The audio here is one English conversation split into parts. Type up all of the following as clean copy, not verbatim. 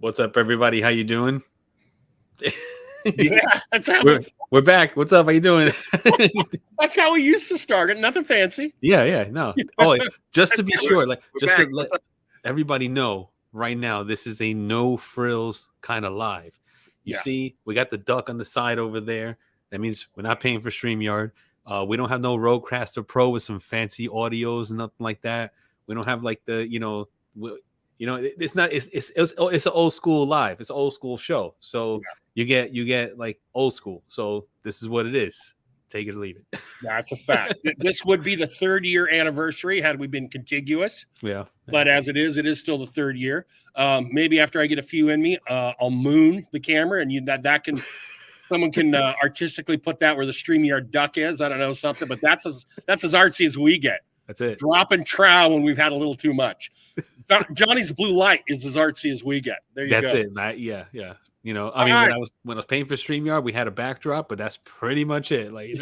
What's up, everybody? How you doing? Yeah, we're back. What's up? How you doing? that's how we used to start it. Nothing fancy. Yeah. No. Oh, just to be sure, like We're just back. to let everybody know right now, this is a no frills kind of live. You Yeah. see, we got the duck on the side over there. That means we're not paying for StreamYard. We don't have no Rodecaster Pro with some fancy audios and nothing like that. We don't have like the it's not it's an old school live. It's an old school show. So you get like old school. So this is what it is. Take it or leave it. That's a fact. This would be the 3rd-year anniversary had we been contiguous. Yeah. But as it is still the 3rd year. Maybe after I get a few in me, I'll moon the camera, and that can someone can artistically put that where the StreamYard duck is. I don't know, something, but that's as artsy as we get. That's it. Dropping trowel when we've had a little too much. Johnny's blue light is as artsy as we get. There you go. That's it. Yeah. You know, I mean, when I was paying for StreamYard, we had a backdrop, but that's pretty much it. Like,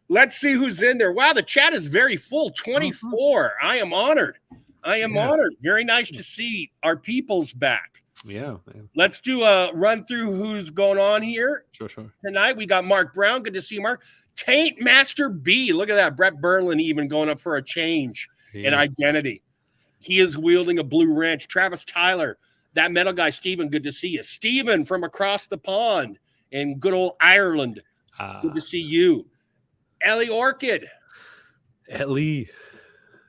let's see who's in there. Wow, the chat is very full. 24. I am honored. Honored. Very nice to see our people's back. Yeah. Man. Let's do a run through who's going on here. Sure. Tonight we got Mark Brown. Good to see you, Mark. Taint Master B. Look at that. Brett Berlin even going up for a change in identity. He is wielding a blue wrench. Travis Tyler, that metal guy, Steven, good to see you. Steven from across the pond in good old Ireland. Good to see you. Ellie Orchid. Ellie.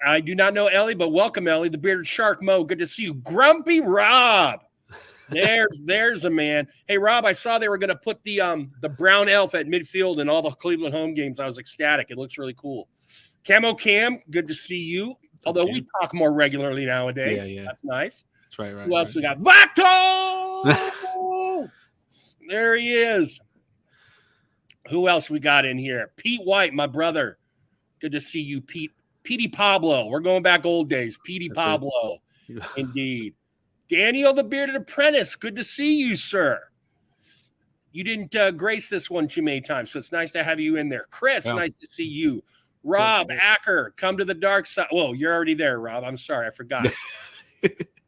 I do not know Ellie, but welcome, Ellie. The Bearded Shark Mo, good to see you. Grumpy Rob. There's a man. Hey, Rob, I saw they were going to put the brown elf at midfield in all the Cleveland home games. I was ecstatic. It looks really cool. Camo Cam, good to see you. Although we talk more regularly nowadays. Yeah. That's nice. That's right. Who else we got? Vato! There he is. Who else we got in here? Pete White, my brother. Good to see you, Pete. Petey Pablo. We're going back old days. Petey Pablo. Indeed. Daniel the Bearded Apprentice. Good to see you, sir. You didn't grace this one too many times, so it's nice to have you in there. Chris, nice to see you. Rob Acker, come to the dark side. Whoa, you're already there, Rob. I'm sorry, I forgot.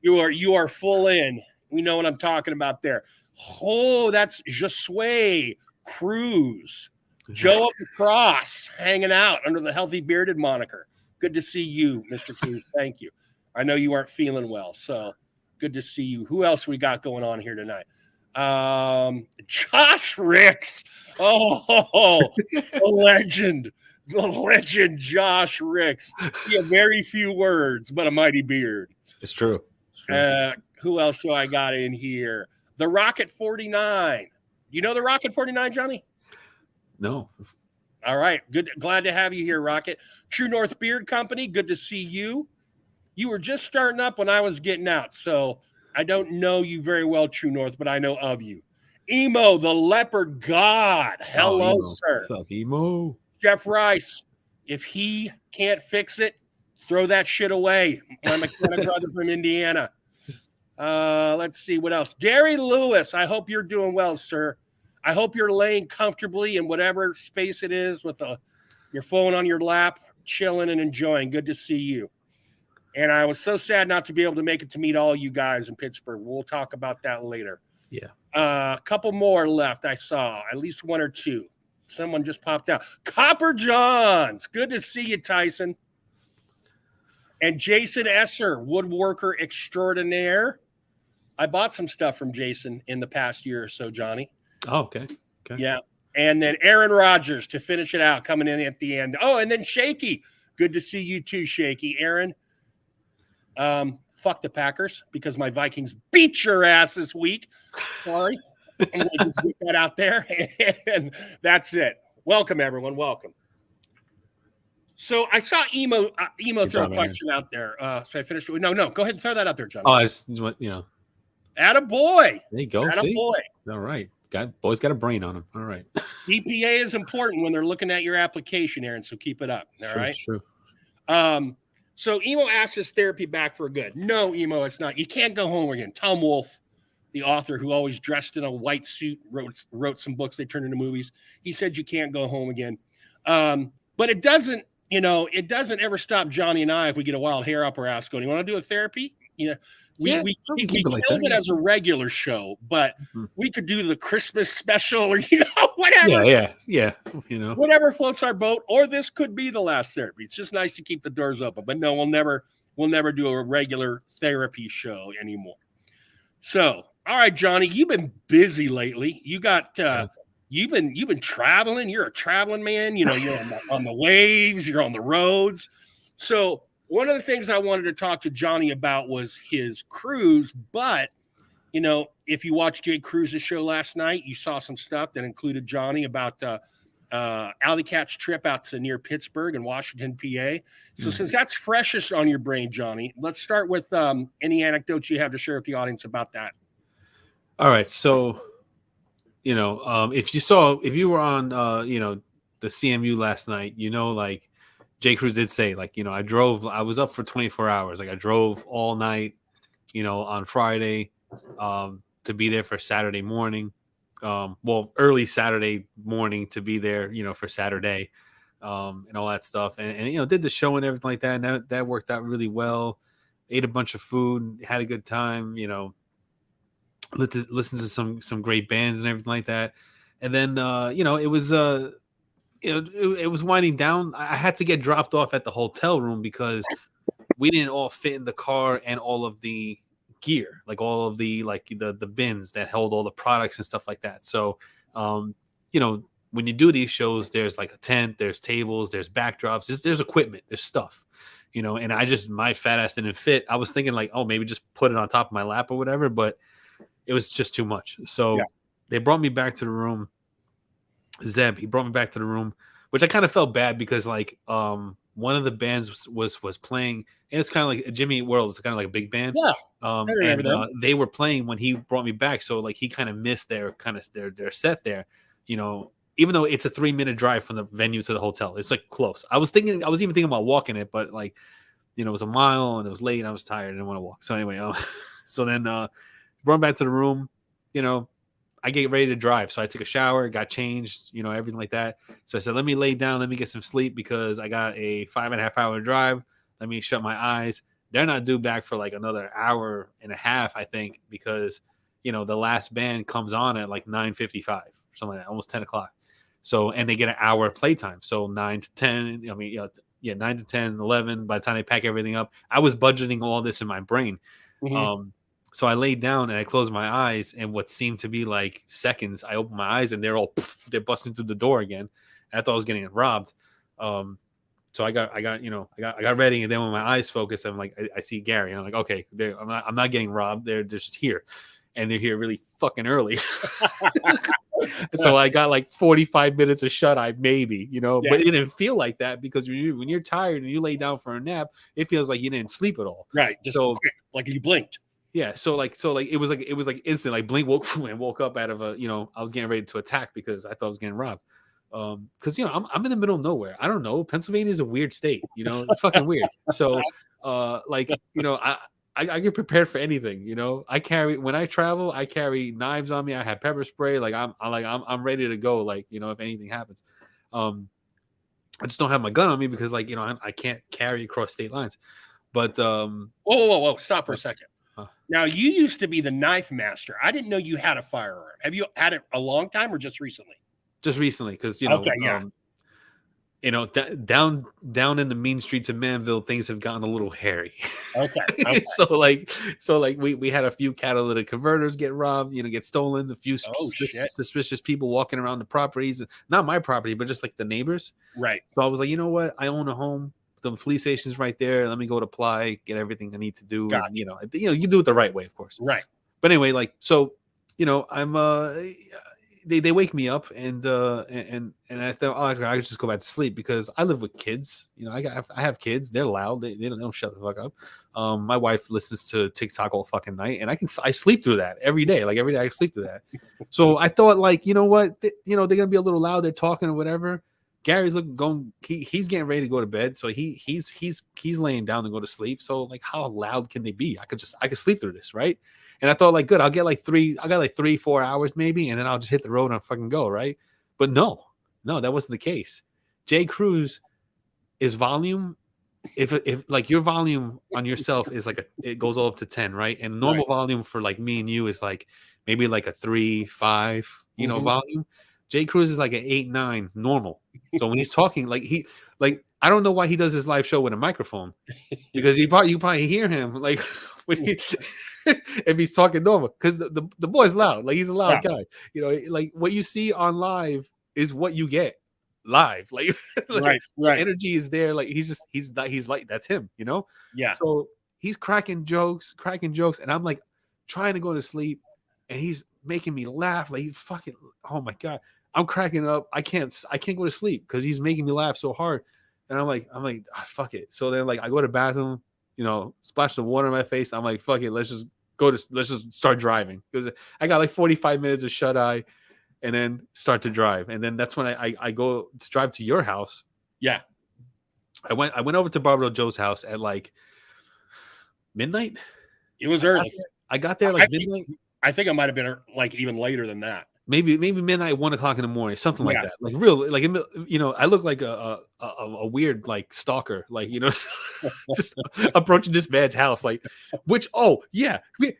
You are full in. We know what I'm talking about there. Oh, that's Josue Cruz. Joe up the cross, hanging out under the Healthy Bearded moniker. Good to see you, Mr. Cruz. Thank you. I know you aren't feeling well, so good to see you. Who else we got going on here tonight? Josh Ricks. Oh, the legend. The legend, Josh Ricks. He had very few words, but a mighty beard. It's true. Who else do I got in here? The Rocket 49. You know the Rocket 49, Johnny? No. All right. Good. Glad to have you here, Rocket. True North Beard Company. Good to see you. You were just starting up when I was getting out, so I don't know you very well, True North, but I know of you. Emo, the Leopard God. Hello, sir. What's up, Emo? Jeff Rice, if he can't fix it, throw that shit away. My mechanic brother from Indiana. Let's see what else. Gary Lewis, I hope you're doing well, sir. I hope you're laying comfortably in whatever space it is with your phone on your lap, chilling and enjoying. Good to see you. And I was so sad not to be able to make it to meet all you guys in Pittsburgh. We'll talk about that later. Yeah. A couple more left I saw, at least one or two. Someone just popped out. Copper Johns. Good to see you, Tyson. And Jason Esser, woodworker extraordinaire. I bought some stuff from Jason in the past year or so, Johnny. Oh, okay. Yeah. And then Aaron Rodgers to finish it out, coming in at the end. Oh, and then Shaky. Good to see you too, Shaky. Aaron, fuck the Packers because my Vikings beat your ass this week. Sorry. I'm going to just get that out there. And that's it. Welcome, everyone. Welcome. So I saw Emo throw a question out there. So I finished. No. Go ahead and throw that out there, John. Oh, Attaboy. There you go. Attaboy. All right. Boy's got a brain on him. All right. DPA is important when they're looking at your application, Aaron, so keep it up. All right. True. So Emo asked his therapy back for good. No, Emo, it's not. You can't go home again. Tom Wolfe, the author who always dressed in a white suit, wrote some books they turned into movies. He said you can't go home again. But it doesn't ever stop Johnny and I if we get a wild hair up our ass going, you want to do a therapy? You know, Yeah, we we can we keep it like killed that. it as a regular show, but Mhm. we could do the Christmas special or Yeah. You know, whatever floats our boat, or this could be the last therapy. It's just nice to keep the doors open. But no, we'll never do a regular therapy show anymore. So, all right, Johnny, you've been busy lately. You've been traveling. You're a traveling man. You know, you're on the waves, you're on the roads. So one of the things I wanted to talk to Johnny about was his cruise. But you know, if you watched Jay Cruz's show last night, you saw some stuff that included Johnny about Alley Cat's trip out to near Pittsburgh and Washington, PA. So since that's freshest on your brain, Johnny, let's start with any anecdotes you have to share with the audience about that. all right. So, you know, if you were on, you know, the CMU last night, you know, like Jay Cruz did say, like, you know, I was up for 24 hours. Like I drove all night, you know, on Friday, to be there for Saturday morning. Well, early Saturday morning to be there, you know, for Saturday, and all that stuff. And, you know, did the show and everything like that. And that worked out really well. Ate a bunch of food, had a good time, you know, listen to some great bands and everything like that. And then, you know, it was, you know, it was winding down. I had to get dropped off at the hotel room because we didn't all fit in the car and all of the gear, like all of the the bins that held all the products and stuff like that. So, you know, when you do these shows, there's like a tent, there's tables, there's backdrops, there's equipment, there's stuff, you know. And I just my fat ass didn't fit. I was thinking like, oh, maybe just put it on top of my lap or whatever, but it was just too much. So they brought me back to the room. Zeb, he brought me back to the room, which I kind of felt bad because like one of the bands was playing, and it's kind of like Jimmy Eat World. It's kind of like a big band. Yeah, And they were playing when he brought me back, so like he kind of missed their set there, you know. Even though it's a 3-minute drive from the venue to the hotel, it's like close. I was even thinking about walking it, but like, you know, it was a mile and it was late and I was tired. I didn't want to walk. So anyway, so then brought me back to the room, you know. I get ready to drive. So I took a shower, got changed, you know, everything like that. So I said, let me lay down, let me get some sleep because I got a 5.5 hour drive. Let me shut my eyes. They're not due back for like another hour and a half, I think, because, you know, the last band comes on at like 9:55 or something like that, almost 10 o'clock. So, and they get an hour playtime. So 9 to 10, I mean, you know, 9 to 10, 11, by the time they pack everything up, I was budgeting all this in my brain. So I laid down and I closed my eyes, and what seemed to be like seconds, I opened my eyes and they're busting through the door again. I thought I was getting robbed. So I got ready, and then when my eyes focused, I'm like, I see Gary, and I'm like, okay, I'm not getting robbed. They're just here, and they're here really fucking early. So I got like 45 minutes of shut eye, maybe, you know, but it didn't feel like that because when you're tired and you lay down for a nap, it feels like you didn't sleep at all. Right. Just so quick, like you blinked. Yeah. So it was like instant, like blink woke up out of a, you know, I was getting ready to attack because I thought I was getting robbed. Cause you know, I'm in the middle of nowhere. I don't know. Pennsylvania is a weird state, you know, it's fucking weird. So, like, you know, I get prepared for anything, you know. When I travel, I carry knives on me. I have pepper spray. Like I'm ready to go. Like, you know, if anything happens, I just don't have my gun on me because, like, you know, I can't carry across state lines. But whoa, stop for a second. Now, you used to be the knife master. I didn't know you had a firearm. Have you had it a long time or just recently? Just recently, because you know, you know, down in the mean streets of Manville, things have gotten a little hairy. Okay. so like we had a few catalytic converters get robbed, you know, get stolen. A few suspicious people walking around the properties, not my property, but just like the neighbors. Right. So I was like, you know what? I own a home. The police station's right there. Let me go to apply, get everything I need to do. Gotcha. And, you know, you do it the right way, of course. Right. But anyway, like, so, you know, I'm they wake me up and I thought, oh, I could just go back to sleep because I live with kids. You know, I have kids. They're loud. They don't shut the fuck up. My wife listens to TikTok all fucking night, and I sleep through that every day. Like every day I sleep through that. So I thought, like, you know what, you know, they're gonna be a little loud. They're talking or whatever. Gary's he's getting ready to go to bed, so he's laying down to go to sleep. So like, how loud can they be? I could sleep through this, right? And I thought, like, good, I got like 3-4 hours maybe, and then I'll just hit the road and fucking go, right? But no, that wasn't the case. Jay Cruz, his volume if like your volume on yourself is like it goes all up to 10, right? And normal volume for like me and you is like maybe like a 3, 5, volume. Jay Cruz is like an 8, 9 normal. So when he's talking, like I don't know why he does his live show with a microphone, because you probably hear him like when if he's talking normal, because the boy's loud, like he's a loud guy. Like what you see on live is what you get live. Like, right. The energy is there. Like he's like, that's him, Yeah. So he's cracking jokes, and I'm like trying to go to sleep, and he's making me laugh. Like fucking, oh my god, I'm cracking up. I can't go to sleep because he's making me laugh so hard. And I'm like, fuck it. So then like I go to the bathroom, splash some water in my face. I'm like, fuck it, let's just start driving, because I got like 45 minutes of shut eye, and then start to drive. And then that's when I go to drive to your house. Yeah. I went over to Barbaro Joe's house at like midnight. It was early. I got there like midnight. I think I might have been like even later than that. Maybe midnight, 1 o'clock in the morning, something like that. Like real, like I look like a weird like stalker, like just approaching this man's house, like, which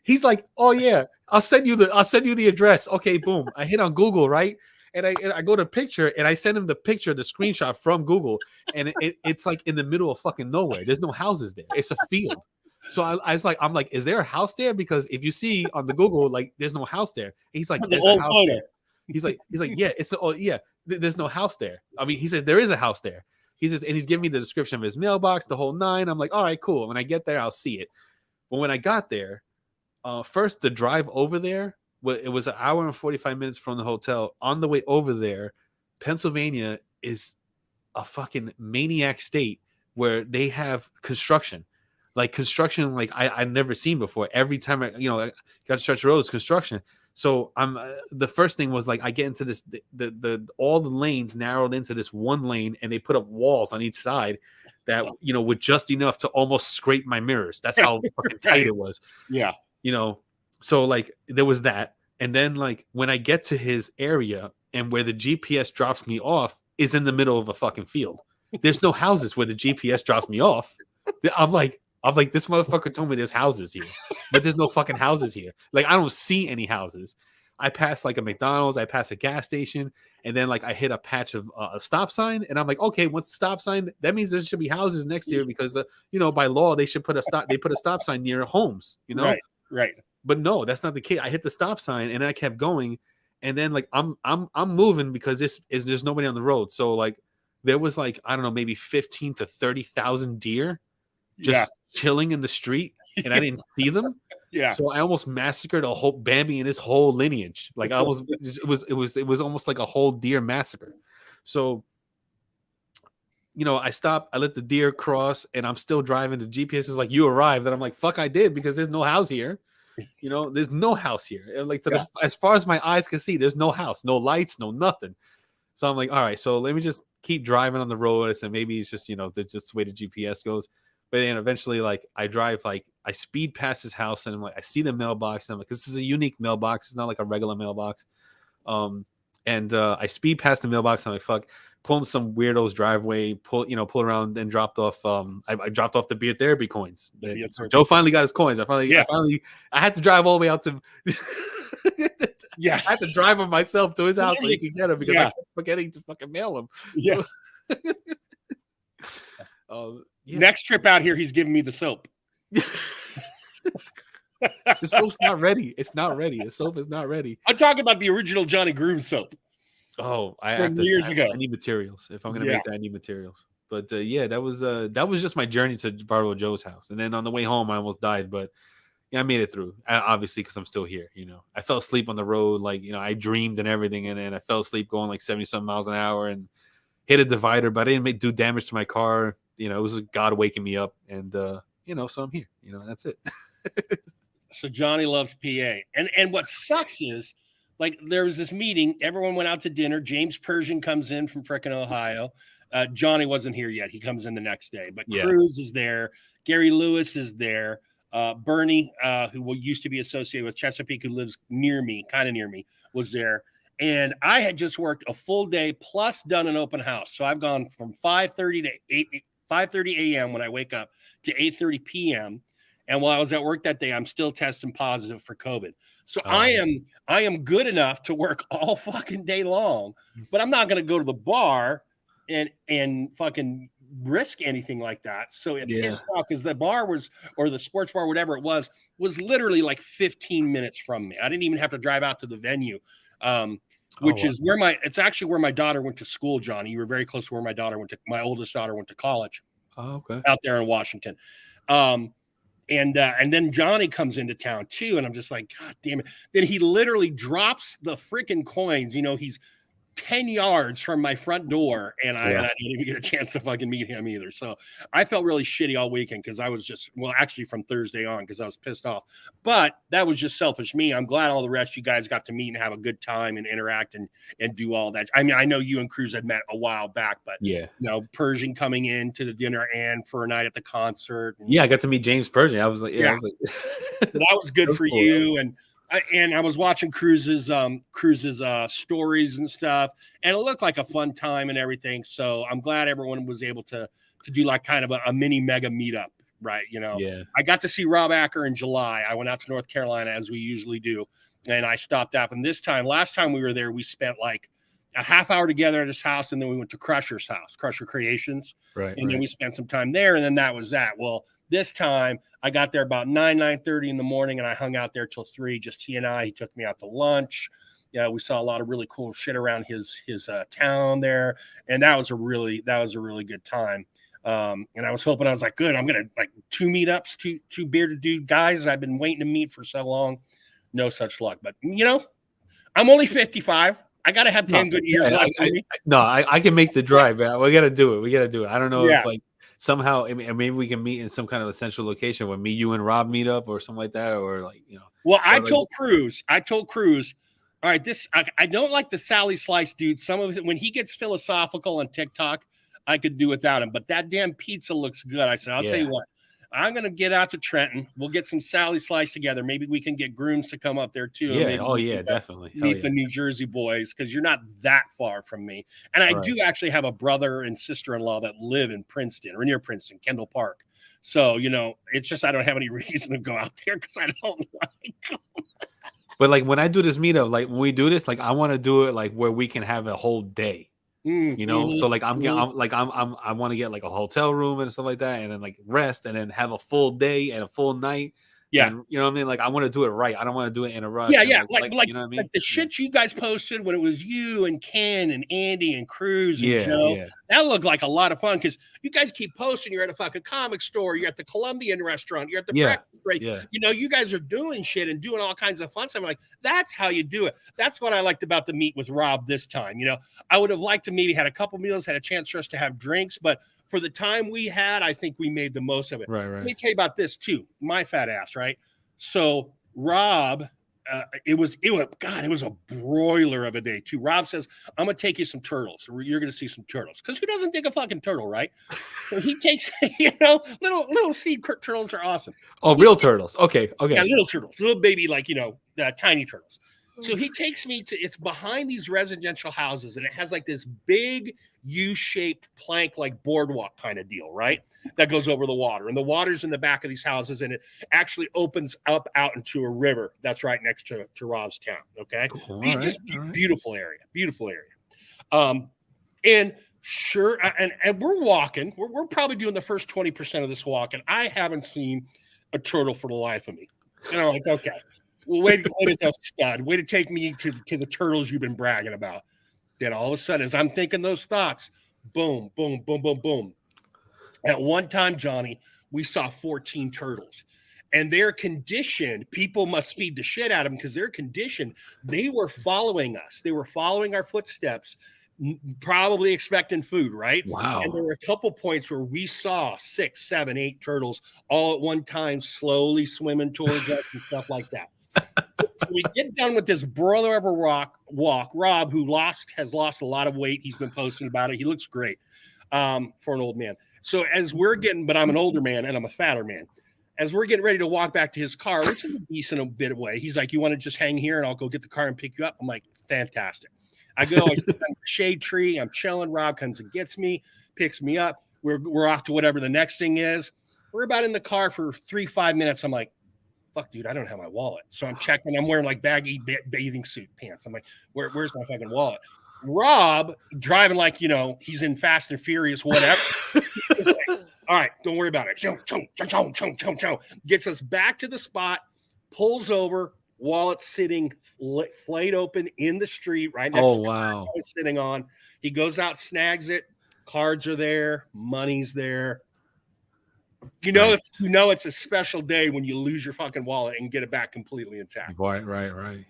he's like, oh yeah, I'll send you the address. Okay, boom. I hit on Google, right, and I go to picture, and I send him the picture, the screenshot from Google, and it's like in the middle of fucking nowhere. There's no houses there. It's a field. So I'm like, is there a house there? Because if you see on the Google, like, there's no house there. He's like, there's a house there. He's like, yeah, there's no house there. I mean, he said there is a house there. He says, and he's giving me the description of his mailbox, the whole 9. I'm like, all right, cool. When I get there, I'll see it. But when I got there, first the drive over there, it was an hour and 45 minutes from the hotel. On the way over there, Pennsylvania is a fucking maniac state where they have construction. Like I've never seen before. Every time I got to stretch roads, construction. So I'm the first thing was like I get into this the all the lanes narrowed into this one lane, and they put up walls on each side that were just enough to almost scrape my mirrors. That's how fucking tight it was. Yeah. So like there was that, and then like when I get to his area and where the GPS drops me off is in the middle of a fucking field. There's no houses where the GPS drops me off. I'm like, this motherfucker told me there's houses here, but there's no fucking houses here. Like, I don't see any houses. I pass like a McDonald's, I pass a gas station, and then like I hit a patch of a stop sign, and I'm like, okay, what's the stop sign? That means there should be houses next to here, because by law they should put a stop. They put a stop sign near homes, Right. But no, that's not the case. I hit the stop sign and I kept going, and then like I'm moving because there's nobody on the road. So like there was like, I don't know, maybe 15 to 30,000 deer just chilling in the street, and I didn't see them. Yeah. So I almost massacred a whole Bambi and his whole lineage. Like it was almost like a whole deer massacre. So I stopped, I let the deer cross, and I'm still driving. The GPS is like, you arrived, and I'm like, fuck, I did, because there's no house here. There's no house here. And like, as far as my eyes can see, there's no house, no lights, no nothing. So I'm like, all right, so let me just keep driving on the road. And maybe it's just, just the way the GPS goes. But then eventually, like, I drive, like, I speed past his house, and I'm like, I see the mailbox. And I'm like, this is a unique mailbox. It's not like a regular mailbox. I speed past the mailbox. And I'm like, fuck, pull into some weirdo's driveway, pull around, and dropped off. I dropped off the Beer Therapy coins. So Joe finally got his coins. I had to drive all the way out to. Yeah, I had to drive him myself to his house so he could get him, because I kept forgetting to fucking mail him. Yeah. Next trip out here, he's giving me the soap. The soap's not ready. It's not ready. The soap is not ready. I'm talking about the original Johnny Groove soap. Oh, years ago. I need materials. If I'm gonna make that, I need materials. But that was just my journey to Barbaro Joe's house. And then on the way home, I almost died, but I made it through. Obviously, because I'm still here. I fell asleep on the road. Like, I dreamed and everything, and then I fell asleep going like 70-something miles an hour and hit a divider, but I didn't do damage to my car. It was God waking me up, and so I'm here. That's it. So Johnny loves PA, and what sucks is, like, there was this meeting. Everyone went out to dinner. James Persian comes in from frickin' Ohio. Johnny wasn't here yet. He comes in the next day. But Cruz is there. Gary Lewis is there. Bernie, who used to be associated with Chesapeake, who lives kind of near me, was there. And I had just worked a full day plus done an open house. So I've gone from 5:30 to 5:30 a.m. when I wake up to 8:30 p.m. And while I was at work that day, I'm still testing positive for COVID. So I am good enough to work all fucking day long, but I'm not going to go to the bar and fucking risk anything like that. So it pissed off because the bar was, or the sports bar, whatever it was literally like 15 minutes from me. I didn't even have to drive out to the venue, which is where it's actually where my daughter went to school, Johnny. You were very close to where my oldest daughter went to college. Oh, okay. Out there in Washington. And then Johnny comes into town too. And I'm just like, God damn it. Then he literally drops the freaking coins. You know, he's 10 yards from my front door, and I didn't even get a chance to fucking meet him either. So I felt really shitty all weekend because I was actually from Thursday on because I was pissed off. But that was just selfish me. I'm glad all the rest of you guys got to meet and have a good time and interact and do all that. I mean, I know you and Cruz had met a while back, but Persian coming in to the dinner and for a night at the concert. And, I got to meet James Persian. I was like, I was like, that was good for cool. You. And I was watching Cruz's stories and stuff, and it looked like a fun time and everything. So I'm glad everyone was able to do like kind of a mini mega meetup, right? You know, I got to see Rob Acker in July. I went out to North Carolina as we usually do, and I stopped up. And last time we were there, we spent like a half hour together at his house, and then we went to Crusher's house, Crusher Creations, and then we spent some time there, and then that was that. Well, this time I got there about 9:30 in the morning, and I hung out there till 3, just he and I. He took me out to lunch. Yeah, we saw a lot of really cool shit around his town there, and that was a really good time. And I was hoping, I was like, good, I'm gonna like 2 meetups, two bearded dude guys that I've been waiting to meet for so long. No such luck, but you know, I'm only 55. I got to have 10 good years left. I can make the drive, man. We got to do it. I don't know if like somehow, maybe we can meet in some kind of a central location where you and Rob meet up or something like that. Or like, you know. Well, I told Cruz, all right, I don't like the Sally Slice dude. Some of it, when he gets philosophical on TikTok, I could do without him, but that damn pizza looks good. I said, I'll tell you what, I'm going to get out to Trenton. We'll get some Sally Slice together. Maybe we can get grooms to come up there too. Yeah. Definitely. Meet the New Jersey boys, because you're not that far from me. And I do actually have a brother and sister-in-law that live in Princeton or near Princeton, Kendall Park. So, you know, it's just I don't have any reason to go out there because I don't like them. But like when I do this meetup, like when we do this, like I want to do it like where we can have a whole day. You know, so like I want to get like a hotel room and stuff like that, and then like rest, and then have a full day and a full night. Yeah, and, you know what I mean. Like I want to do it right. I don't want to do it in a rush. Yeah, like you know what I mean. Like the shit you guys posted when it was you and Ken and Andy and Cruz and Joe. Yeah. That looked like a lot of fun because you guys keep posting. You're at a fucking comic store. You're at the Colombian restaurant. You're at the breakfast break. Yeah. You know, you guys are doing shit and doing all kinds of fun stuff. I'm like, that's how you do it. That's what I liked about the meet with Rob this time. You know, I would have liked to maybe had a couple meals, had a chance for us to have drinks, but for the time we had, I think we made the most of it. Right. Let me tell you about this too. My fat ass, right? So Rob, it was a broiler of a day too. Rob says, I'm going to take you some turtles. You're going to see some turtles. Because who doesn't dig a fucking turtle, right? So he takes, little sea turtles are awesome. Oh, real turtles. Okay. Yeah, little turtles. Little baby, like, tiny turtles. So he takes me it's behind these residential houses, and it has like this big U-shaped plank, like boardwalk kind of deal, right? That goes over the water, and the water's in the back of these houses, and it actually opens up out into a river that's right next to Rob's town. Okay. Cool. Beautiful area. And sure. And we're walking, we're probably doing the first 20% of this walk, and I haven't seen a turtle for the life of me. And I'm like, okay. Well, way to go, stud. Way to take me to the turtles you've been bragging about. Then all of a sudden, as I'm thinking those thoughts, boom, boom, boom, boom, boom. At one time, Johnny, we saw 14 turtles. And they're conditioned. People must feed the shit out of them because they're conditioned. They were following us. They were following our footsteps, probably expecting food, right? Wow. And there were a couple points where we saw 6, 7, 8 turtles all at one time slowly swimming towards us and stuff like that. So we get done with this broiler of a walk. Rob, who has lost a lot of weight, he's been posting about it. He looks great for an old man. So but I'm an older man and I'm a fatter man. As we're getting ready to walk back to his car, which is a decent bit away, he's like, "You want to just hang here and I'll go get the car and pick you up?" I'm like, "Fantastic." I sit on the shade tree. I'm chilling. Rob comes and gets me, picks me up. We're off to whatever the next thing is. We're about in the car for 3-5 minutes. I'm like, fuck, dude, I don't have my wallet. So I'm checking. I'm wearing like baggy bathing suit pants. I'm like, where's my fucking wallet? Rob driving like, he's in Fast and Furious, whatever. He's like, all right, don't worry about it. Gets us back to the spot, pulls over, wallet sitting flayed open in the street right next to the car I was sitting on. He goes out, snags it. Cards are there. Money's there. It's a special day when you lose your fucking wallet and get it back completely intact. Right.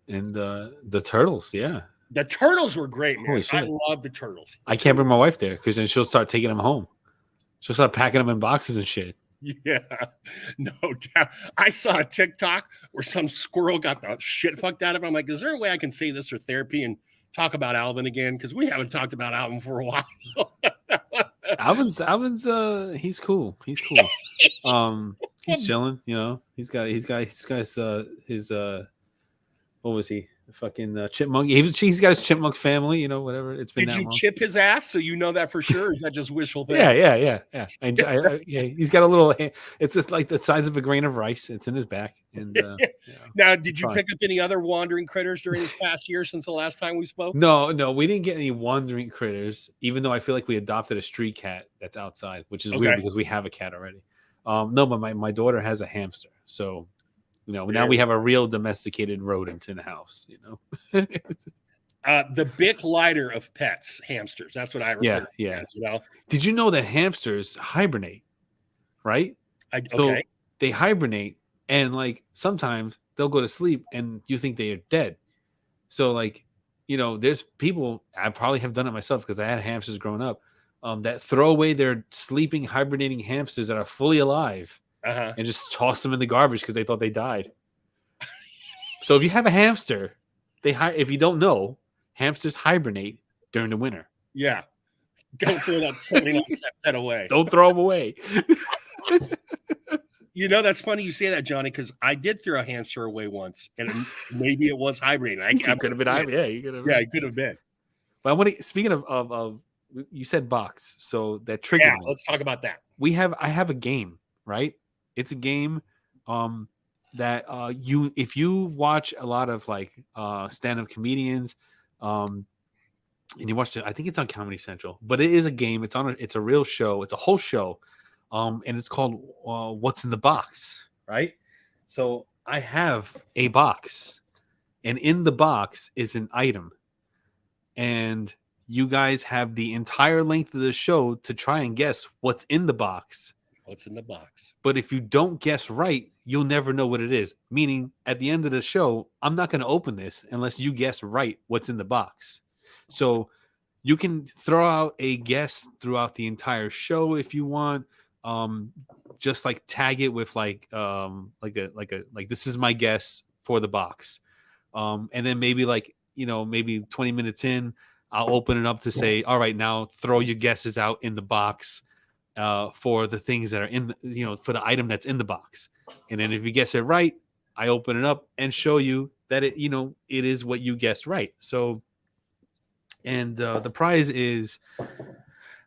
And the turtles, yeah. The turtles were great, man. I love the turtles. I can't bring my wife there because then she'll start taking them home. She'll start packing them in boxes and shit. Yeah, no doubt. I saw a TikTok where some squirrel got the shit fucked out of him. I'm like, is there a way I can say this for therapy and talk about Alvin again? Because we haven't talked about Alvin for a while. Alvin's he's cool. He's chilling, He's got his what was he? Fucking chipmunk. He's got his chipmunk family, whatever. It's been. Did you chip his ass so you know that for sure? Or is that just wishful thinking? Yeah. Yeah. He's got a little. It's just like the size of a grain of rice. It's in his back. And now, did you pick up any other wandering critters during this past year since the last time we spoke? No, we didn't get any wandering critters. Even though I feel like we adopted a street cat that's outside, which is weird because we have a cat already. No, but my daughter has a hamster, so. Now we have a real domesticated rodent in the house, The Bic lighter of pets, hamsters. That's what I refer to as, Did you know that hamsters hibernate, right? Okay. They hibernate, and like sometimes they'll go to sleep and you think they are dead. So like, there's people, I probably have done it myself because I had hamsters growing up, that throw away their sleeping, hibernating hamsters that are fully alive. And just toss them in the garbage because they thought they died. So if you have a hamster, if you don't know, hamsters hibernate during the winter. Yeah. Don't throw that 79-cent pet away. Don't throw them away. That's funny you say that, Johnny, because I did throw a hamster away once, and maybe it was hibernating. It could have been hibernating. Yeah, you could have. Yeah, it could have been. But I want to. Speaking of you said box, so that triggered me. Let's talk about that. I have a game, right? It's a game that if you watch a lot of like stand-up comedians and you watch it, I think it's on Comedy Central, but it is a game. It's a real show. It's a whole show. And it's called What's in the Box, right? So I have a box, and in the box is an item. And you guys have the entire length of the show to try and guess what's in the box. What's in the box? But if you don't guess right, you'll never know what it is. Meaning, at the end of the show, I'm not going to open this unless you guess right what's in the box. So you can throw out a guess throughout the entire show if you want. Just like tag it with like this is my guess for the box. And then maybe maybe 20 minutes in, I'll open it up to say, all right, now throw your guesses out in the box. For the things that are in for the item that's in the box. And then if you guess it right, I open it up and show you that it is what you guessed right. So, and the prize is,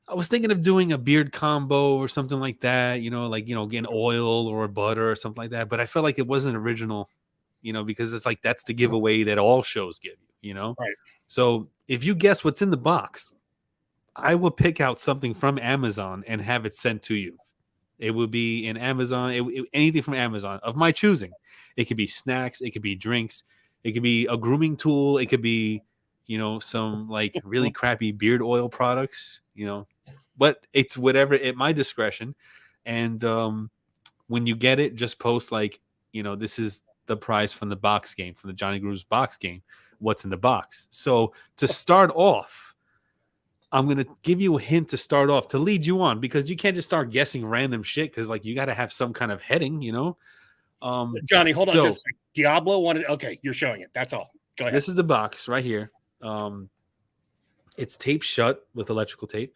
I was thinking of doing a beard combo or something like that, getting oil or butter or something like that. But I felt like it wasn't original, because it's like, that's the giveaway that all shows give you, Right. So if you guess what's in the box, I will pick out something from Amazon and have it sent to you. It will be in Amazon, anything from Amazon of my choosing. It could be snacks, it could be drinks, it could be a grooming tool, it could be, some like really crappy beard oil products, but it's whatever at my discretion. And when you get it, just post like, this is the prize from the box game, from the Johnny Grooves box game. What's in the box? So to start off, I'm going to give you a hint to start off to lead you on, because you can't just start guessing random shit. Because like you got to have some kind of heading, Johnny, hold on. Just like Diablo wanted. Okay. You're showing it. That's all. Go ahead. This is the box right here. It's taped shut with electrical tape.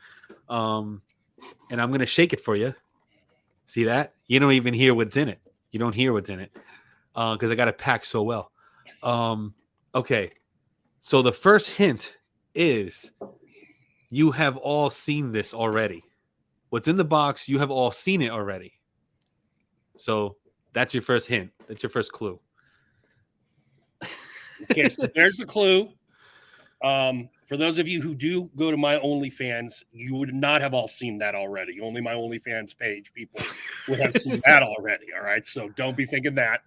And I'm going to shake it for you. See that? You don't even hear what's in it. You don't hear what's in it. Because I got it packed so well. Okay. So the first hint is you have all seen this already. What's in the box, you have all seen it already. So that's your first hint. That's your first clue. Okay, so there's the clue. For those of you who do go to my OnlyFans, you would not have all seen that already. Only my OnlyFans page people would have seen that already. All right, so don't be thinking that.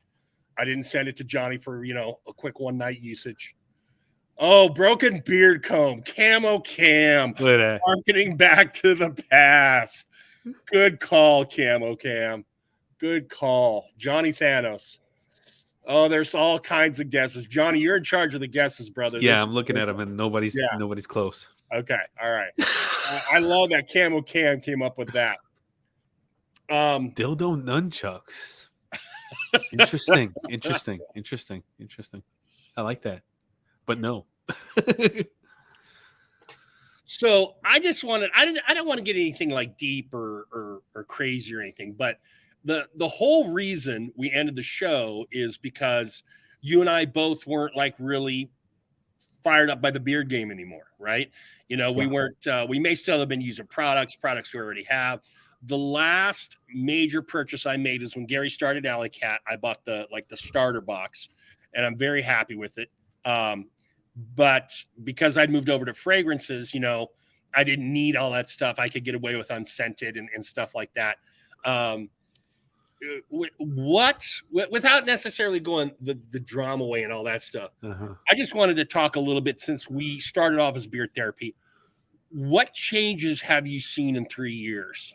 I didn't send it to Johnny for a quick one night usage. Oh, broken beard comb, camo cam, Look at that. marketing back to the past. Good call, camo cam. Good call, Johnny Thanos. Oh, there's all kinds of guesses. Johnny, you're in charge of the guesses, brother. Yeah, I'm looking at them and nobody's close. Okay, all right. I love that camo cam came up with that. Dildo nunchucks. Interesting. I like that. But no. So I just wanted, I don't want to get anything like deep or crazy or anything, but the whole reason we ended the show is because you and I both weren't like really fired up by the beard game anymore, right? We weren't, we may still have been using products we already have. The last major purchase I made is when Gary started Alley Cat. I bought the starter box, and I'm very happy with it. But because I'd moved over to fragrances, I didn't need all that stuff. I could get away with unscented and stuff like that. Without necessarily going the drama way and all that stuff, I just wanted to talk a little bit, since we started off as Beard Therapy. What changes have you seen in 3 years?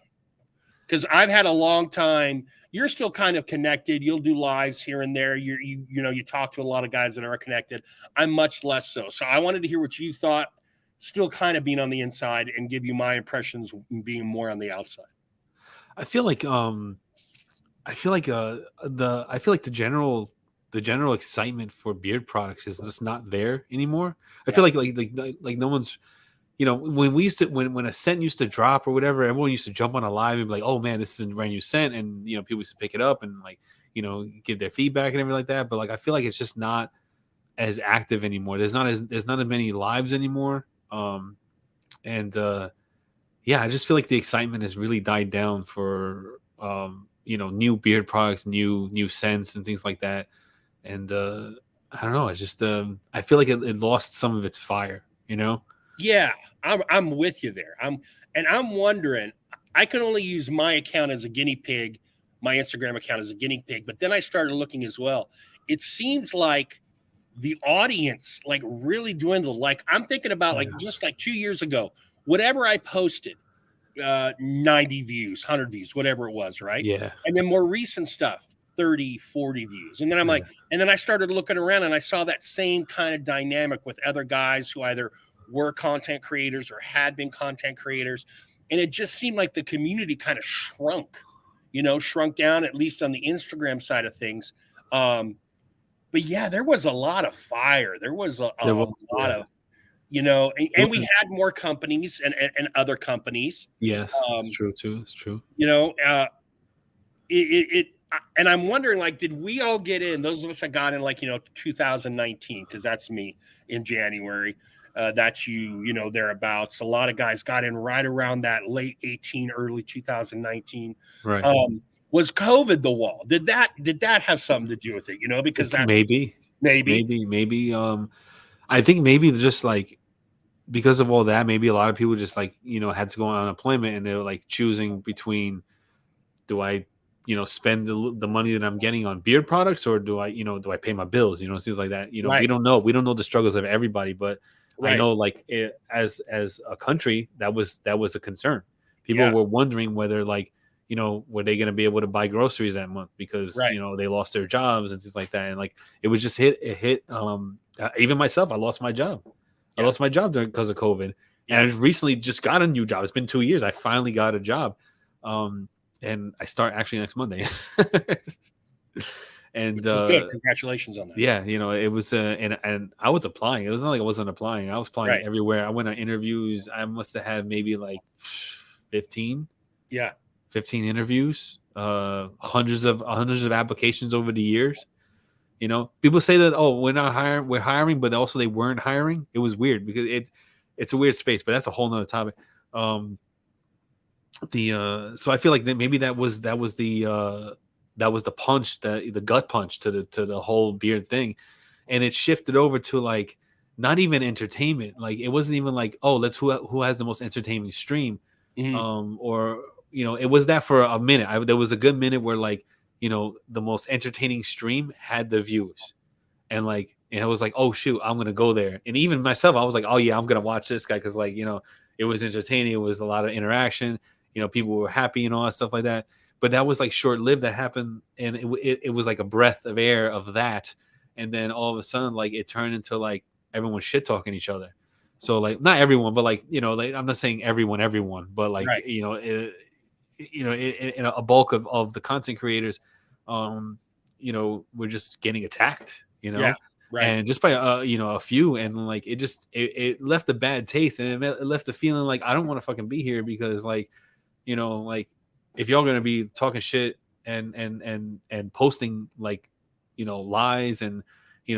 Because I've had a long time. You're still kind of connected. You'll do lives here and there. You talk to a lot of guys that are connected. I'm much less so. So I wanted to hear what you thought, still kind of being on the inside, and give you my impressions being more on the outside. I feel like the general excitement for beard products is just not there anymore. I feel like no one's, when we used to, when a scent used to drop or whatever, everyone used to jump on a live and be like, oh man, this is a brand new scent. And, people used to pick it up and give their feedback and everything like that. But I feel like it's just not as active anymore. There's not as many lives anymore. I just feel like the excitement has really died down for, new beard products, new scents and things like that. And, I don't know. It's just, I feel like it lost some of its fire, Yeah, I'm with you there. I'm wondering, I can only use my account as a guinea pig, my Instagram account as a guinea pig, but then I started looking as well. It seems like the audience really dwindled. I'm thinking about just 2 years ago, whatever I posted, 90 views, 100 views, whatever it was, right? Yeah. And then more recent stuff, 30, 40 views. And then I'm and then I started looking around and I saw that same kind of dynamic with other guys who either were content creators or had been content creators. And it just seemed like the community kind of shrunk down, at least on the Instagram side of things. But yeah, there was a lot of fire. There was a lot of, and we had more companies and other companies. Yes, it's true too. It's true. And I'm wondering, did we all get in? Those of us that got in 2019, because that's me in January. That's you, thereabouts. A lot of guys got in right around that late 18, early 2019. Right. Was COVID the wall? Did that have something to do with it? Because that maybe. I think maybe just because of all that, maybe a lot of people just had to go on unemployment, and they were choosing between, do I spend the money that I'm getting on beard products, or do I pay my bills, things like that. Right. We don't know the struggles of everybody, but I know as a country, that was a concern. People were wondering whether were they going to be able to buy groceries that month because they lost their jobs and things like that. And it was just hit even myself. I lost my job. I lost my job because of COVID. And I recently just got a new job. It's been 2 years. I finally got a job. And I start actually next Monday. And which is good. Congratulations on that. Yeah, it was and I was applying. It was not like I wasn't applying. I was applying everywhere. I went on interviews. I must have had maybe 15 interviews, hundreds of applications over the years. People say that, oh, we're not hiring, we're hiring, but also they weren't hiring. It was weird because it's a weird space, but that's a whole nother topic. So I feel like that maybe that was the punch, the gut punch to the whole beard thing, and it shifted over to like not even entertainment. Like it wasn't even like, oh, let's who has the most entertaining stream, or it was that for a minute. There was a good minute where like the most entertaining stream had the views, and it was like, oh shoot, I'm gonna go there. And even myself, I was like, oh yeah, I'm gonna watch this guy because it was entertaining. It was a lot of interaction. People were happy and all that stuff like that. But that was like short lived. That happened, and it was like a breath of air of that. And then all of a sudden, like it turned into like everyone shit talking each other. So like not everyone, but like like I'm not saying everyone, but like Right. in a bulk of the content creators, we're just getting attacked. Yeah. Right. And just by a few, and like it left a bad taste, and it left the feeling like I don't want to fucking be here because like like if y'all gonna be talking shit and posting like lies and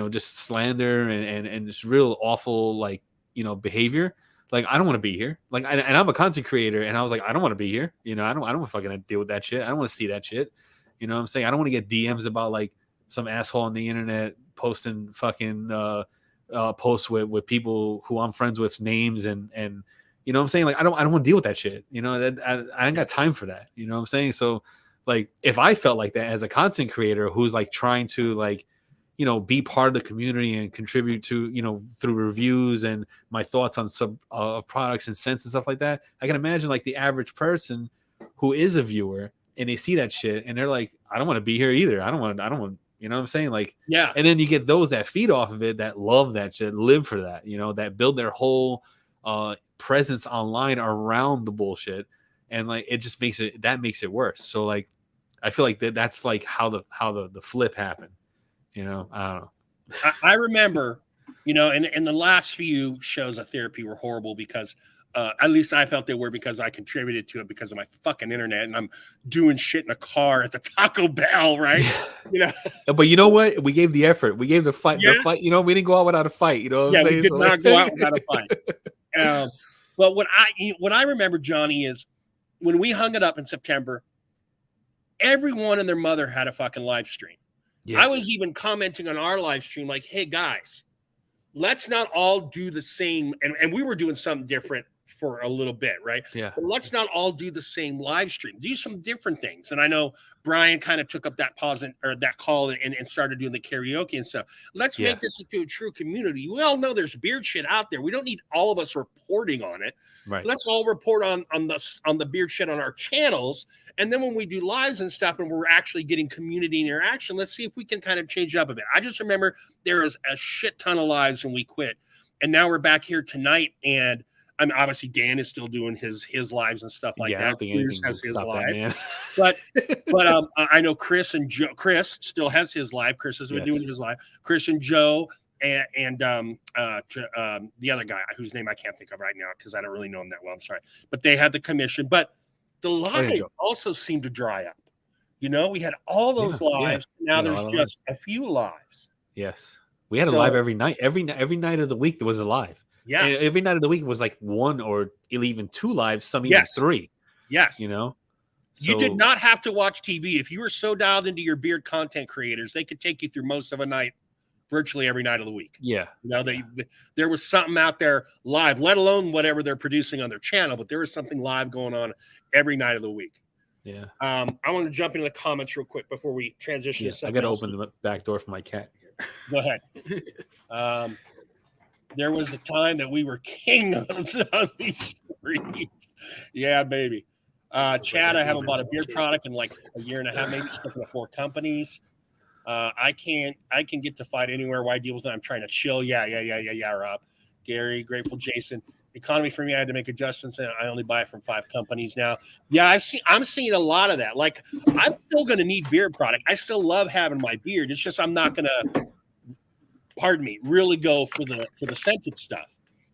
just slander and just real awful like behavior, like I don't want to be here. Like and I'm a content creator, and I was like I don't want to be here. I don't want to fucking deal with that shit. I don't want to see that shit. What I'm saying? I don't want to get DMs about like some asshole on the internet posting fucking posts with people who I'm friends with names and what I'm saying? Like I don't want to deal with that shit. I ain't got time for that. What I'm saying? So like if I felt like that as a content creator who's like trying to like be part of the community and contribute to through reviews and my thoughts on some products and scents and stuff like that, I can imagine like the average person who is a viewer and they see that shit and they're like, I don't want to be here either. I don't want what I'm saying? Like, yeah. And then you get those that feed off of it, that love that shit, live for that, that build their whole presence online around the bullshit. And like, it just makes it worse. So like, I feel like that's like how the flip happened. I don't know. I remember, and the last few shows of therapy were horrible because at least I felt they were because I contributed to it because of my fucking internet and I'm doing shit in a car at the Taco Bell, right? But you know what? We gave the effort. We gave the fight. Yeah. The fight. We didn't go out without a fight. We did not go out without a fight. But what I remember, Johnny, is when we hung it up in September, everyone and their mother had a fucking live stream. Yes. I was even commenting on our live stream like, hey, guys, let's not all do the same. And we were doing something different for a little bit, right? Yeah. But let's not all do the same live stream. Do some different things. And I know Brian kind of took up that that call and started doing the karaoke and stuff. Let's make this into a true community. We all know there's beard shit out there. We don't need all of us reporting on it. Right. Let's all report on the beard shit on our channels. And then when we do lives and stuff and we're actually getting community interaction, let's see if we can kind of change it up a bit. I just remember there was a shit ton of lives when we quit. And now we're back here tonight, and I mean, obviously Dan is still doing his lives and stuff like that. I don't think Chris has his live, man. but I know Chris and Joe. Chris still has his live. Chris has been doing his live. Chris and Joe and the other guy whose name I can't think of right now because I don't really know him that well. I'm sorry, but they had the commission. But the live also seemed to dry up. We had all those lives. Now there's just a few lives. Yes, we had a live every night. Every night of the week there was a live. Yeah. And every night of the week was like one or even two lives, some even three. Yes. So, you did not have to watch TV. If you were so dialed into your beard content creators, they could take you through most of a night, virtually every night of the week. Yeah. There was something out there live, let alone whatever they're producing on their channel, but there was something live going on every night of the week. Yeah. I want to jump into the comments real quick before we transition to something I got to open the back door for my cat. Go ahead. There was a time that we were king on these streets. Yeah, baby. Chad, I haven't bought a beard product in like a year and a half, maybe sticking to 4 companies. I can get to fight anywhere. Why deal with it? I'm trying to chill. Yeah, Rob. Gary, Grateful Jason. Economy for me, I had to make adjustments, and I only buy it from 5 companies now. Yeah, I'm seeing a lot of that. Like, I'm still going to need beard product. I still love having my beard. It's just I'm not going to, really go for the scented stuff.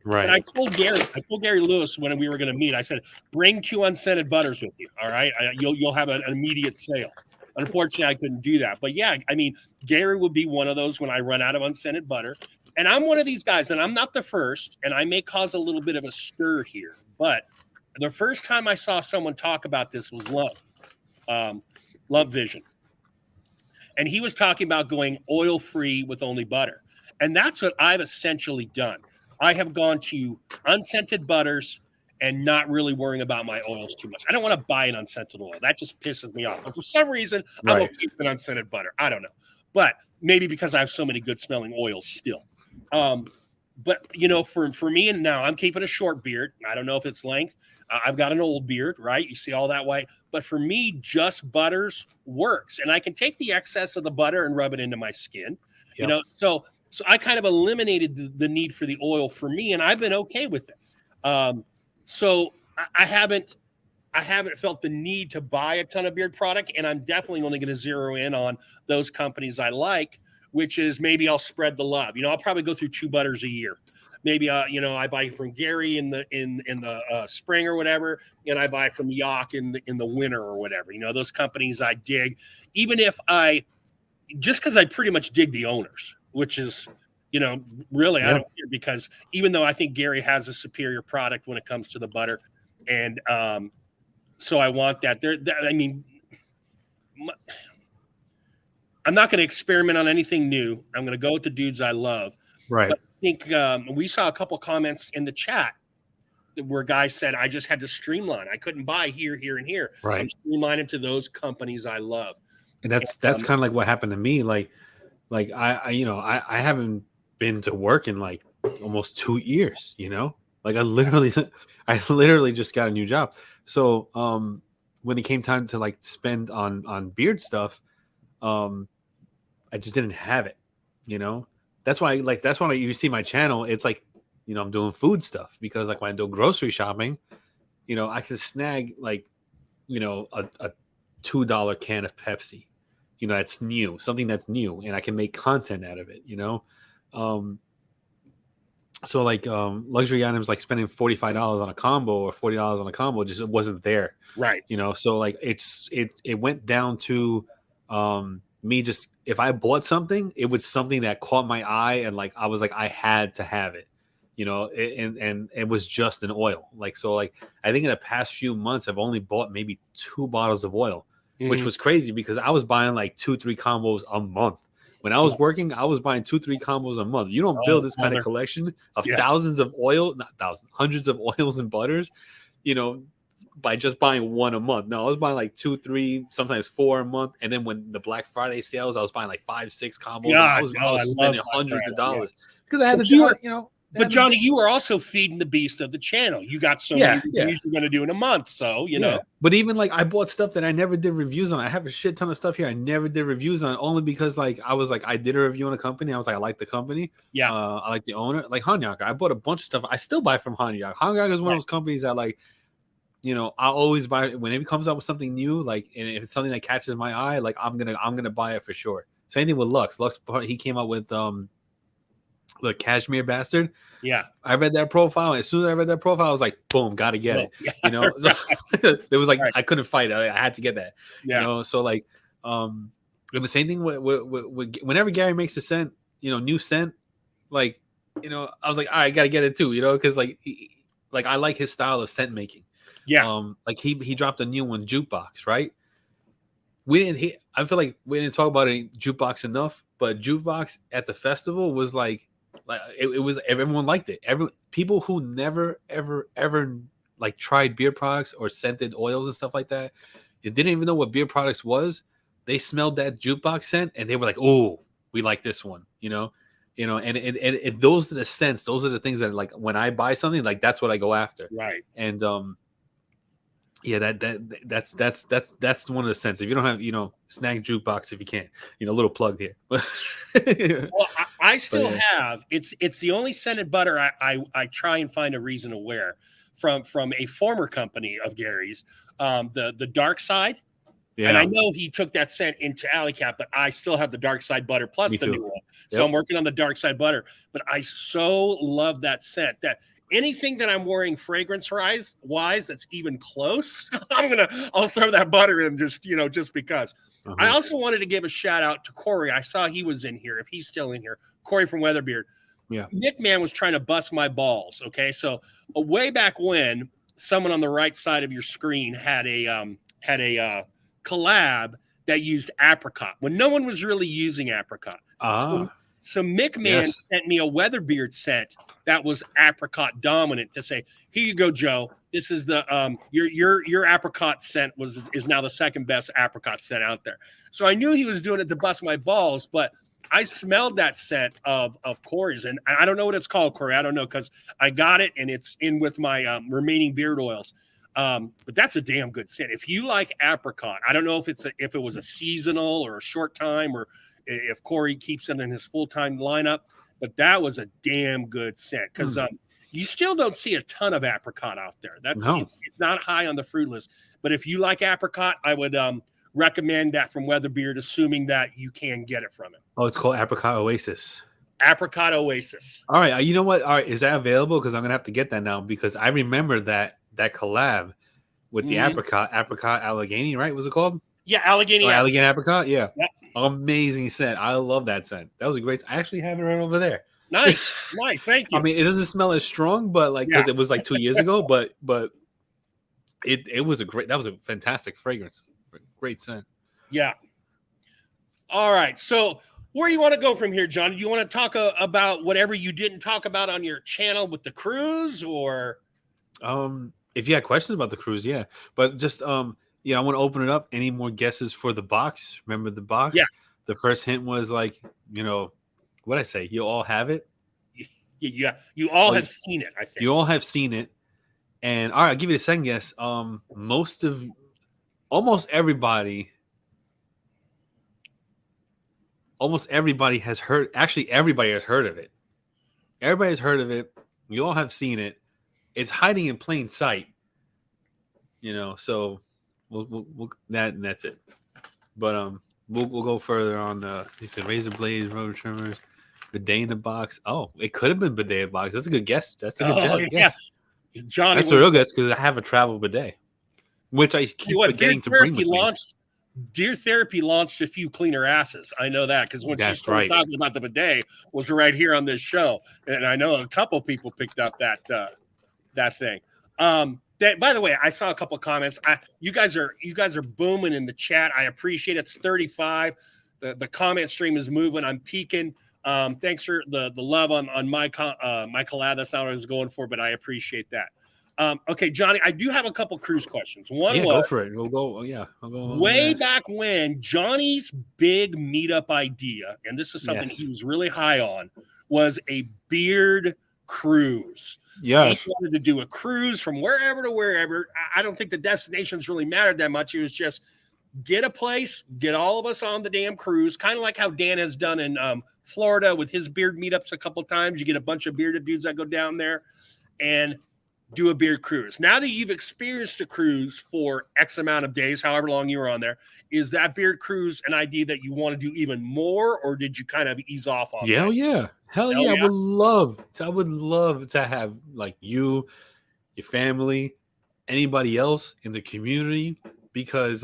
Right. And I told Gary Lewis when we were going to meet, I said, bring 2 unscented butters with you. All right. You'll have an immediate sale. Unfortunately, I couldn't do that. But yeah, I mean, Gary would be one of those when I run out of unscented butter. and I'm one of these guys, and I'm not the first, and I may cause a little bit of a stir here, but the first time I saw someone talk about this was Love Vision. And he was talking about going oil-free with only butter. And that's what I've essentially done. I have gone to unscented butters and not really worrying about my oils too much. I don't want to buy an unscented oil. That just pisses me off. But for some reason, I'm okay with an unscented butter. I don't know. But maybe because I have so many good smelling oils still. But, you know, for me, and now I'm keeping a short beard. I don't know if it's length. I've got an old beard, right? You see all that white. But for me, just butters works. And I can take the excess of the butter and rub it into my skin. Yep. You know, so I kind of eliminated the need for the oil for me, and I've been okay with it. So I haven't felt the need to buy a ton of beard product, and I'm definitely only going to zero in on those companies I like, which is maybe I'll spread the love. You know, I'll probably go through 2 butters a year. Maybe you know, I buy from Gary in the spring or whatever, and I buy from Yak in the winter or whatever. You know, those companies I dig, even if just because I pretty much dig the owners, which is, you know, really I don't care, because even though I think Gary has a superior product when it comes to the butter, and so I want that. I mean, I'm not going to experiment on anything new. I'm going to go with the dudes I love. Right. But I think we saw a couple comments in the chat where guys said, I just had to streamline. I couldn't buy here, here, and here. Right. I'm streamlining to those companies I love. And that's kind of like what happened to me. Like I you know, I haven't been to work in like almost 2 years, you know, like I literally just got a new job. So when it came time to like spend on beard stuff, I just didn't have it, you know. That's why you see my channel, it's like, you know, I'm doing food stuff, because like when I do grocery shopping, you know, I can snag like, you know, a $2 can of Pepsi, you know, that's new, something that's new, and I can make content out of it, you know. So like luxury items like spending $45 on a combo or $40 on a combo, just it wasn't there, right? You know, so like it went down to me just, if I bought something, it was something that caught my eye, and like I was like, I had to have it, you know, and it was just an oil. Like, so like I think in the past few months I've only bought maybe 2 bottles of oil, which was crazy, because I was buying like 2-3 combos a month. When I was working, I was buying 2-3 combos a month. You don't build this kind of collection of thousands of oil, not thousands, hundreds of oils and butters, you know, by just buying 1 a month. No, I was buying like 2, 3, sometimes 4 a month. And then when the Black Friday sales, I was buying like 5, 6 combos. Yeah, I was spending hundreds of dollars because I had to but do it, you know. But Johnny, you were also feeding the beast of the channel. You got so many reviews you're going to do in a month, so you know. But even like I bought stuff that I never did reviews on. I have a shit ton of stuff here I never did reviews on, only because like I was like, I did a review on a company. I was like, I like the company. Yeah. I like the owner. Like Hanyak, I bought a bunch of stuff. I still buy from Hanyak. Hanyak is one of those companies that like, you know, I always buy whenever it comes out with something new. Like, and if it's something that catches my eye, like I'm gonna buy it for sure. Same thing with Lux. Lux, he came out with the Cashmere Bastard. Yeah, I read that profile. As soon as I read that profile, I was like, boom, gotta get it. You know, so it was like I couldn't fight it. I had to get that. Yeah. You know, so like the same thing with whenever Gary makes a scent, you know, new scent, like, you know, I was like, all right, I gotta get it too, you know, because like I like his style of scent making. Yeah. Like he dropped a new one, Jukebox, right? I feel like we didn't talk about it Jukebox enough, but Jukebox at the festival was like it was, everyone liked it. People who never ever like tried beer products or scented oils and stuff like that, they didn't even know what beer products was. They smelled that Jukebox scent and they were like, "Oh, we like this one," you know. And those are the scents. Those are the things that like when I buy something, like that's what I go after. Right. And yeah, that's one of the scents. If you don't have, you know, snag Jukebox if you can. You know, a little plug here. Well, I still have. It's the only scented butter I try and find a reason to wear from a former company of Gary's, the Dark Side. Yeah. And I know he took that scent into Alley Cat, but I still have the Dark Side butter plus the new one. So I'm working on the Dark Side butter. But I so love that scent that anything that I'm wearing fragrance wise that's even close, I'll throw that butter in just because. I also wanted to give a shout out to Corey. I saw he was in here. If he's still in here, Corey from Weatherbeard. Yeah. Nick Man was trying to bust my balls. Okay, so way back when, someone on the right side of your screen had a collab that used apricot when no one was really using apricot. So Mick Man sent me a Weatherbeard scent that was apricot dominant to say, here you go, Joe. This is the your apricot scent is now the second best apricot scent out there. So I knew he was doing it to bust my balls, but I smelled that scent of Corey's, and I don't know what it's called, Corey. I don't know because I got it and it's in with my remaining beard oils. But that's a damn good scent. If you like apricot, I don't know if it was a seasonal or a short time or if Corey keeps it in his full-time lineup, but that was a damn good scent because you still don't see a ton of apricot out there. It's not high on the fruit list. But if you like apricot, I would recommend that from Weatherbeard, assuming that you can get it from it. Oh, it's called Apricot Oasis. Apricot Oasis. All right. You know what? All right. Is that available? Because I'm going to have to get that now because I remember that collab with the apricot Allegheny, right? Was it called? Yeah, Allegheny. Allegheny apricot. Yeah. Yep. Amazing scent. I love that scent. That was a great. I actually have it right over there. Nice. Thank you. I mean, it doesn't smell as strong, but because it was 2 years ago, but it was that was a fantastic fragrance. Great scent. Yeah. All right. So where do you want to go from here, John? Do you want to talk about whatever you didn't talk about on your channel with the cruise, or? If you had questions about the cruise, yeah. But just I want to open it up. Any more guesses for the box? Remember the box? Yeah. The first hint was what I say? You all have it. Yeah. You all have seen it. I think you all have seen it. And all right, I'll give you a second guess. Almost everybody has heard. Actually, everybody has heard of it. Everybody has heard of it. You all have seen it. It's hiding in plain sight. So we'll that's it. But we'll go further on he said razor blades, rubber trimmers, bidet in the box. Oh, it could have been bidet in the box. That's a good guess. That's a good guess. Johnny, that's a real guess because I have a travel bidet, which I keep forgetting to bring with me. Deer Therapy launched a few cleaner asses. I know that because when she started talking about the bidet was right here on this show, and I know a couple people picked up that thing. By the way, I saw a couple of comments. You guys are booming in the chat. I appreciate it. It's 35. The comment stream is moving. I'm peaking. Thanks for the love on my collab. That's not what I was going for, but I appreciate that. Okay, Johnny, I do have a couple cruise questions. One was, go for it. We'll go. Yeah, I'll go. Way back when, Johnny's big meetup idea, and this is something he was really high on, was a beard cruise. Yeah, he wanted to do a cruise from wherever to wherever. I don't think the destinations really mattered that much. It was just get a place, get all of us on the damn cruise, kind of like how Dan has done in Florida with his beard meetups a couple of times. You get a bunch of bearded dudes that go down there and do a beard cruise. Now that you've experienced a cruise for X amount of days, however long you were on there, is that beard cruise an idea that you want to do even more, or did you kind of ease off on that? Hell yeah. I would love to have you, your family, anybody else in the community, because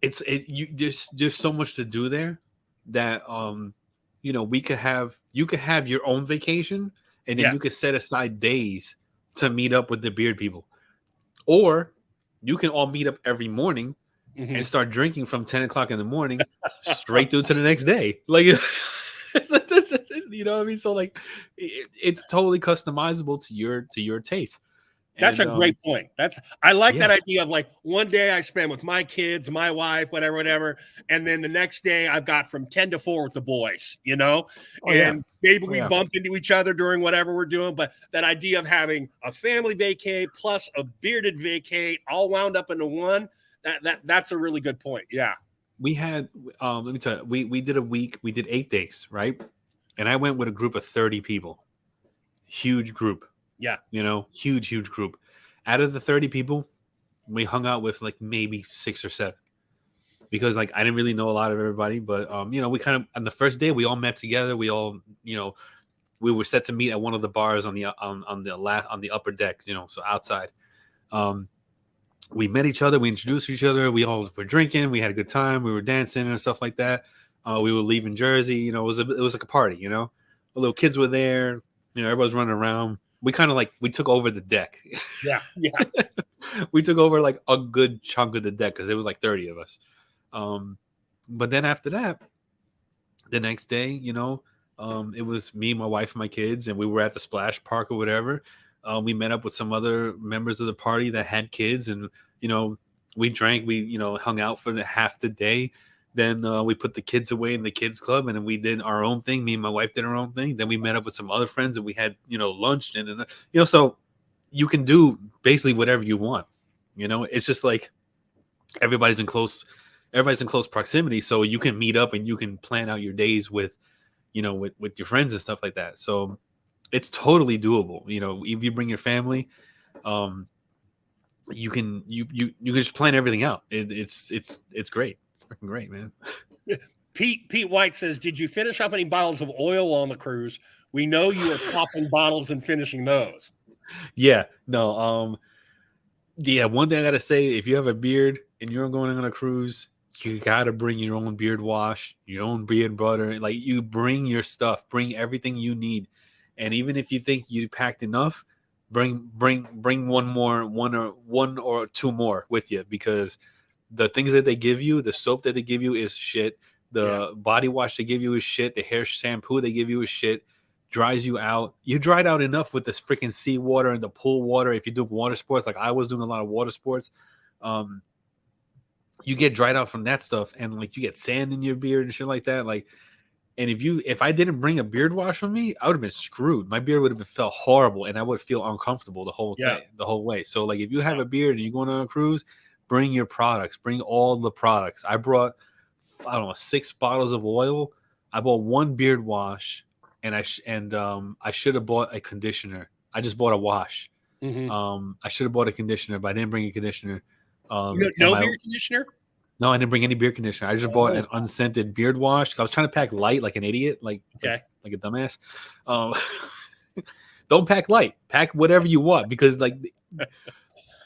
there's so much to do there that you could have your own vacation. And then you could set aside days to meet up with the beard people. Or you can all meet up every morning and start drinking from 10 o'clock in the morning straight through to the next day. You know what I mean? So it's totally customizable to your taste. That's a great point. I like that idea of one day I spend with my kids, my wife, whatever. And then the next day I've got from 10 to 4 with the boys, maybe we bump into each other during whatever we're doing. But that idea of having a family vacay plus a bearded vacay all wound up into one, that's a really good point. Yeah. We had, let me tell you, we did a week, we did 8 days, right? And I went with a group of 30 people, huge group. Yeah. Huge group. Out of the 30 people, we hung out with maybe 6 or 7 because I didn't really know a lot of everybody, but we kind of, on the first day we all met together. We all, we were set to meet at one of the bars on the upper deck, so outside. We met each other, we introduced each other, we all were drinking, we had a good time, we were dancing and stuff like that. We were leaving Jersey. You know, it was like a party. You know, the little kids were there. You know, everybody's running around. We kind of like we took over the deck. Yeah, yeah. We took over like a good chunk of the deck because it was like 30 of us. But then after that, the next day, you know, it was me, my wife, and my kids, and we were at the splash park or whatever. We met up with some other members of the party that had kids, and you know, we drank, we hung out for half the day. Then we put the kids away in the kids club, and then we did our own thing. Me and my wife did our own thing. Then we met up with some other friends, and we had lunch, and so you can do basically whatever you want. You know, it's just like everybody's in close proximity, so you can meet up and you can plan out your days with with your friends and stuff like that. So it's totally doable. You know, if you bring your family, you can just plan everything out. It's great. It's freaking great, man. Pete White says, did you finish up any bottles of oil on the cruise? We know you are popping bottles and finishing those. Yeah, no, yeah, one thing I gotta say, if you have a beard and you're going on a cruise, you gotta bring your own beard wash, your own beard butter. Like, you bring your stuff, bring everything you need. And even if you think you packed enough, bring one or two more with you, because the things that they give you, the soap that they give you is shit. The body wash they give you is shit. The hair shampoo they give you is shit. Dries you out. You dried out enough with this freaking sea water and the pool water. If you do water sports, like I was doing a lot of water sports, you get dried out from that stuff, and like you get sand in your beard and shit like that. Like, and if I didn't bring a beard wash with me, I would have been screwed. My beard would have felt horrible, and I would feel uncomfortable the whole way. So like, if you have a beard and you're going on a cruise, bring your products. Bring all the products. I brought, I don't know, 6 bottles of oil. I bought 1 beard wash. And I should have bought a conditioner. I just bought a wash. Mm-hmm. I should have bought a conditioner, but I didn't bring a conditioner. No beard conditioner? No, I didn't bring any beard conditioner. I just bought an unscented beard wash. I was trying to pack light like an idiot, like a dumbass. Don't pack light. Pack whatever you want, because like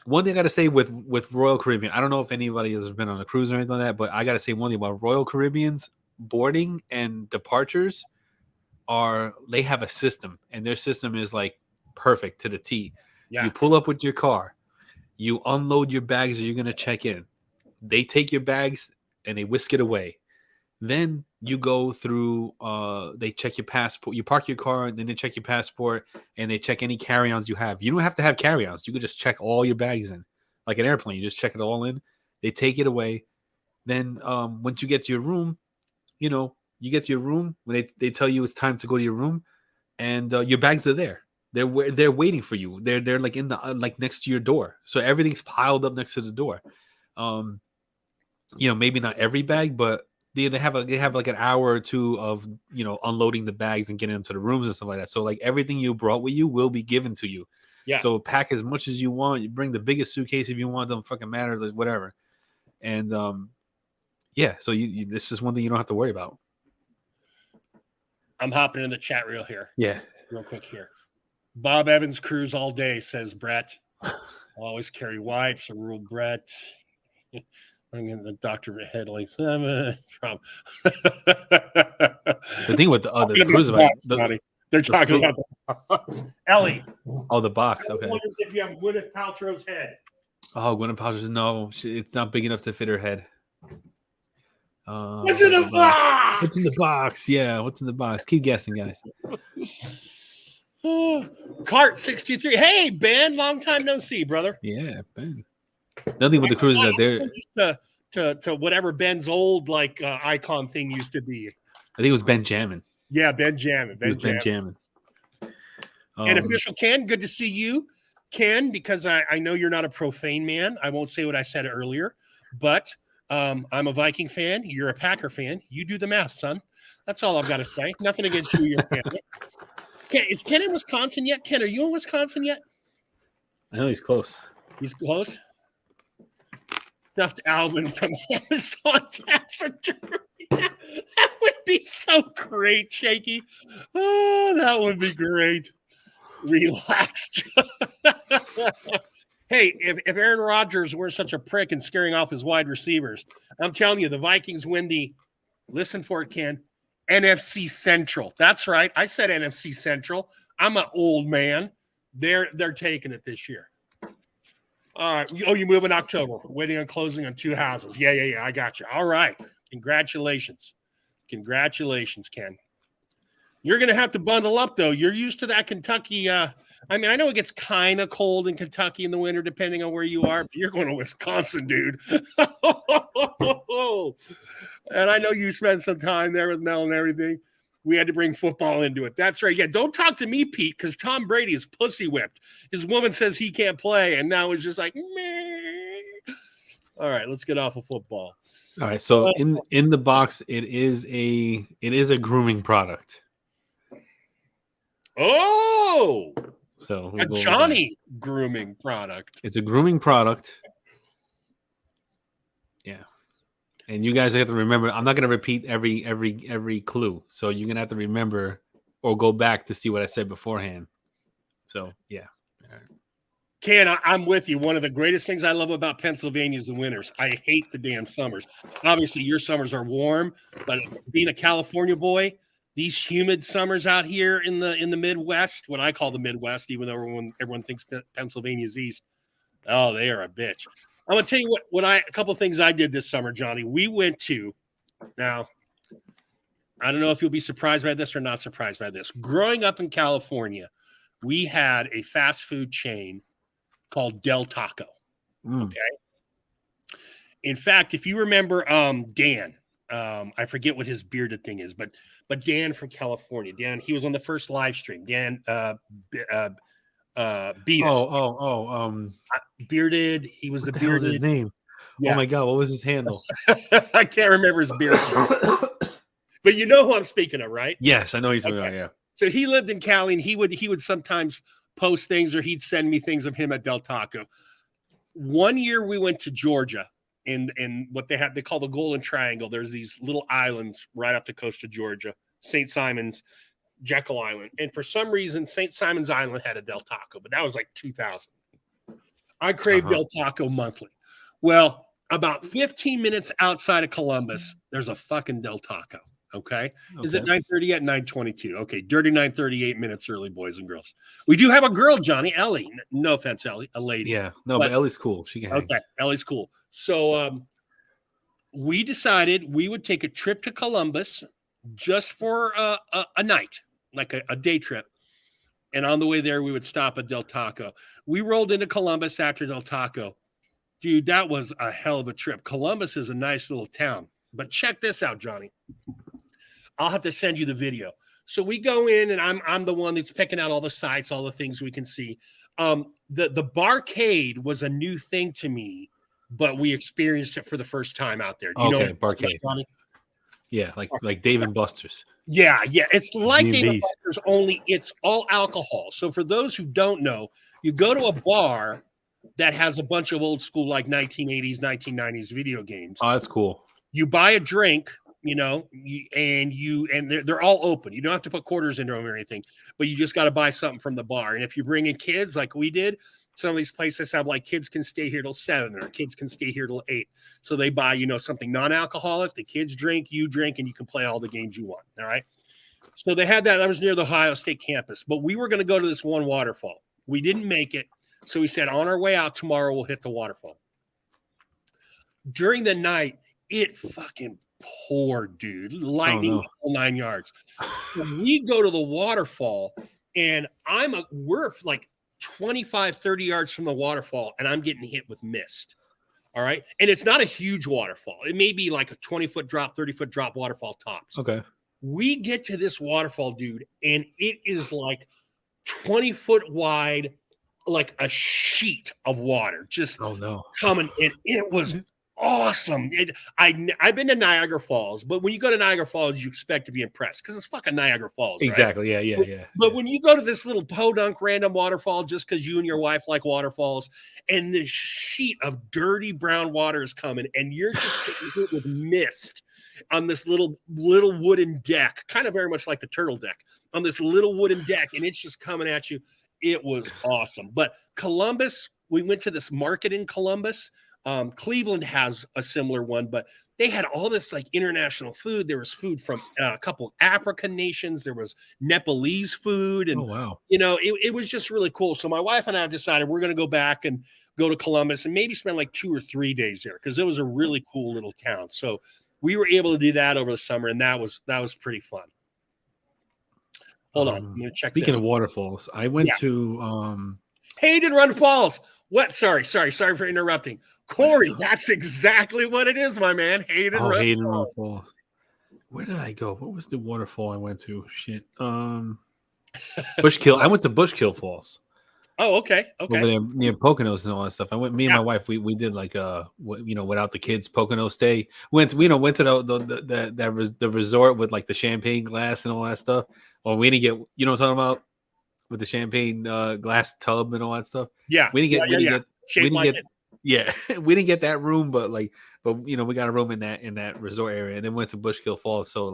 one thing I got to say with Royal Caribbean, I don't know if anybody has been on a cruise or anything like that, but I got to say one thing about Royal Caribbean's boarding and departures. They have a system, and their system is like perfect to the T. Yeah. You pull up with your car, you unload your bags that you're going to check in. They take your bags and they whisk it away. Then you go through, they check your passport. You park your car, and then they check your passport, and they check any carry-ons you have. You don't have to have carry-ons. You could just check all your bags in. Like an airplane, you just check it all in. They take it away. Then once you get to your room, you get to your room when they tell you it's time to go to your room, and your bags are there. They're waiting for you. They're like in the like next to your door. So everything's piled up next to the door. Maybe not every bag, but they have like an hour or two of unloading the bags and getting them to the rooms and stuff like that. So like everything you brought with you will be given to you. Yeah. So pack as much as you want. You bring the biggest suitcase if you want. Don't fucking matter, like whatever. And yeah. So you this is one thing you don't have to worry about. I'm hopping in the chat reel here. Yeah. Real quick here. Bob Evans cruise all day, says Brett. Always carry wipes, a rule Brett. I'm in the Dr. Headley 7. The thing with the other cruise about they're talking about Ellie. Oh, the box. Okay. If you have Gwyneth Paltrow's head. Oh, Gwyneth Paltrow's, no, it's not big enough to fit her head. What's in the box? What's in the box? Yeah, what's in the box? Keep guessing, guys. Cart 63. Hey, Ben, long time no see, brother. Yeah, Ben. Nothing with the cruises out there. To whatever Ben's old icon thing used to be. I think it was Benjamin. Yeah, Benjamin. Benjamin. And official Ken, good to see you, Ken. Because I know you're not a profane man. I won't say what I said earlier, but. I'm a Viking fan. You're a Packer fan. You do the math, son. That's all I've got to say. Nothing against you, your family. Is Ken in Wisconsin yet? Ken, are you in Wisconsin yet? I know he's close. He's close? Stuffed Alvin from Amazon Jackson. That would be so great, Shaky. Oh, that would be great. Relax. Hey, if Aaron Rodgers weren't such a prick and scaring off his wide receivers, I'm telling you, the Vikings win the Listen for it, Ken. NFC Central. That's right. I said NFC Central. I'm an old man. They're taking it this year. All right. Oh, you move in October. Waiting on closing on 2 houses. Yeah. I got you. All right. Congratulations. Congratulations, Ken. You're going to have to bundle up, though. You're used to that Kentucky. I know it gets kind of cold in Kentucky in the winter, depending on where you are. But you're going to Wisconsin, dude. And I know you spent some time there with Mel and everything. We had to bring football into it. That's right. Yeah, don't talk to me, Pete, because Tom Brady is pussy whipped. His woman says he can't play, and now it's just like, meh. All right, let's get off of football. All right. So in the box, it is a grooming product. Oh, so a Johnny grooming product. It's a grooming product. Yeah. And you guys have to remember, I'm not going to repeat every clue. So you're going to have to remember or go back to see what I said beforehand. So, yeah. All right. Ken, I'm with you. One of the greatest things I love about Pennsylvania is the winters. I hate the damn summers. Obviously, your summers are warm, but being a California boy, these humid summers out here in the Midwest, what I call the Midwest, even though everyone thinks Pennsylvania's east, oh, they are a bitch. I'm gonna tell you a couple of things I did this summer, Johnny. We went to, now, I don't know if you'll be surprised by this or not surprised by this. Growing up in California, we had a fast food chain called Del Taco. Okay. In fact, if you remember Dan, I forget what his bearded thing is, but Dan from California, Dan, he was on the first live stream. Dan Beavis. Bearded. He was the bearded. What was his name? Yeah. Oh my God, what was his handle? I can't remember his beard. But you know who I'm speaking of, right? Yes, I know he's okay. Yeah. So he lived in Cali, and he would sometimes post things, or he'd send me things of him at Del Taco. One year we went to Georgia, and what they call the Golden Triangle. There's these little islands right up the coast of Georgia, St. Simon's, Jekyll Island. And for some reason, St. Simon's Island had a Del Taco, but that was like 2000. I craved Del Taco monthly. Well, about 15 minutes outside of Columbus, there's a fucking Del Taco. Okay. Is it 9:30 at 9:22? Okay. Dirty 9:38 minutes early, boys and girls. We do have a girl, Johnny, Ellie. No offense, Ellie, a lady. Yeah. No, but Ellie's cool. She can hang. Okay. Ellie's cool. So we decided we would take a trip to Columbus just for a night, like a day trip. And on the way there, we would stop at Del Taco. We rolled into Columbus after Del Taco. Dude, that was a hell of a trip. Columbus is a nice little town. But check this out, Johnny. I'll have to send you the video. So we go in, and I'm the one that's picking out all the sites, all the things we can see. The barcade was a new thing to me, but we experienced it for the first time out there. Do you know barcade. Yeah, like Dave and Buster's. Yeah. It's like Dave and Buster's, only it's all alcohol. So for those who don't know, you go to a bar that has a bunch of old school, like 1980s, 1990s video games. Oh, that's cool. You buy a drink, and they're all open. You don't have to put quarters into them or anything, but you just got to buy something from the bar. And if you bring in kids like we did, some of these places have like kids can stay here till 7 or kids can stay here till 8. So they buy, something non-alcoholic, the kids drink, you drink, and you can play all the games you want. All right. So they had that. I was near the Ohio State campus, but we were going to go to this one waterfall. We didn't make it. So we said, on our way out tomorrow, we'll hit the waterfall. During the night, it fucking poured, dude. Lightning, the whole 9 yards. So we go to the waterfall, and we're like 25, 30 yards from the waterfall, and I'm getting hit with mist. All right. And it's not a huge waterfall. It may be like a 20-foot drop, 30-foot drop waterfall tops. Okay. We get to this waterfall, dude, and it is like 20-foot wide, like a sheet of water just coming in. It was awesome. I've been to Niagara Falls, but when you go to Niagara Falls, you expect to be impressed because it's fucking Niagara Falls. Exactly. Right? Yeah. But when you go to this little podunk random waterfall, just because you and your wife like waterfalls, and this sheet of dirty brown water is coming, and you're just getting hit with mist on this little wooden deck, kind of very much like the turtle deck, on this little wooden deck, and it's just coming at you. It was awesome. But Columbus, we went to this market in Columbus. Cleveland has a similar one, but they had all this like international food. There was food from a couple African nations. There was Nepalese food, Oh and wow. it was just really cool. So my wife and I decided we're going to go back and go to Columbus and maybe spend like 2 or 3 days there because it was a really cool little town. So we were able to do that over the summer, and that was pretty fun. Hold on, I'm going to check. Speaking this. of waterfalls, I went to Hayden Run Falls. What? Sorry for interrupting. Corey, that's exactly what it is, my man. Hayden Run Falls. Where did I go? What was the waterfall I went to? Shit. Bushkill. I went to Bushkill Falls. Oh, okay. Over there near Poconos and all that stuff. I went. Me and my wife. We did like without the kids Pocono stay. Went to the resort with like the champagne glass and all that stuff. Or we didn't get. You know what I'm talking about? With the champagne glass tub and all that stuff. Yeah. We didn't get. Yeah, we didn't get that room, but we got a room in that resort area, and then went to Bushkill Falls. So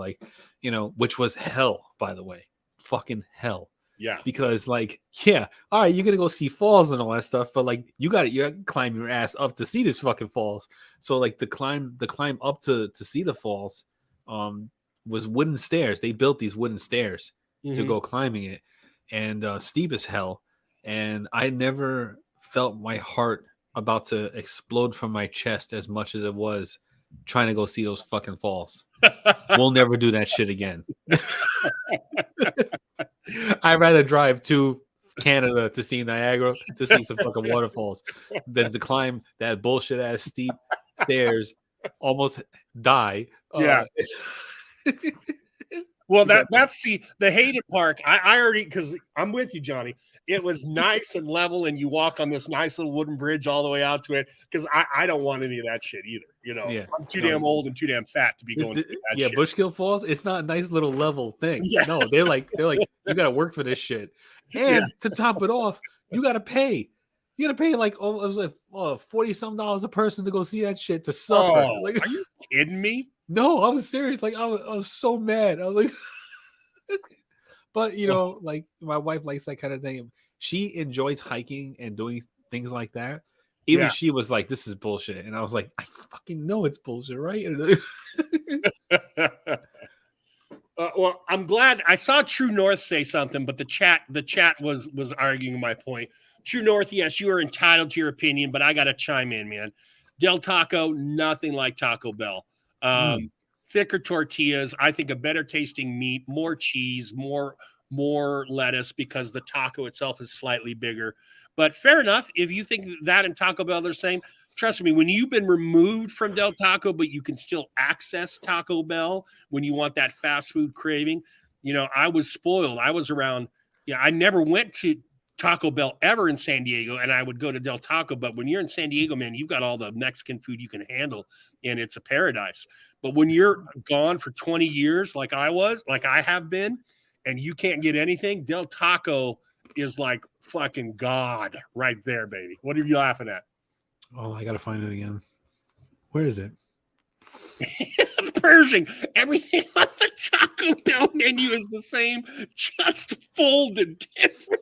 which was hell, by the way, fucking hell. Yeah, because all right, you're gonna go see falls and all that stuff, but you got to climb your ass up to see this fucking falls. So the climb up to see the falls, was wooden stairs. They built these wooden stairs to go climbing it, and steep as hell. And I never felt my heart about to explode from my chest as much as it was trying to go see those fucking falls. We'll never do that shit again. I'd rather drive to Canada to see Niagara, to see some fucking waterfalls, than to climb that bullshit ass steep stairs, almost die. Yeah. Well, that's the Hayden Park. I already, because I'm with you, Johnny. It was nice and level, and you walk on this nice little wooden bridge all the way out to it. Because I don't want any of that shit either. I'm too damn old and too damn fat to be going through that shit. Bushkill Falls, it's not a nice little level thing. Yeah. No, they're like you got to work for this shit, and to top it off, you got to pay. You got to pay it was like $40-some a person to go see that shit, to suffer. Are you kidding me? No, I was serious. I was so mad. I was like, but my wife likes that kind of thing. She enjoys hiking and doing things like that. Even she was like, "This is bullshit," and I was like, "I fucking know it's bullshit, right?" Well, I'm glad I saw True North say something, but the chat was arguing my point. True North, yes, you are entitled to your opinion, but I got to chime in, man. Del Taco, nothing like Taco Bell. Thicker tortillas, I think a better tasting meat, more cheese, more lettuce, because the taco itself is slightly bigger. But fair enough. If you think that and Taco Bell are the same, trust me, when you've been removed from Del Taco, but you can still access Taco Bell when you want that fast food craving, I was spoiled. I was around, I never went to Taco Bell ever in San Diego, and I would go to Del Taco. But when you're in San Diego, man, you've got all the Mexican food you can handle, and it's a paradise. But when you're gone for 20 years, like I have been, and you can't get anything, Del Taco is like fucking God right there, baby. What are you laughing at? Oh, I got to find it again. Where is it? Pershing. Everything on the Taco Bell menu is the same, just folded differently.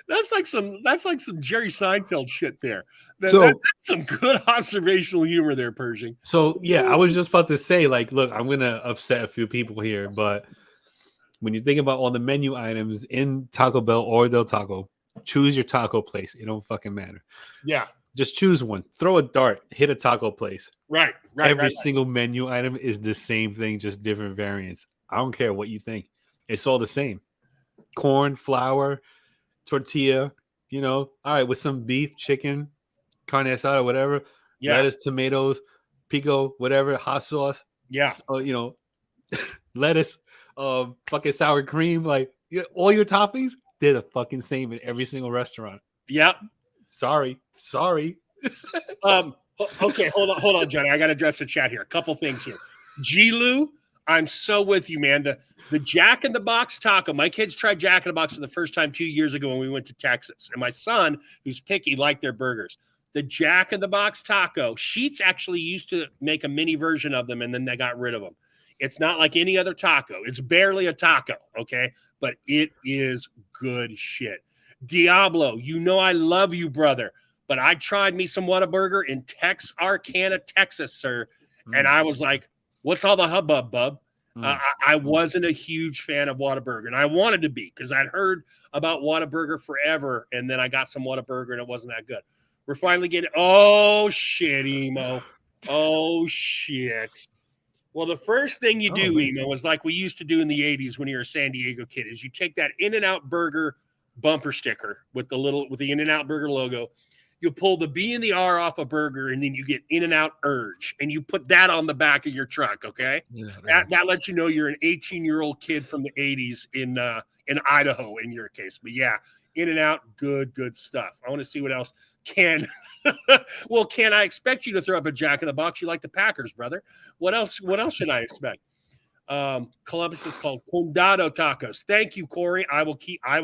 That's like some Jerry Seinfeld shit there. That's some good observational humor there, Pershing. So I was just about to say, look, I'm gonna upset a few people here, but when you think about all the menu items in Taco Bell or Del Taco, choose your taco place. It don't fucking matter. Yeah. Just choose one. Throw a dart. Hit a taco place. Right. Every single menu item is the same thing, just different variants. I don't care what you think. It's all the same. Corn, flour, tortilla, all right, with some beef, chicken, carne asada, whatever. Yeah. Lettuce, tomatoes, pico, whatever, hot sauce. Yeah. Lettuce, fucking sour cream. All your toppings, they're the fucking same in every single restaurant. Yep. Sorry. Okay, hold on, Johnny. I got to address the chat here. A couple things here. G-Lou, I'm so with you, man. The Jack in the Box taco. My kids tried Jack in the Box for the first time 2 years ago when we went to Texas. And my son, who's picky, liked their burgers. The Jack in the Box taco, Sheetz actually used to make a mini version of them, and then they got rid of them. It's not like any other taco. It's barely a taco, okay? But it is good shit. Diablo, I love you, brother. but I tried me some Whataburger in Texarkana, Texas, sir. And I was like, what's all the hubbub, bub? I wasn't a huge fan of Whataburger, and I wanted to be because I'd heard about Whataburger forever, and then I got some Whataburger, and it wasn't that good. We're finally getting – oh, shit, Emo. Oh, shit. Well, the first thing you do, Emo, is like we used to do in the 80s when you were a San Diego kid, is you take that In-N-Out Burger bumper sticker with the In-N-Out Burger logo. You pull the B and the R off a burger, and then you get In-N-Out Urge, and you put that on the back of your truck, okay? Yeah, that lets you know you're an 18-year-old kid from the 80s in Idaho, in your case. But, yeah, In-N-Out, good stuff. I want to see what else can – well, Ken, I expect you to throw up a Jack in the Box. You like the Packers, brother. What else should I expect? Columbus is called Condado Tacos. Thank you, Corey. I will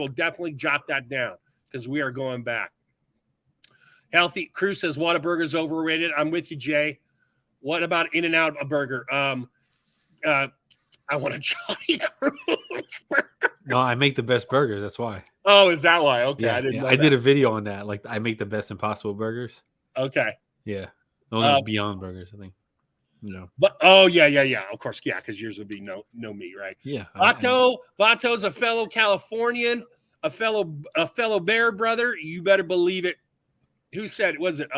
definitely jot that down because we are going back. Healthy Crew says Whataburger's overrated. I'm with you, Jay. What about In-N-Out Burger? I want a Johnny Cruz burger. No, I make the best burgers. That's why. Oh, is that why? Okay, yeah, I didn't know I that. did a video on that. Like, I make the best Impossible burgers. Okay. Yeah. Those Beyond Burgers, I think. No. But yeah. Of course, yeah, because yours would be no meat, right? Yeah. Vato's a fellow Californian, a fellow Bear brother. You better believe it. Who said it? Was it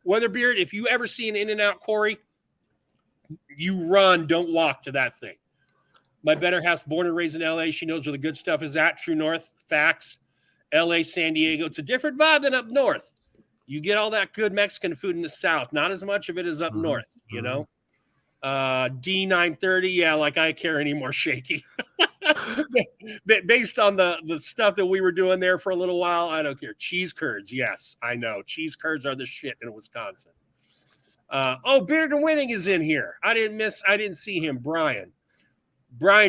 Weatherbeard? If you ever see an In-N-Out, Corey, you run, don't walk to that thing. My better half's born and raised in LA. She knows where the good stuff is at. True North, facts. LA, San Diego. It's a different vibe than up north. You get all that good Mexican food in the South. Not as much of it as up north, you know. D930, yeah, like I care anymore, shaky. Based on the stuff that we were doing there for a little while, I don't care. Cheese curds, yes, I know. Cheese curds are the shit in Wisconsin. Bearded and Winning is in here. I didn't see him. Brian,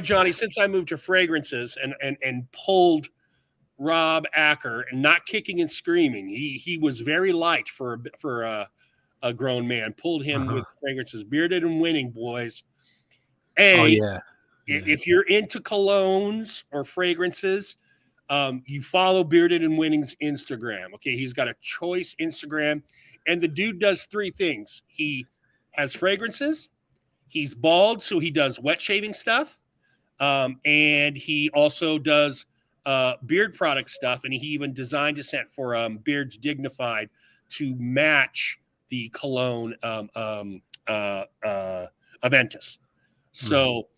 Johnny, since I moved to fragrances and pulled Rob Acker, and not kicking and screaming, he was very light for a grown man. Pulled him with fragrances. Bearded and Winning, boys. If you're into colognes or fragrances, you follow Bearded and Winning's Instagram. Okay, he's got a choice Instagram, and the dude does three things. He has fragrances. He's bald, so he does wet shaving stuff, and he also does beard product stuff. And he even designed a scent for Beards Dignified to match the cologne Aventus. So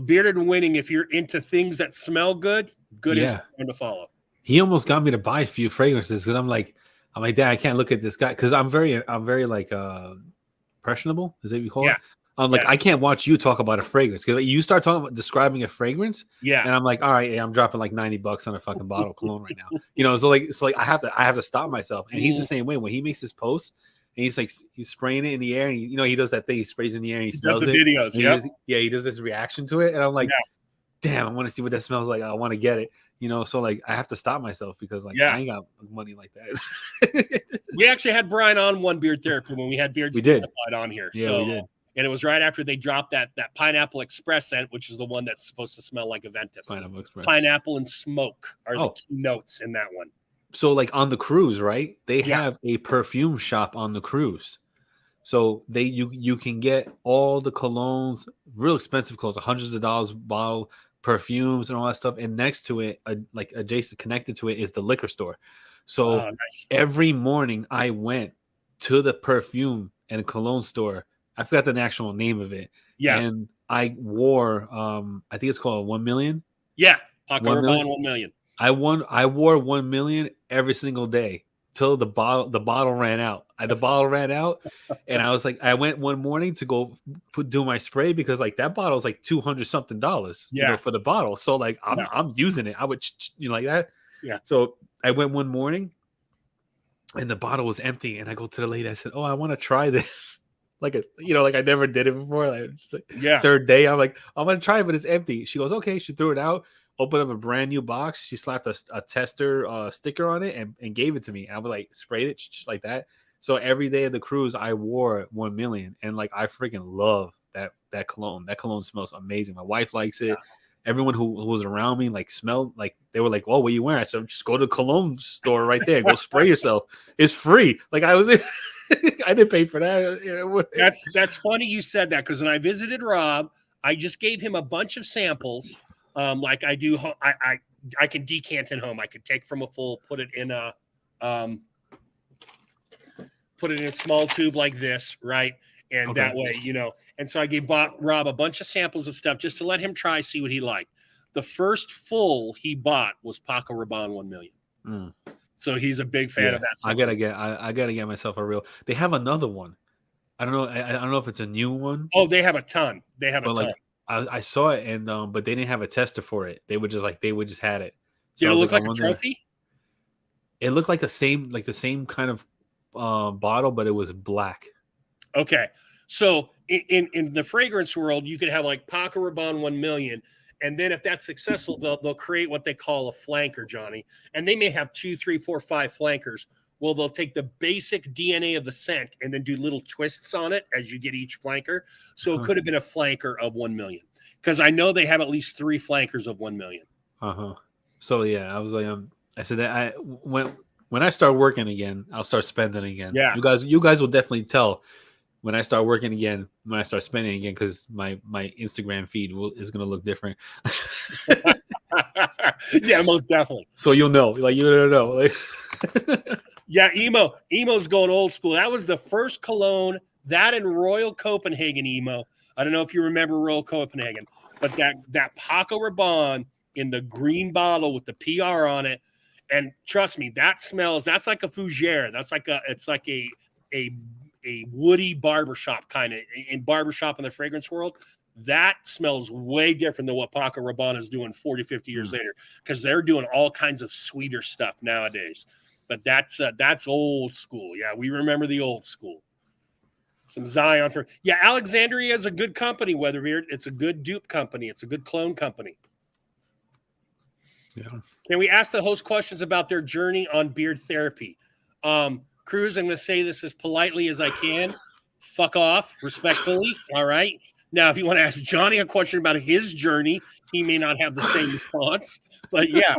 Bearded and Winning, if you're into things that smell good Instagram to follow. He almost got me to buy a few fragrances, and I'm like, Dad, I can't look at this guy because I'm very like impressionable. Is that what you call it? I'm like, I can't watch you talk about a fragrance because you start talking about describing a fragrance, and I'm like, all right, I'm dropping like $90 on a fucking bottle of cologne right now. You know, so like I have to stop myself. And he's the same way when he makes his posts. And he's spraying it in the air, and he does that thing. He sprays in the air, and he smells it. Videos, he does this reaction to it, and I'm like, damn, I want to see what that smells like. I want to get it, So like, I have to stop myself because I ain't got money like that. We actually had Brian on One Beard Therapy when we had Beards Dignified on here. Yeah, we did. And it was right after they dropped that Pineapple Express scent, which is the one that's supposed to smell like Aventus. Pineapple and smoke are the key notes in that one. So like on the cruise, right? They have a perfume shop on the cruise. So you can get all the colognes, real expensive colognes, hundreds of dollars bottle, perfumes and all that stuff. And next to it, like adjacent, connected to it, is the liquor store. So every morning I went to the perfume and cologne store. I forgot the actual name of it. Yeah. And I wore, I think it's called 1 million. Yeah. Paco Rabanne 1 million. I wore 1 million every single day till the bottle ran out. The bottle ran out, and I was like, I went one morning to go do my spray because like that bottle is like $200 something, for the bottle. So like I'm using it. I would like that. Yeah. So I went one morning, and the bottle was empty, and I go to the lady. I said, "Oh, I want to try this." Like I never did it before. Third day, I'm like, I'm gonna try it, but it's empty. She goes, okay. She threw it out. Opened up a brand new box. She slapped a tester sticker on it and gave it to me. I was like, sprayed it like that. So every day of the cruise, I wore 1 million, and like I freaking love that cologne. That cologne smells amazing. My wife likes it. everyone who was around me like smelled like they were like, "Oh, what are you wearing?" I said, "Just go to the cologne store right there. Go spray yourself. It's free." Like I was, I didn't pay for that. You know? That's funny you said that, because when I visited Rob, I just gave him a bunch of samples. Like I do, I can decant at home. I could take from a full, put it in a small tube like this, right? And that way, you know. And so I gave Rob a bunch of samples of stuff just to let him try, see what he liked. The first full he bought was Paco Rabanne 1 million. So he's a big fan of that stuff. I gotta get myself a real. They have another one. I don't know. I don't know if it's a new one. Oh, they have a ton. They have a ton. Like, I saw it, and but they didn't have a tester for it. They would just had it. So did it look like a trophy? It looked like the same kind of bottle, but it was black. Okay, so in the fragrance world, you could have like Paco Rabanne 1 million, and then if that's successful, they'll create what they call a flanker, Johnny, and they may have 2, 3, 4, 5 flankers. Well, they'll take the basic DNA of the scent and then do little twists on it as you get each flanker. So it could have been a flanker of 1 million, because I know they have at least 3 flankers of 1 million. So yeah, I was like, I said that when I start working again, I'll start spending again. Yeah, you guys will definitely tell when I start working again, when I start spending again, because my Instagram feed is gonna look different. Yeah, most definitely. So you'll know, like you don't know, like. Yeah, Emo's going old school. That was the first cologne, that and Royal Copenhagen Emo. I don't know if you remember Royal Copenhagen, but that Paco Rabanne in the green bottle with the PR on it. And trust me, that's like a fougere. It's like a woody barbershop kind of in barbershop in the fragrance world. That smells way different than what Paco Rabanne is doing 40, 50 years later, because they're doing all kinds of sweeter stuff nowadays. But that's old school. Yeah, we remember the old school. Some Zion Alexandria is a good company, Weatherbeard. It's a good dupe company. It's a good clone company. Yeah. Can we ask the host questions about their journey on beard therapy? Cruz, I'm going to say this as politely as I can. Fuck off, respectfully. All right. Now, if you want to ask Johnny a question about his journey, he may not have the same response. But yeah.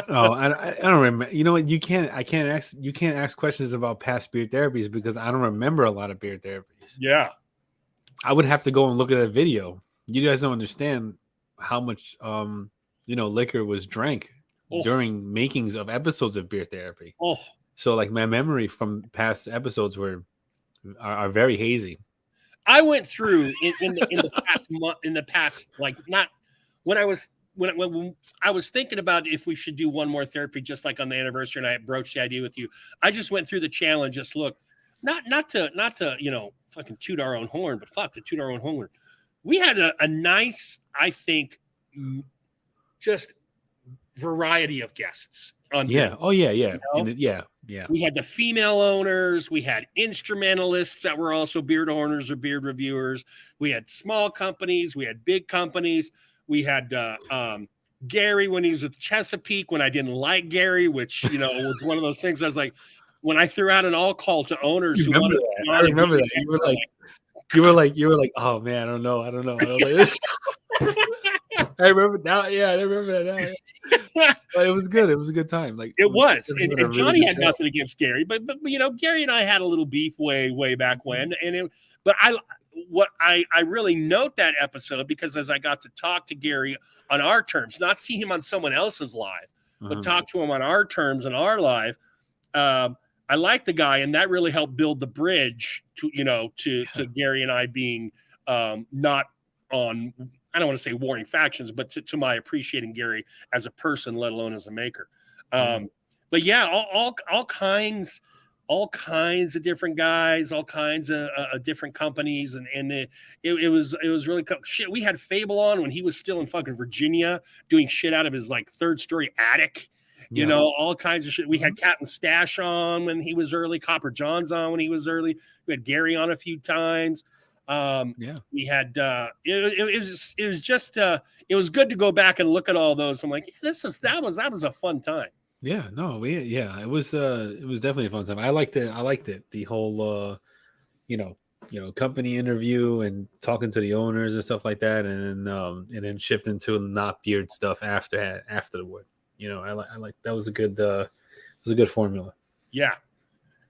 I don't remember. You know what? You can't ask questions about past beard therapies because I don't remember a lot of beard therapies. Yeah. I would have to go and look at that video. You guys don't understand how much liquor was drank during makings of episodes of beard therapy. So like my memory from past episodes are very hazy. I went through in the past month, in the past, like not when I was thinking about if we should do one more therapy, just like on the anniversary, and I broached the idea with you. I just went through the channel and just looked, not to fucking toot our own horn, but fuck to toot our own horn. We had a nice, I think, just variety of guests on. Yeah. This, oh yeah. Yeah. We had the female owners. We had instrumentalists that were also beard owners or beard reviewers. We had small companies. We had big companies. We had Gary when he was with Chesapeake, when I didn't like Gary, which, was one of those things. I was like, when I threw out an all call to owners who wanted to. I remember that. You were like, oh man, I don't know. I was like, I remember now. Yeah, I remember that now. But it was good. It was a good time. Like it was. And Johnny had nothing against Gary, but Gary and I had a little beef way back when. But I really note that episode because as I got to talk to Gary on our terms, not see him on someone else's live, but talk to him on our terms and our live. I like the guy, and that really helped build the bridge to Gary and I being not on, I don't want to say warring factions, but to my appreciating Gary as a person, let alone as a maker. But yeah, all kinds of different guys, all kinds of different companies, and it was really cool. Shit. We had Fable on when he was still in fucking Virginia doing shit out of his like 3rd story attic. All kinds of shit. We had Captain Stash on when he was early. Copper John's on when he was early. We had Gary on a few times. We had it was good to go back and look at all those. I'm like, that was a fun time. Yeah, no, it was definitely a fun time. I liked it. The whole company interview and talking to the owners and stuff like that, and then shift into not beard stuff afterward. I like that was a good formula. Yeah,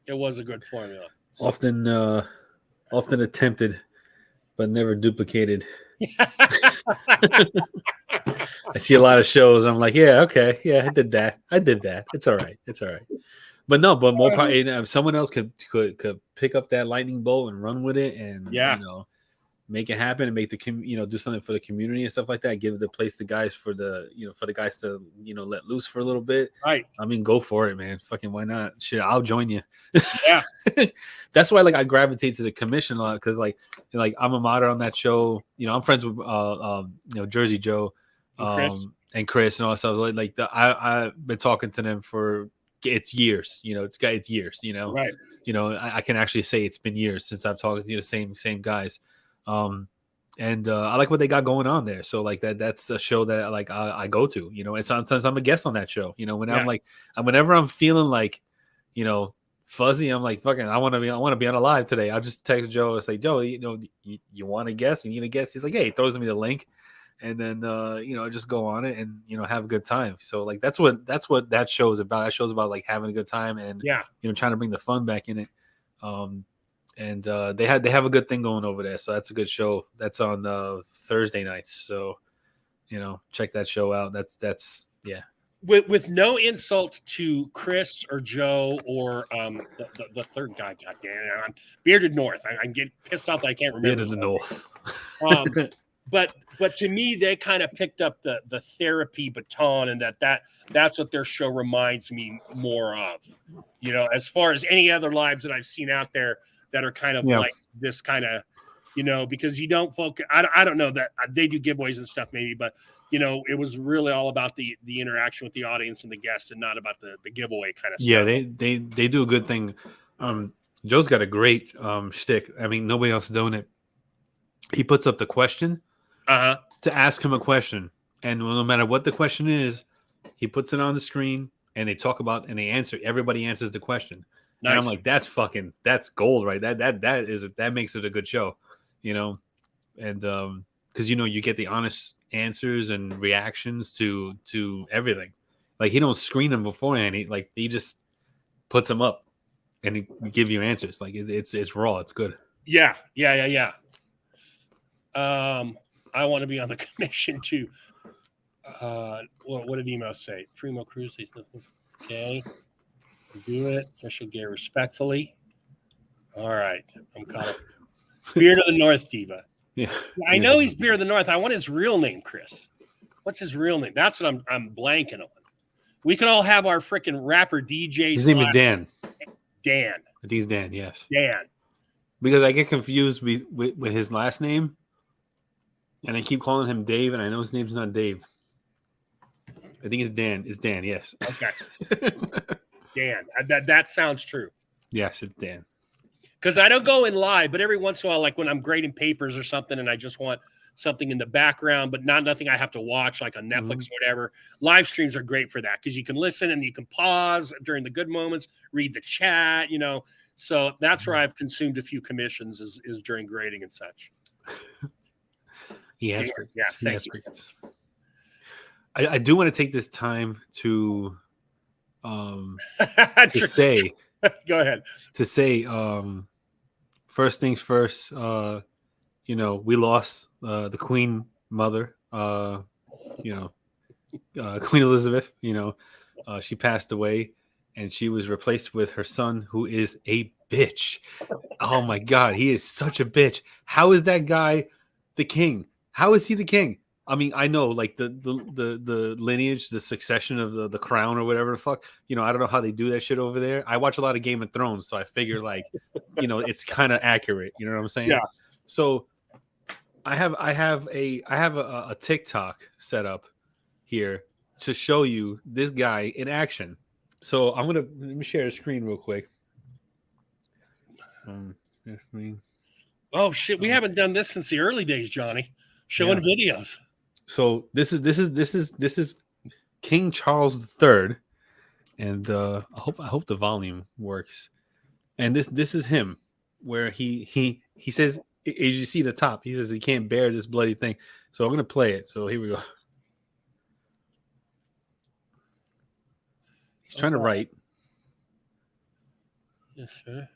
it was a good formula. Often attempted, but never duplicated. I see a lot of shows. I'm like, yeah, okay, yeah, I did that. It's all right. But no, but more probably, if someone else could pick up that lightning bolt and run with it, and make it happen and make the do something for the community and stuff like that. Give the place to guys for the guys to let loose for a little bit. Right. I mean, go for it, man. Fucking why not? Shit, I'll join you. Yeah. That's why I gravitate to the commission a lot, because like I'm a moderator on that show. I'm friends with Jersey Joe and Chris and all that stuff. I've been talking to them for it's years. It's years. Right. I can actually say it's been years since I've talked to the same guys. And I like what they got going on there. So that's a show that I go to, and sometimes I'm a guest on that show, whenever I'm feeling fuzzy, I'm like, fucking, I want to be on a live today. I'll just text Joe and say, Joe, you want to guess? You need a guess? He's like, hey, he throws me the link. And then, just go on it and, have a good time. So that's what that show is about. That show's about having a good time and, trying to bring the fun back in it. And they have a good thing going over there. So that's a good show. That's on Thursday nights. So, check that show out. That's yeah. With no insult to Chris or Joe or the third guy, goddamn, Bearded North. I get pissed off that I can't remember. Bearded North. But to me, they kind of picked up the therapy baton, and that's what their show reminds me more of. As far as any other lives that I've seen out there that are kind of like this kind of, because you don't focus. I don't know that they do giveaways and stuff maybe, but it was really all about the interaction with the audience and the guests, and not about the giveaway kind of stuff. Yeah, they do a good thing. Joe's got a great shtick. I mean, nobody else is doing it. He puts up the question to ask him a question, and no matter what the question is, he puts it on the screen, and they talk about and they answer. Everybody answers the question. Nice. And I'm like, that's gold, right? That makes it a good show, and because you get the honest answers and reactions to everything. Like, he don't screen them beforehand. He just puts them up and he give you answers. Like, it's raw. It's good. Yeah. I want to be on the commission too. What did email say? Primo Cruz. Okay. Do it. Special gay respectfully. All right. I'm caught up. Beard of the North Diva. Yeah. I know he's Beard of the North. I want his real name, Chris. What's his real name? That's what I'm blanking on. We could all have our freaking rapper DJ. His name is Dan. Dan. I think he's Dan, yes. Dan. Because I get confused with his last name, and I keep calling him Dave, and I know his name's not Dave. I think it's Dan. It's Dan, yes. Okay. Dan. That sounds true. Yes, it's Dan. Because I don't go in live, but every once in a while, like when I'm grading papers or something, and I just want something in the background, but nothing I have to watch, like on Netflix or whatever. Live streams are great for that, because you can listen and you can pause during the good moments, read the chat, So that's where I've consumed a few commissions is during grading and such. Yes, thank you. I do want to take this time to say go ahead. To say first things first, we lost the Queen Mother, Queen Elizabeth, she passed away, and she was replaced with her son, who is a bitch. Oh my God, he is such a bitch. How is that guy the king? How is he the king? I mean, I know, like, the lineage, the succession of the crown or whatever the fuck. I don't know how they do that shit over there. I watch a lot of Game of Thrones, so I figure, like, it's kind of accurate. You know what I'm saying? Yeah. So I have a TikTok set up here to show you this guy in action. So let me share the screen real quick. Oh shit, we haven't done this since the early days, Johnny. Showing videos. So this is King Charles III, and I hope the volume works. And this is him, where he he says, as you see the top, he says he can't bear this bloody thing. So I'm gonna play it. So here we go. He's trying to write. Yes, sir.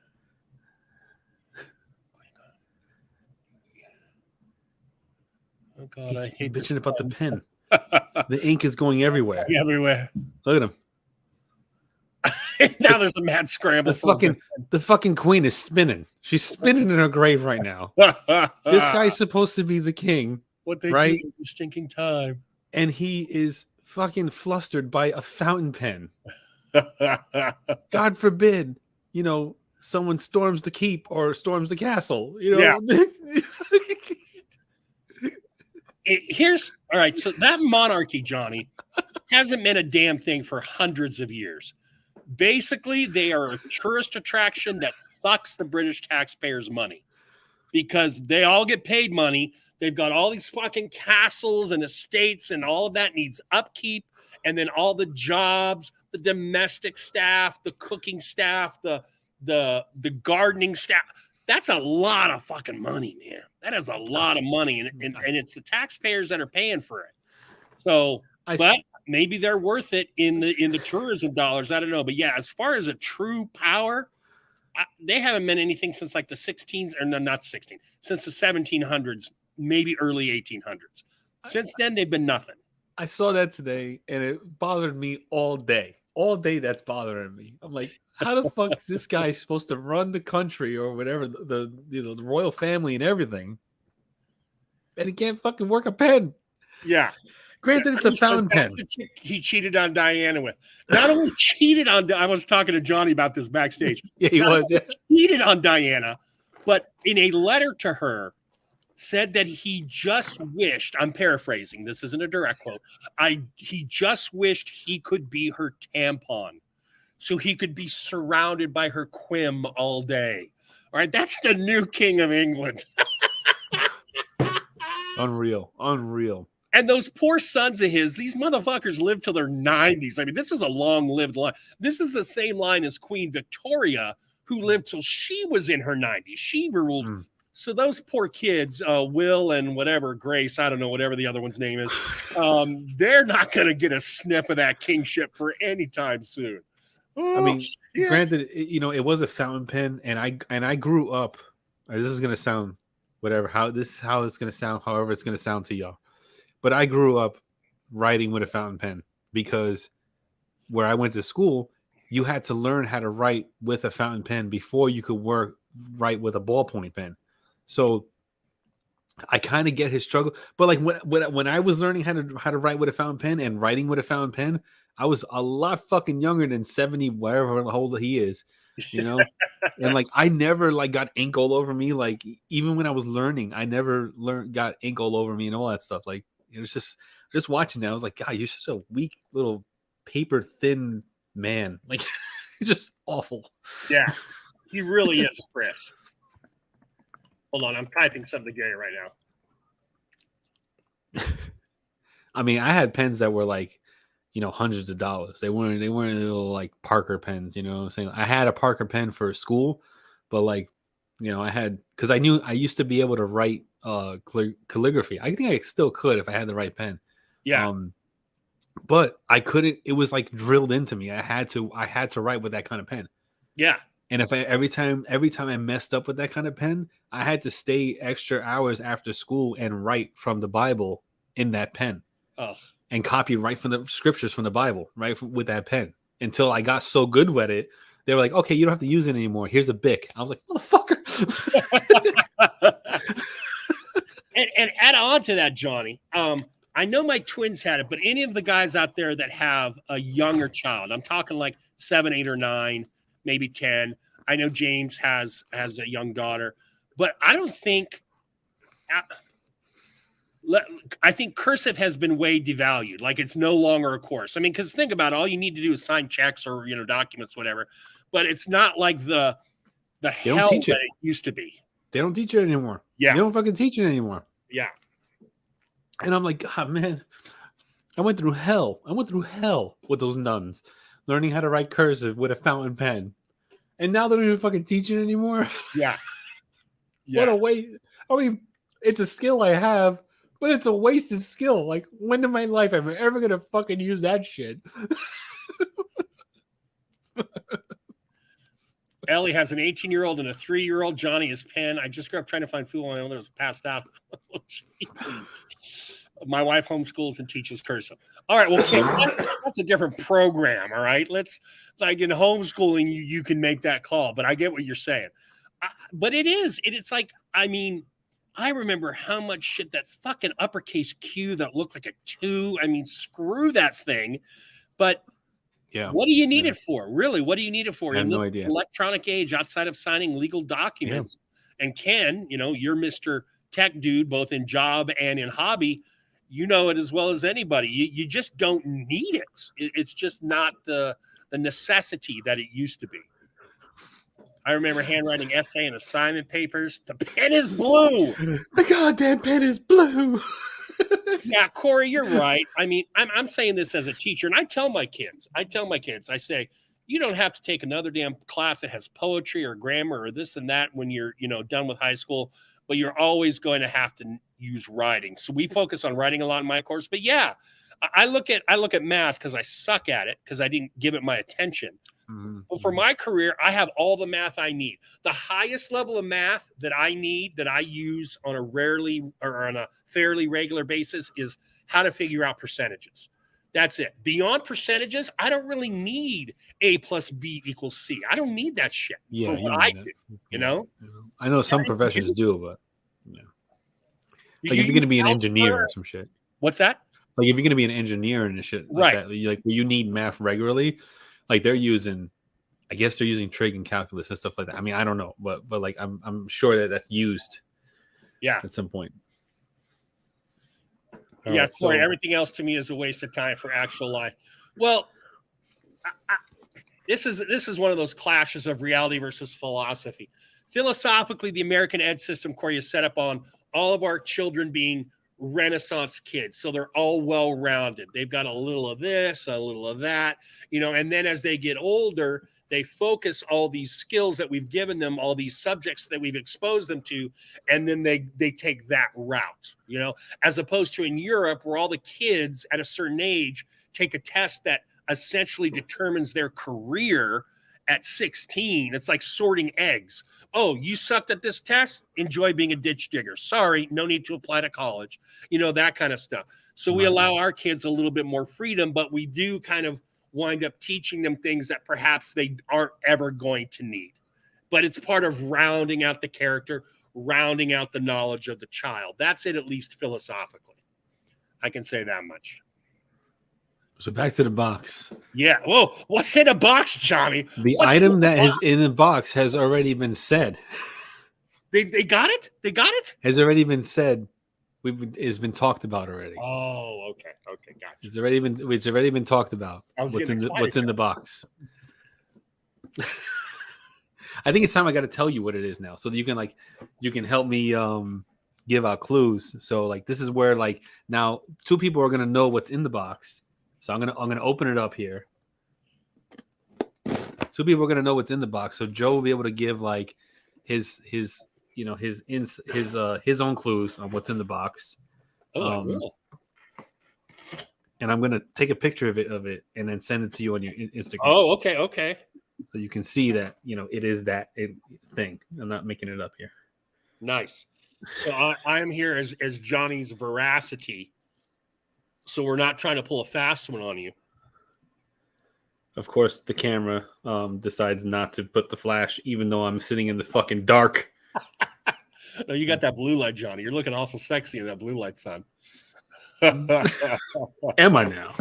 Oh God, He's I hate bitching about the pen. the The ink is going everywhere. everywhere. Look at him. Now there's a mad scramble. The fucking queen is spinning. She's spinning in her grave right now. This guy's supposed to be the king, what they right? do in the stinking time. And he is fucking flustered by a fountain pen. God forbid, someone storms the keep or storms the castle. Yeah. Here's all right. So that monarchy, Johnny, hasn't meant a damn thing for hundreds of years. Basically, they are a tourist attraction that sucks the British taxpayers' money because they all get paid money. They've got all these fucking castles and estates, and all of that needs upkeep. And then all the jobs, the domestic staff, the cooking staff, the gardening staff. That's a lot of fucking money, man. That is a lot of money, and it's the taxpayers that are paying for it. So, but maybe they're worth it in the tourism dollars. I don't know, but yeah, as far as a true power, they haven't meant anything since like the 16s, or no, not 16, since the 1700s, maybe early 1800s. Since then, they've been nothing. I saw that today, and it bothered me all day. All day, that's bothering me. I'm like, how the fuck is this guy supposed to run the country or whatever, the royal family and everything, and he can't fucking work a pen? Yeah. Granted, it's a fountain pen. He cheated on Diana with. Not only cheated on, I was talking to Johnny about this backstage. Yeah, he was. Yeah. Cheated on Diana, but in a letter to her, said that he just wished, I'm paraphrasing, this isn't a direct quote, he just wished he could be her tampon so he could be surrounded by her quim all day. All right, that's the new king of England. Unreal. And those poor sons of his, these motherfuckers live till their 90s. I mean, this is a long-lived line. This is the same line as Queen Victoria, who lived till she was in her 90s. She ruled. So those poor kids, Will and whatever, Grace, I don't know, whatever the other one's name is, they're not going to get a sniff of that kingship for any time soon. Oh, I mean, shit. granted, it was a fountain pen, and I grew up. This is going to sound whatever, how it's going to sound, however it's going to sound to y'all. But I grew up writing with a fountain pen because where I went to school, you had to learn how to write with a fountain pen before you could write with a ballpoint pen. So I kind of get his struggle, but like when I was learning how to write with a fountain pen and writing with a fountain pen, I was a lot fucking younger than 70, whatever old he is, and like I never like got ink all over me. Like even when I was learning, I never got ink all over me and all that stuff. Like it was just watching that, I was like, God, you're such a weak little paper thin man. Like you're just awful. Yeah, he really is a Chris. Hold on, I'm typing something gay right now. I mean, I had pens that were like, hundreds of dollars. They weren't little like Parker pens, what I'm saying? I had a Parker pen for school, but like, I had, because I knew I used to be able to write calligraphy. I think I still could if I had the right pen. Yeah. But I couldn't, it was like drilled into me. I had to write with that kind of pen. Yeah. And if every time I messed up with that kind of pen, I had to stay extra hours after school and write from the Bible in that pen. Oh. And copy right from the scriptures from the Bible, with that pen, until I got so good with it. They were like, okay, you don't have to use it anymore. Here's a Bic. I was like, motherfucker. and add on to that, Johnny. I know my twins had it, but any of the guys out there that have a younger child, I'm talking like 7, 8, or 9, maybe 10. I know James has a young daughter, but I don't think. I think cursive has been way devalued. Like it's no longer a course. I mean, because think about it, all you need to do is sign checks or documents, whatever. But it's not like the hell that it used to be. They don't teach it anymore. Yeah, they don't fucking teach it anymore. Yeah. And I'm like, God, man, I went through hell. With those nuns learning how to write cursive with a fountain pen, and now they don't even fucking teach it anymore. Yeah. What a waste. I mean, it's a skill I have, but it's a wasted skill. Like, when in my life am I ever going to fucking use that shit? Ellie has an 18-year-old and a 3-year-old. Johnny is pen. I just grew up trying to find food while my mother was passed out. Oh, my wife homeschools and teaches cursive. All right, well, that's a different program. All right, let's, like, in homeschooling, you can make that call, but I get what you're saying. But it's like, I mean, I remember how much shit that fucking uppercase Q that looked like a 2. I mean, screw that thing. But yeah, what do you need it for? Really, what do you need it for I have in this no idea. electronic age outside of signing legal documents? Yeah. And Ken, you're Mr. Tech dude, both in job and in hobby. You know it as well as anybody. You just don't need it. It's just not the necessity that it used to be. I remember handwriting essay and assignment papers. The pen is blue. The goddamn pen is blue. Yeah, Corey, you're right. I mean, I'm saying this as a teacher, and I tell my kids, I say, you don't have to take another damn class that has poetry or grammar or this and that when you're, done with high school, but you're always going to have to use writing. So we focus on writing a lot in my course. But yeah, I look at math because I suck at it because I didn't give it my attention. Mm-hmm. But for my career, I have all the math I need. The highest level of math that I need, that I use on a fairly regular basis, is how to figure out percentages. That's it. Beyond percentages, I don't really need A plus B equals C. I don't need that shit for what I do, I know some professions do, but like if you're going to be an engineer or some shit. What's that? Like if you're going to be an engineer and shit, like right? That, like you need math regularly. Like they're using trig and calculus and stuff like that. I mean, I don't know, but like I'm sure that's used. Yeah. At some point. Yeah, Corey, everything else to me is a waste of time for actual life. Well, this is one of those clashes of reality versus philosophy. Philosophically, the American ed system, Corey, is set up on all of our children being Renaissance kids. So they're all well-rounded. They've got a little of this, a little of that, and then as they get older, they focus all these skills that we've given them, all these subjects that we've exposed them to, and then they take that route, as opposed to in Europe where all the kids at a certain age take a test that essentially determines their career at 16. It's like sorting eggs. Oh, you sucked at this test? Enjoy being a ditch digger. Sorry, no need to apply to college. That kind of stuff. So we allow our kids a little bit more freedom, but we do kind of wind up teaching them things that perhaps they aren't ever going to need. But it's part of rounding out the character, rounding out the knowledge of the child. That's it, at least philosophically. I can say that much. So back to the box. Yeah. Whoa. What's in a box, Johnny? What's item that is in the box has already been said. They got it? They got it? Has already been said. It's been talked about already. Oh, okay. Okay, gotcha. It's already been talked about. What's in the box? I think it's time I got to tell you what it is now, so that you can help me give out clues. So like this is where like now 2 people are gonna know what's in the box. So I'm gonna open it up here. 2 people are gonna know what's in the box. So Joe will be able to give like his own clues on what's in the box. Oh, cool. And I'm gonna take a picture of it and then send it to you on your Instagram. Oh, okay. So you can see that it is that thing. I'm not making it up here. Nice. So I am here as Johnny's veracity. So we're not trying to pull a fast one on you. Of course, the camera decides not to put the flash, even though I'm sitting in the fucking dark. No, you got that blue light, Johnny. You're looking awful sexy in that blue light, son. Am I now?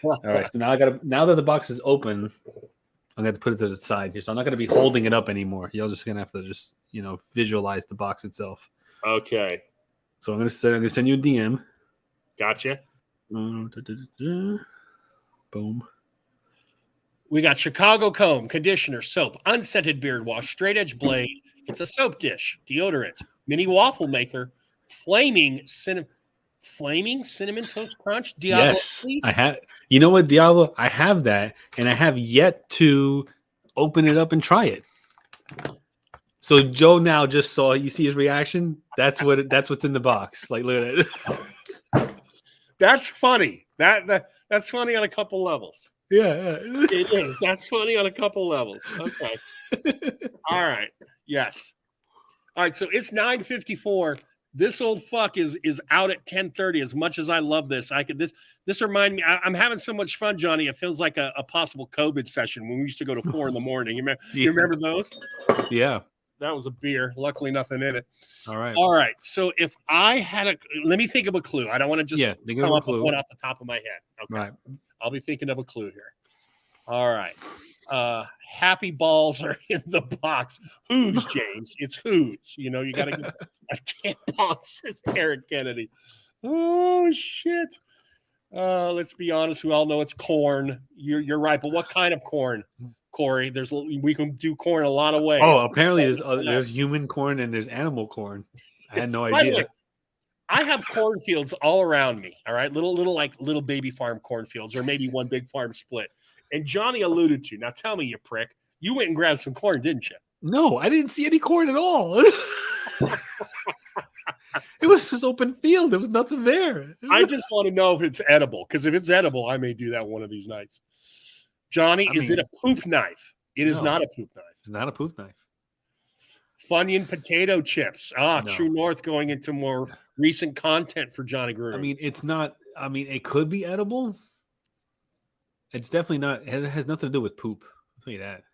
All right. So now that the box is open, I'm going to put it to the side here. So I'm not going to be holding it up anymore. You're just going to have to just, visualize the box itself. Okay. So I'm going to send you a DM. Gotcha. Boom. We got Chicago comb, conditioner, soap, unscented beard wash, straight edge blade. It's a soap dish, deodorant, mini waffle maker, flaming cinnamon toast crunch. Diablo. Yes, I have. You know what, Diablo? I have that, and I have yet to open it up and try it. So Joe now just saw. You see his reaction. That's what's in the box. Like, look at it. That's funny. That's funny on a couple levels. Yeah. It is. That's funny on a couple levels. Okay. All right. Yes. All right. So it's 9:54. This old fuck is out at 10:30. As much as I love this, this remind me. I'm having so much fun, Johnny. It feels like a possible COVID session when we used to go to 4 in the morning. You remember those? Yeah. That was a beer. Luckily, nothing in it. All right. All right. So if I had let me think of a clue. I don't want to just come up with one off the top of my head. Okay. Right. I'll be thinking of a clue here. All right. Happy balls are in the box. Who's, James? It's who's. You got to get a tampon, says Eric Kennedy. Oh, shit. Let's be honest. We all know it's corn. You're right. But what kind of corn, Corey? We can do corn a lot of ways. Oh, apparently there's human corn and there's animal corn. I had no idea. Way, I have cornfields all around me. All right. Little baby farm cornfields, or maybe one big farm split. And Johnny alluded to. Now tell me, you prick. You went and grabbed some corn, didn't you? No, I didn't see any corn at all. It was just open field. There was nothing there. I just want to know if it's edible, because if it's edible, I may do that one of these nights. Johnny, is it a poop knife? It is not a poop knife. It's not a poop knife. Funyun potato chips. No. True North going into more recent content for Johnny Grooms. I mean, it's not. I mean, it could be edible. It's definitely not. It has nothing to do with poop. I'll tell you that.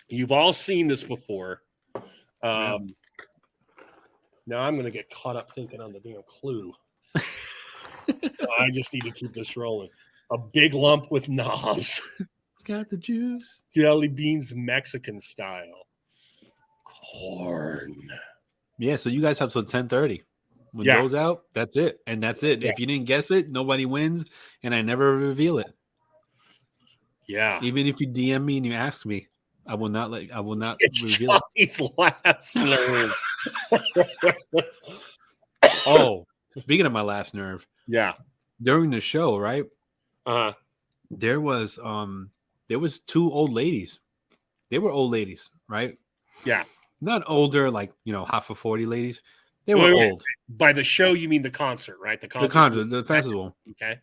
You've all seen this before. Now I'm going to get caught up thinking on the damn clue. I just need to keep this rolling. A big lump with knobs. It's got the juice. Jelly beans, Mexican style. Corn. Yeah, so you guys have till 10:30. When Joe's out, that's it. And that's it. Yeah. If you didn't guess it, nobody wins. And I never reveal it. Yeah. Even if you DM me and you ask me, I will not reveal Johnny's last nerve. Oh, speaking of my last nerve. Yeah. During the show, right? Uh-huh. There was 2 old ladies. They were old ladies, right? Yeah. Not older, like, half of 40 ladies. They were old. By the show, you mean the concert, right? The concert, the festival. Okay.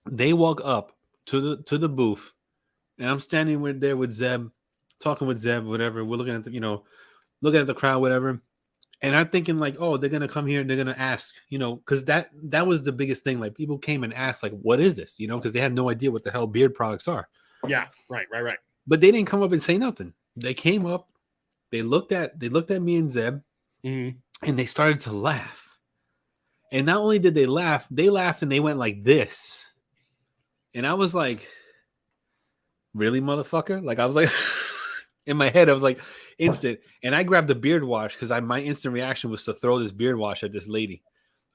They walk up to the booth, and I'm standing there with Zeb, talking with Zeb, whatever. We're looking at looking at the crowd, whatever. And I'm thinking like, oh, they're gonna come here and they're gonna ask, because that was the biggest thing. Like, people came and asked, like, what is this? Because they had no idea what the hell beard products are. Yeah, right. But they didn't come up and say nothing. They came up, they looked at me and Zeb. Mm-hmm. And they started to laugh. And not only did they laughed and they went like this. And I was like, really, motherfucker? Like, I was like, in my head, I was like, instant. And I grabbed the beard wash because my instant reaction was to throw this beard wash at this lady.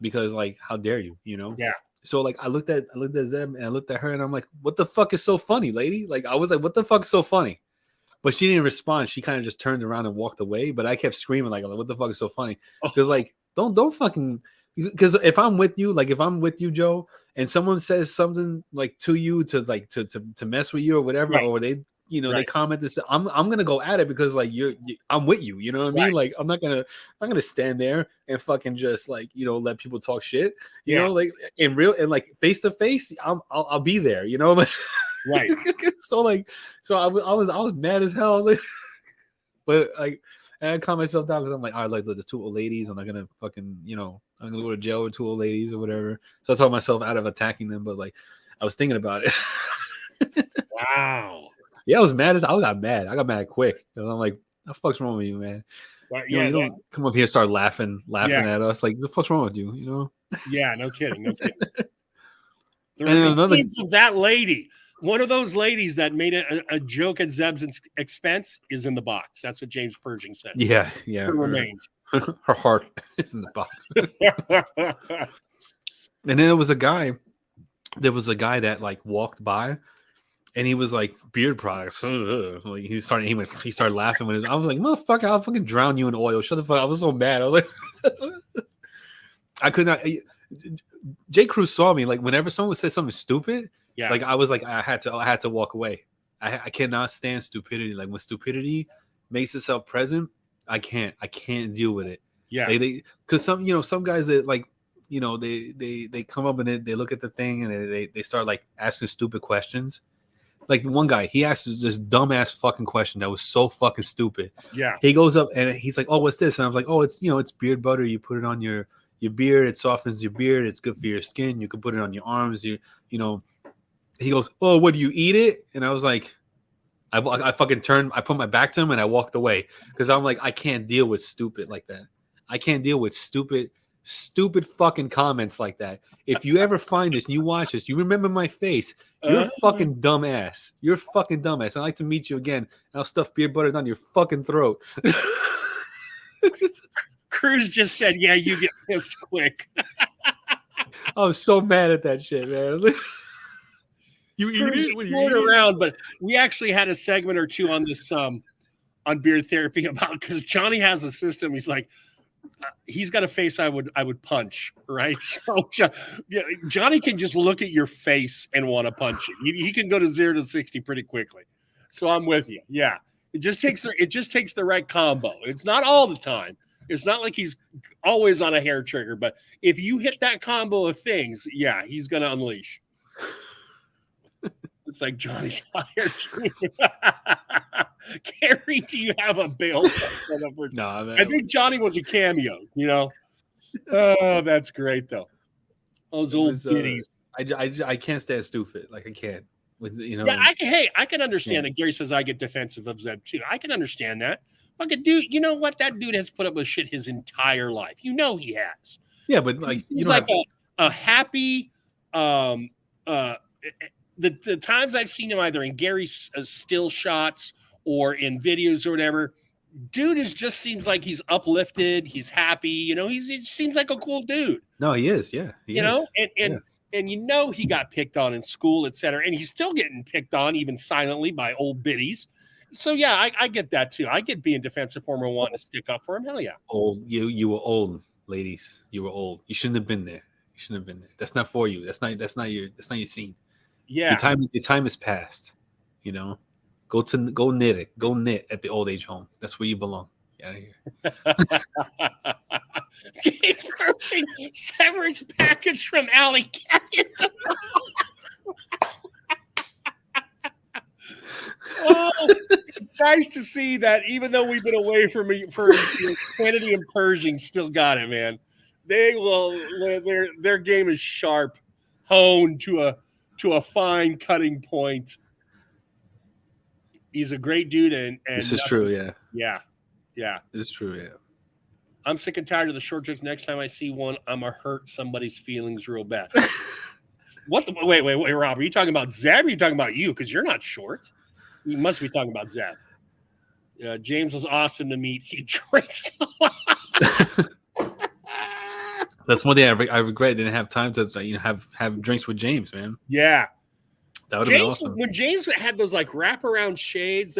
Because, like, how dare you, Yeah. So, like, I looked at Zeb and I looked at her and I'm like, what the fuck is so funny, lady? Like, I was like, what the fuck is so funny? But she didn't respond. She kind of just turned around and walked away. But I kept screaming like, what the fuck is so funny? Because like, don't fucking. Because if I'm with you, like if I'm with you, Joe, and someone says something like to you to mess with you or whatever, right. Or they they comment this, I'm gonna go at it because like I'm with you. You know what I mean? Like I'm not gonna stand there and fucking just like let people talk shit. You know, like in real and like face to face, I'll be there. You know. Right. So I was mad as hell. I was like, but like, I calm myself down because I'm like, all right, like there's 2 old ladies. I'm not gonna fucking, I'm gonna go to jail with 2 old ladies or whatever. So I talked myself out of attacking them, but like, I was thinking about it. Wow. Yeah, I got mad. I got mad quick. I'm like, the fuck's wrong with you, man? Right, you don't come up here and start laughing at us. Like, the fuck's wrong with you? Yeah, no kidding. There are kids of that lady. One of those ladies that made a joke at Zeb's expense is in the box. That's what James Pershing said. Yeah. It remains. Her heart is in the box. And then there was a guy that like walked by, and he was like, beard products. Like he started laughing when I was like, motherfucker, I'll fucking drown you in oil. Shut the fuck up. I was so mad. I was like, I could not. J. Cruz saw me. Like whenever someone would say something stupid. Yeah, like I was like I had to walk away. I cannot stand stupidity. Like when stupidity makes itself present, I can't deal with it. Yeah. Because some guys that like, they come up and they look at the thing and they start like asking stupid questions. Like one guy, he asked this dumbass fucking question that was so fucking stupid. Yeah. He goes up and he's like, "Oh, what's this?" And I was like, "Oh, it's beard butter. You put it on your beard. It softens your beard. It's good for your skin. You can put it on your arms. He goes, "Oh, what do you eat it?" And I was like, I fucking turned. I put my back to him and I walked away because I'm like, I can't deal with stupid like that. I can't deal with stupid fucking comments like that. If you ever find this and you watch this, you remember my face. You're a fucking dumbass. You're a fucking dumbass. I'd like to meet you again. I'll stuff beard butter down your fucking throat. Cruz just said, "Yeah, you get pissed quick." I was so mad at that shit, man. You eat it? What, you eat around, but we actually had a segment or two on this on beard therapy about, because Johnny has a system. He's like, he's got a face I would punch, right? So Johnny can just look at your face and want to punch you. He can go to 0 to 60 pretty quickly. So I'm with you. Yeah, it just takes the right combo. It's not all the time. It's not like he's always on a hair trigger, but if you hit that combo of things, yeah, he's gonna unleash. It's like Johnny's fired. Gary, do you have a bill? No, I think Johnny was a cameo, Oh, that's great, though. Those old biddies. I can't stand stupid. Like, I can't. Yeah, I can understand that Gary says I get defensive of Zeb, too. I can understand that. Fucking dude, you know what? That dude has put up with shit his entire life. He has. Yeah, but like, he's like a happy, the times I've seen him either in Gary's still shots or in videos or whatever, dude just seems like he's uplifted. He's happy. He seems like a cool dude. No, he is. Yeah. And he got picked on in school, et cetera. And he's still getting picked on even silently by old biddies. So, yeah, I get that, too. I get being defensive for him and wanting to stick up for him. Hell yeah. Old. You were old, ladies. You were old. You shouldn't have been there. That's not for you. That's not your scene. Yeah. Your time is past. Go knit it. Go knit at the old age home. That's where you belong. Get out of here. James Pershing, severance package from Alley Canyon. Oh, it's nice to see that even though we've been away from Kennedy and Pershing, still got it, man. Their game is sharp, honed to a fine cutting point. He's a great dude, and this is true, yeah. This is true, yeah. I'm sick and tired of the short jokes. Next time I see one, I'm gonna hurt somebody's feelings real bad. What the? Wait, Rob, are you talking about Zeb? Or are you talking about you? Because you're not short. You must be talking about Zeb. James was awesome to meet. He drinks a lot. That's one thing I regret. I didn't have time to have drinks with James, man. Yeah. That would have been awesome. When James had those like wraparound shades,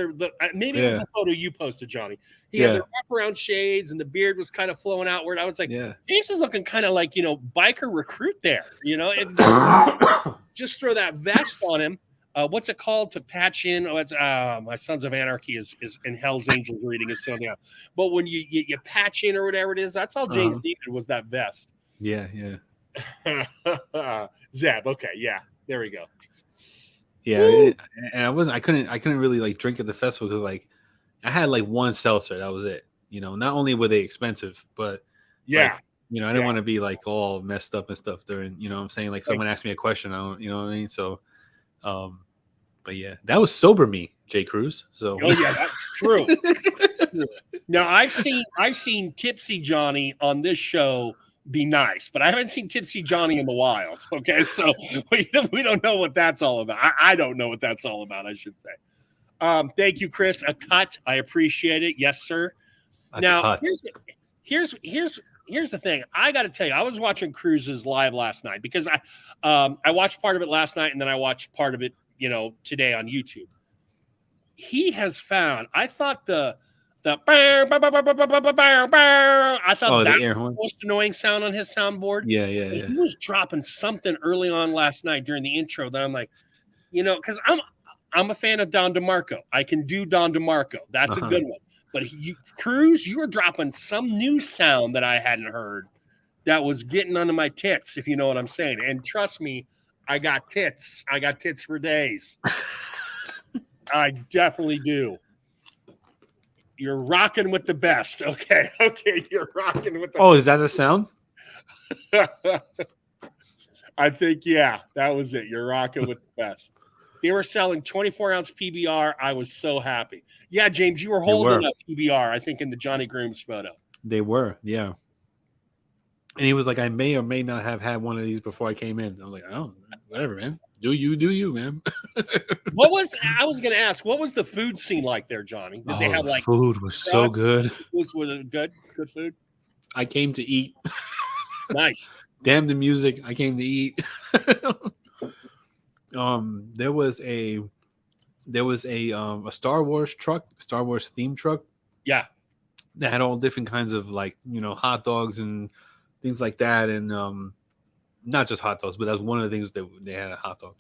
maybe it was a photo you posted, Johnny. He had the wraparound shades and the beard was kind of flowing outward. I was like, James is looking kind of like, biker recruit there, and just throw that vest on him. What's it called to patch in? Oh, it's my Sons of Anarchy is in Hell's Angels reading is something else. But when you patch in or whatever it is, that's all James needed was that vest. Yeah. Zeb, okay, yeah, there we go. Yeah, and I couldn't really like drink at the festival because like I had like one seltzer, that was it. Not only were they expensive, but I didn't want to be like all messed up and stuff during. What I'm saying, like someone asked me a question, I don't, what I mean. So, but yeah, that was sober me, Jay Cruz. So that's true. Now I've seen Tipsy Johnny on this show be nice, but I haven't seen Tipsy Johnny in the wild. Okay, so we don't know what that's all about. I don't know what that's all about, I should say. Thank you, Chris. A cut. I appreciate it. Yes, sir. Now here's the thing. I got to tell you, I was watching Cruz's live last night because I watched part of it last night and then I watched part of it, today on YouTube. He has found. I thought the I thought that was the most annoying sound on his soundboard. Yeah. He was dropping something early on last night during the intro that I'm like, because I'm a fan of Don DeMarco. I can do Don DeMarco. That's a good one. But Cruz, you were dropping some new sound that I hadn't heard that was getting under my tits, if you know what I'm saying. And trust me, I got tits. I got tits for days. I definitely do. You're rocking with the best. Okay. You're rocking with the Oh, is that the sound? I think, yeah, that was it. You're rocking with the best. They were selling 24-ounce PBR. I was so happy. Yeah, James, you were holding a PBR, I think, in the Johnny Grooms photo. They were, yeah. And he was like, I may or may not have had one of these before I came in. I was like, oh, whatever, man. Do you, man. I was going to ask, what was the food scene like there, Johnny? Did they have like food was so good? Was it good food? I came to eat. Nice. Damn the music. I came to eat. There was a Star Wars themed truck. Yeah. That had all different kinds of like, hot dogs and things like that. And not just hot dogs, but that's one of the things that they had a hot dog.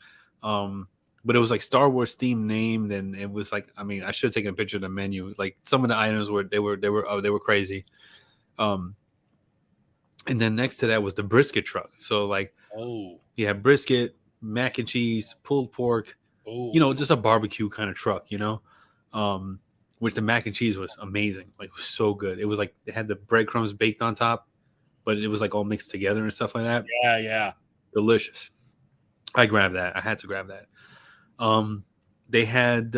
But it was like Star Wars themed named, and it was like, I mean, I should have taken a picture of the menu. Like some of the items they were crazy. And then next to that was the brisket truck. So like, you had brisket, mac and cheese, pulled pork, just a barbecue kind of truck, which the mac and cheese was amazing. Like, it was so good. It was like, it had the breadcrumbs baked on top, but it was like all mixed together and stuff like that. Yeah. Delicious. I grabbed that. I had to grab that. They had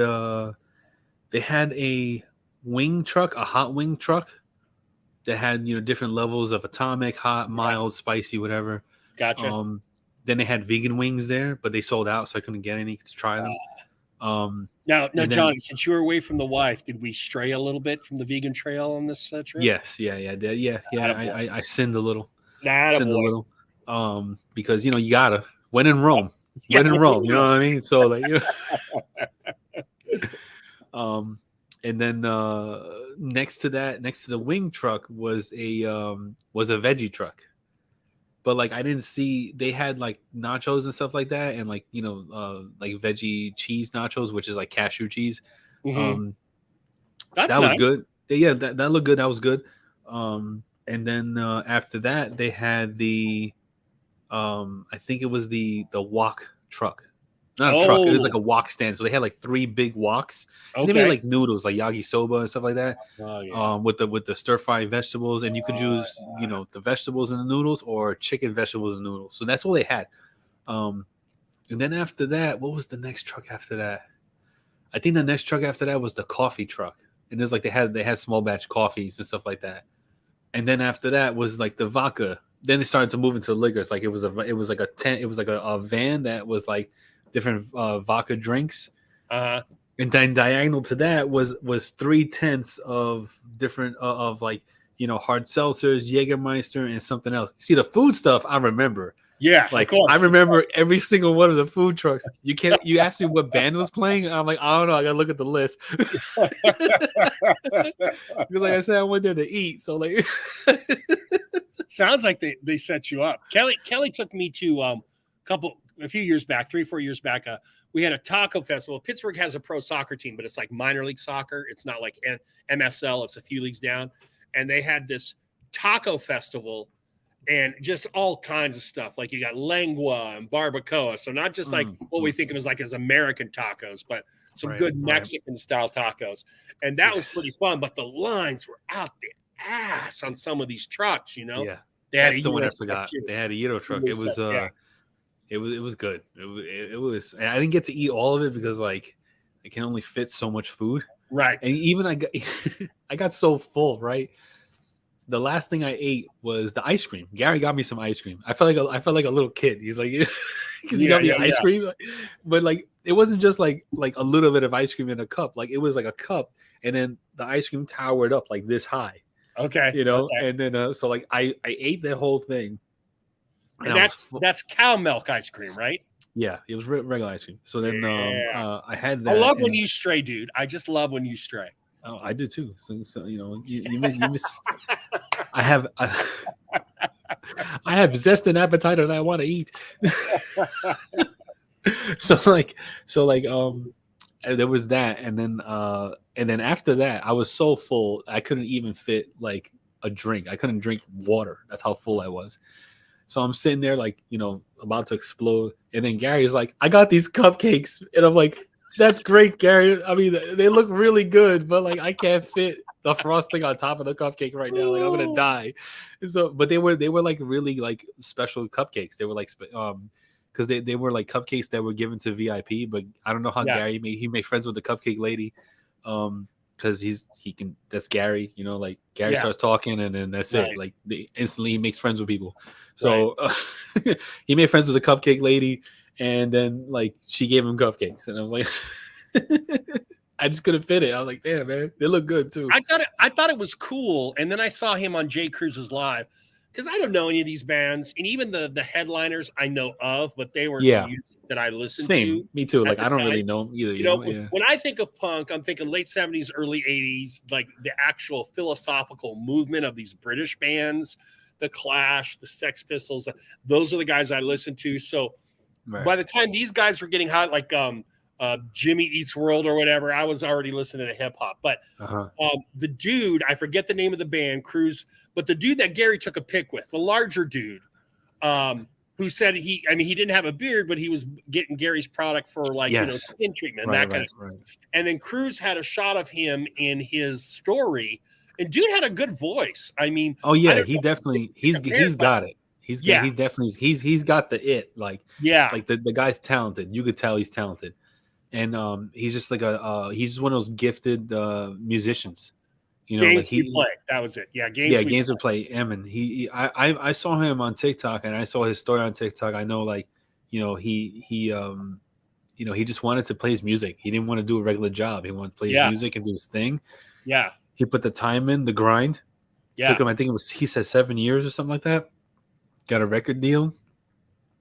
a wing truck, a hot wing truck that had, different levels of atomic, hot, mild, spicy, whatever. Gotcha. Then they had vegan wings there, but they sold out, so I couldn't get any to try them. Now, Johnny, since you were away from the wife, did we stray a little bit from the vegan trail on this trip? Yes, yeah. I sinned a little. Because you gotta. When in Rome, you know what I mean. So like, and then next to the wing truck was a veggie truck. But like, I didn't see, they had like nachos and stuff like that, and like, like veggie cheese nachos, which is like cashew cheese. Mm-hmm. That was nice. Good. Yeah, that looked good. That was good. And then after that, they had the I think it was the wok truck. Not a truck. It was like a wok stand. So they had like 3 big woks. And they made like noodles, like yakisoba and stuff like that. With the stir fried vegetables, and you could use the vegetables in the noodles or chicken vegetables and noodles. So that's all they had. And then after that, what was the next truck after that? I think the next truck after that was the coffee truck. And it's like they had small batch coffees and stuff like that. And then after that was like the vodka. Then they started to move into liquors. Like it was like a van that was like different vodka drinks. And then diagonal to that was 3 tents of different of like, hard seltzers, Jägermeister, and something else. See, the food stuff I remember. Yeah, like I remember every single one of the food trucks. You asked me what band was playing. I'm like, I don't know. I gotta look at the list. Because like I said, I went there to eat. So like, sounds like they set you up. Kelly took me to a few years back, 3-4 years back. We had a taco festival. Pittsburgh has a pro soccer team, but it's like minor league soccer. It's not like MSL. It's a few leagues down. And they had this taco festival and just all kinds of stuff. Like you got lengua and barbacoa. So not just like what we think of as American tacos, but some good Mexican style tacos. And that was pretty fun. But the lines were out the ass on some of these trucks, Yeah. That's the one I forgot. They had a Euro truck. It was it was good. It was. I didn't get to eat all of it because like I can only fit so much food. Right. And even I got so full, right? The last thing I ate was the ice cream. Gary got me some ice cream. I felt like a little kid. He's like, because he got me ice cream, but like it wasn't just like a little bit of ice cream in a cup. Like it was like a cup, and then the ice cream towered up like this high. Okay, and then so like I ate that whole thing. And that's cow milk ice cream, right? Yeah, it was regular ice cream. So then I had that. I love when you stray, dude. I just love when you stray. Oh, I do too. So you miss. I have zest and appetite, and I want to eat. So there was that, and then after that, I was so full I couldn't even fit like a drink. I couldn't drink water. That's how full I was. So I'm sitting there like, about to explode, and then Gary's like, "I got these cupcakes," and I'm like, "That's great, Gary. I mean, they look really good, but like I can't fit the frosting on top of the cupcake right now. Like I'm gonna die." And so, but they were like really like special cupcakes. They were like because they were like cupcakes that were given to VIP. But I don't know how Gary made friends with the cupcake lady, because that's Gary. Like Gary starts talking, and then that's it. Like instantly he makes friends with people. So he made friends with the cupcake lady, and then like she gave him cupcakes, and I was like, I just couldn't fit it. I was like, damn, man, they look good too. I thought it was cool, and then I saw him on Jay Cruz's live, because I don't know any of these bands, and even the headliners I know of, but they were music that I listened to. Me too. Like I don't really know them either. When I think of punk, I'm thinking late 70s, early 80s, like the actual philosophical movement of these British bands, the Clash, the Sex Pistols. Those are the guys I listened to. So by the time these guys were getting hot, like Jimmy Eats World or whatever, I was already listening to hip hop. But the dude, I forget the name of the band, Cruz, but the dude that Gary took a pic with, the larger dude, who said he didn't have a beard, but he was getting Gary's product for like skin treatment, that kind of stuff. And then Cruz had a shot of him in his story, and dude had a good voice. I mean, he's got it. He's got the it. Like the guy's talented. You could tell he's talented. And he's just like he's just one of those gifted musicians. Games we play. That was it. Yeah, games we play. Emin. I saw him on TikTok, and I saw his story on TikTok. I know, he just wanted to play his music. He didn't want to do a regular job. He wanted to play his music and do his thing. Yeah. He put the time in, the grind. Yeah. Took him, I think he said 7 years or something like that. Got a record deal.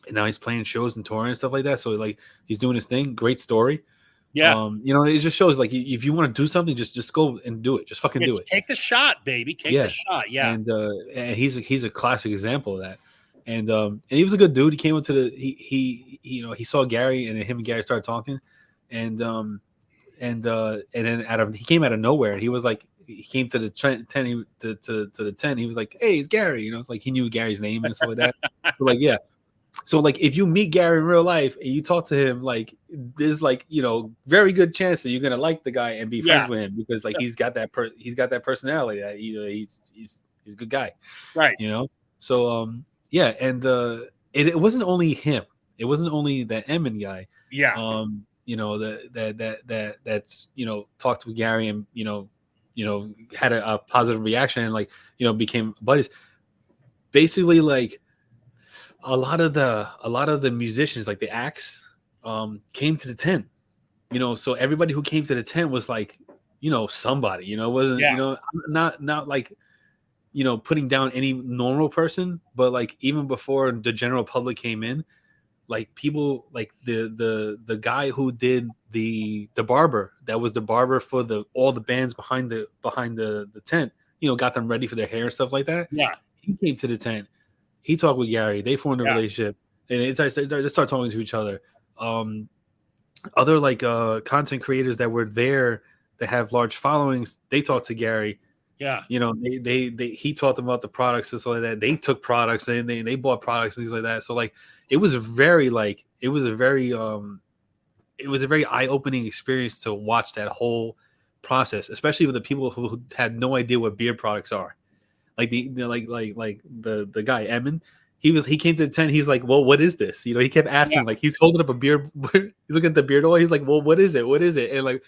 And now he's playing shows and touring and stuff like that. So like he's doing his thing. Great story. Yeah. It just shows like if you want to do something, just go and do it. Just fucking do it. Take the shot, baby. Take the shot. Yeah. And he's a classic example of that. And he was a good dude. He came up to he saw Gary, and him and Gary started talking, and then he came out of nowhere. He was like, he came to the tent, to the tent. He was like, "Hey, it's Gary." It's like he knew Gary's name and stuff like that. But like, yeah. So like, if you meet Gary in real life and you talk to him, like there's like very good chance that you're gonna like the guy and be friends with him, because like he's got that personality that he's a good guy, right? So and it wasn't only him. It wasn't only that Emin guy. Yeah. That's talked to Gary and had a positive reaction and became buddies. Basically, like a lot of the musicians, like the acts, came to the tent. So everybody who came to the tent was like, somebody. Wasn't not like putting down any normal person, but like even before the general public came in, like people like the guy who did the barber, that was the barber for all the bands behind the tent, got them ready for their hair and stuff like that. Yeah. He came to the tent. He talked with Gary. They formed a relationship, and they start talking to each other. Other like content creators that were there that have large followings, they talked to Gary. Yeah. He taught them about the products and stuff like that. They took products and they bought products and things like that. So like it was a very eye-opening experience to watch that whole process, especially with the people who had no idea what beer products are. Like the guy Emin, he came to the tent. He's like, "Well, what is this?" He kept asking. Like he's holding up a beer. He's looking at the beer door. He's like, "Well, what is it? What is it?" And like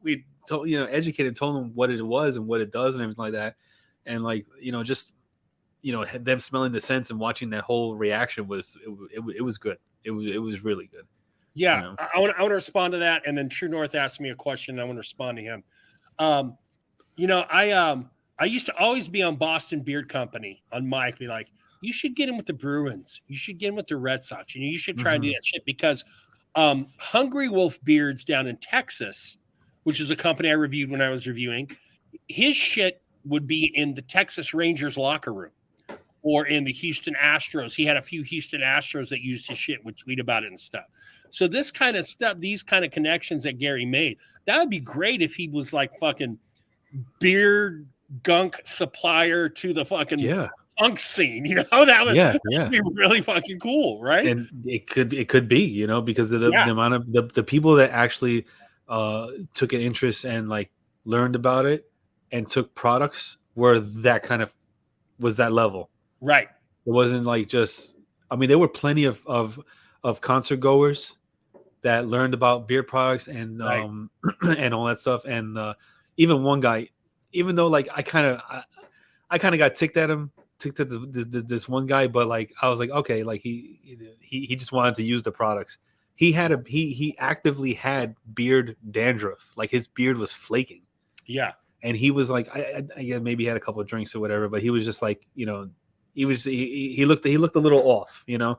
we told educated, told him what it was and what it does and everything like that. And like just them smelling the scents and watching that whole reaction was good. It was really good. Yeah, I want to respond to that. And then True North asked me a question. And I want to respond to him. I used to always be on Boston Beard Company on Mike, be like, you should get in with the Bruins. You should get in with the Red Sox. You should try and do that shit, because Hungry Wolf Beards down in Texas, which is a company I reviewed when I was reviewing, his shit would be in the Texas Rangers locker room. or in the Houston Astros. He had a few Houston Astros that used his shit, would tweet about it and stuff. So this kind of stuff, these kind of connections that Gary made, that would be great if he was like fucking beard gunk supplier to the fucking punk scene. You know, that would be really fucking cool, right? And it could be, you know, because of the amount of the people that actually took an interest and like learned about it and took products were that kind of was that level. Right. It wasn't like just, I mean, there were plenty of concert goers that learned about beer products and and all that stuff. And even one guy, even though like I kind of got ticked at this one guy, but like I was like, okay, like he just wanted to use the products. He actively had beard dandruff, like his beard was flaking. Yeah. And he was like, I maybe had a couple of drinks or whatever, but he was just like, you know, he looked a little off, you know.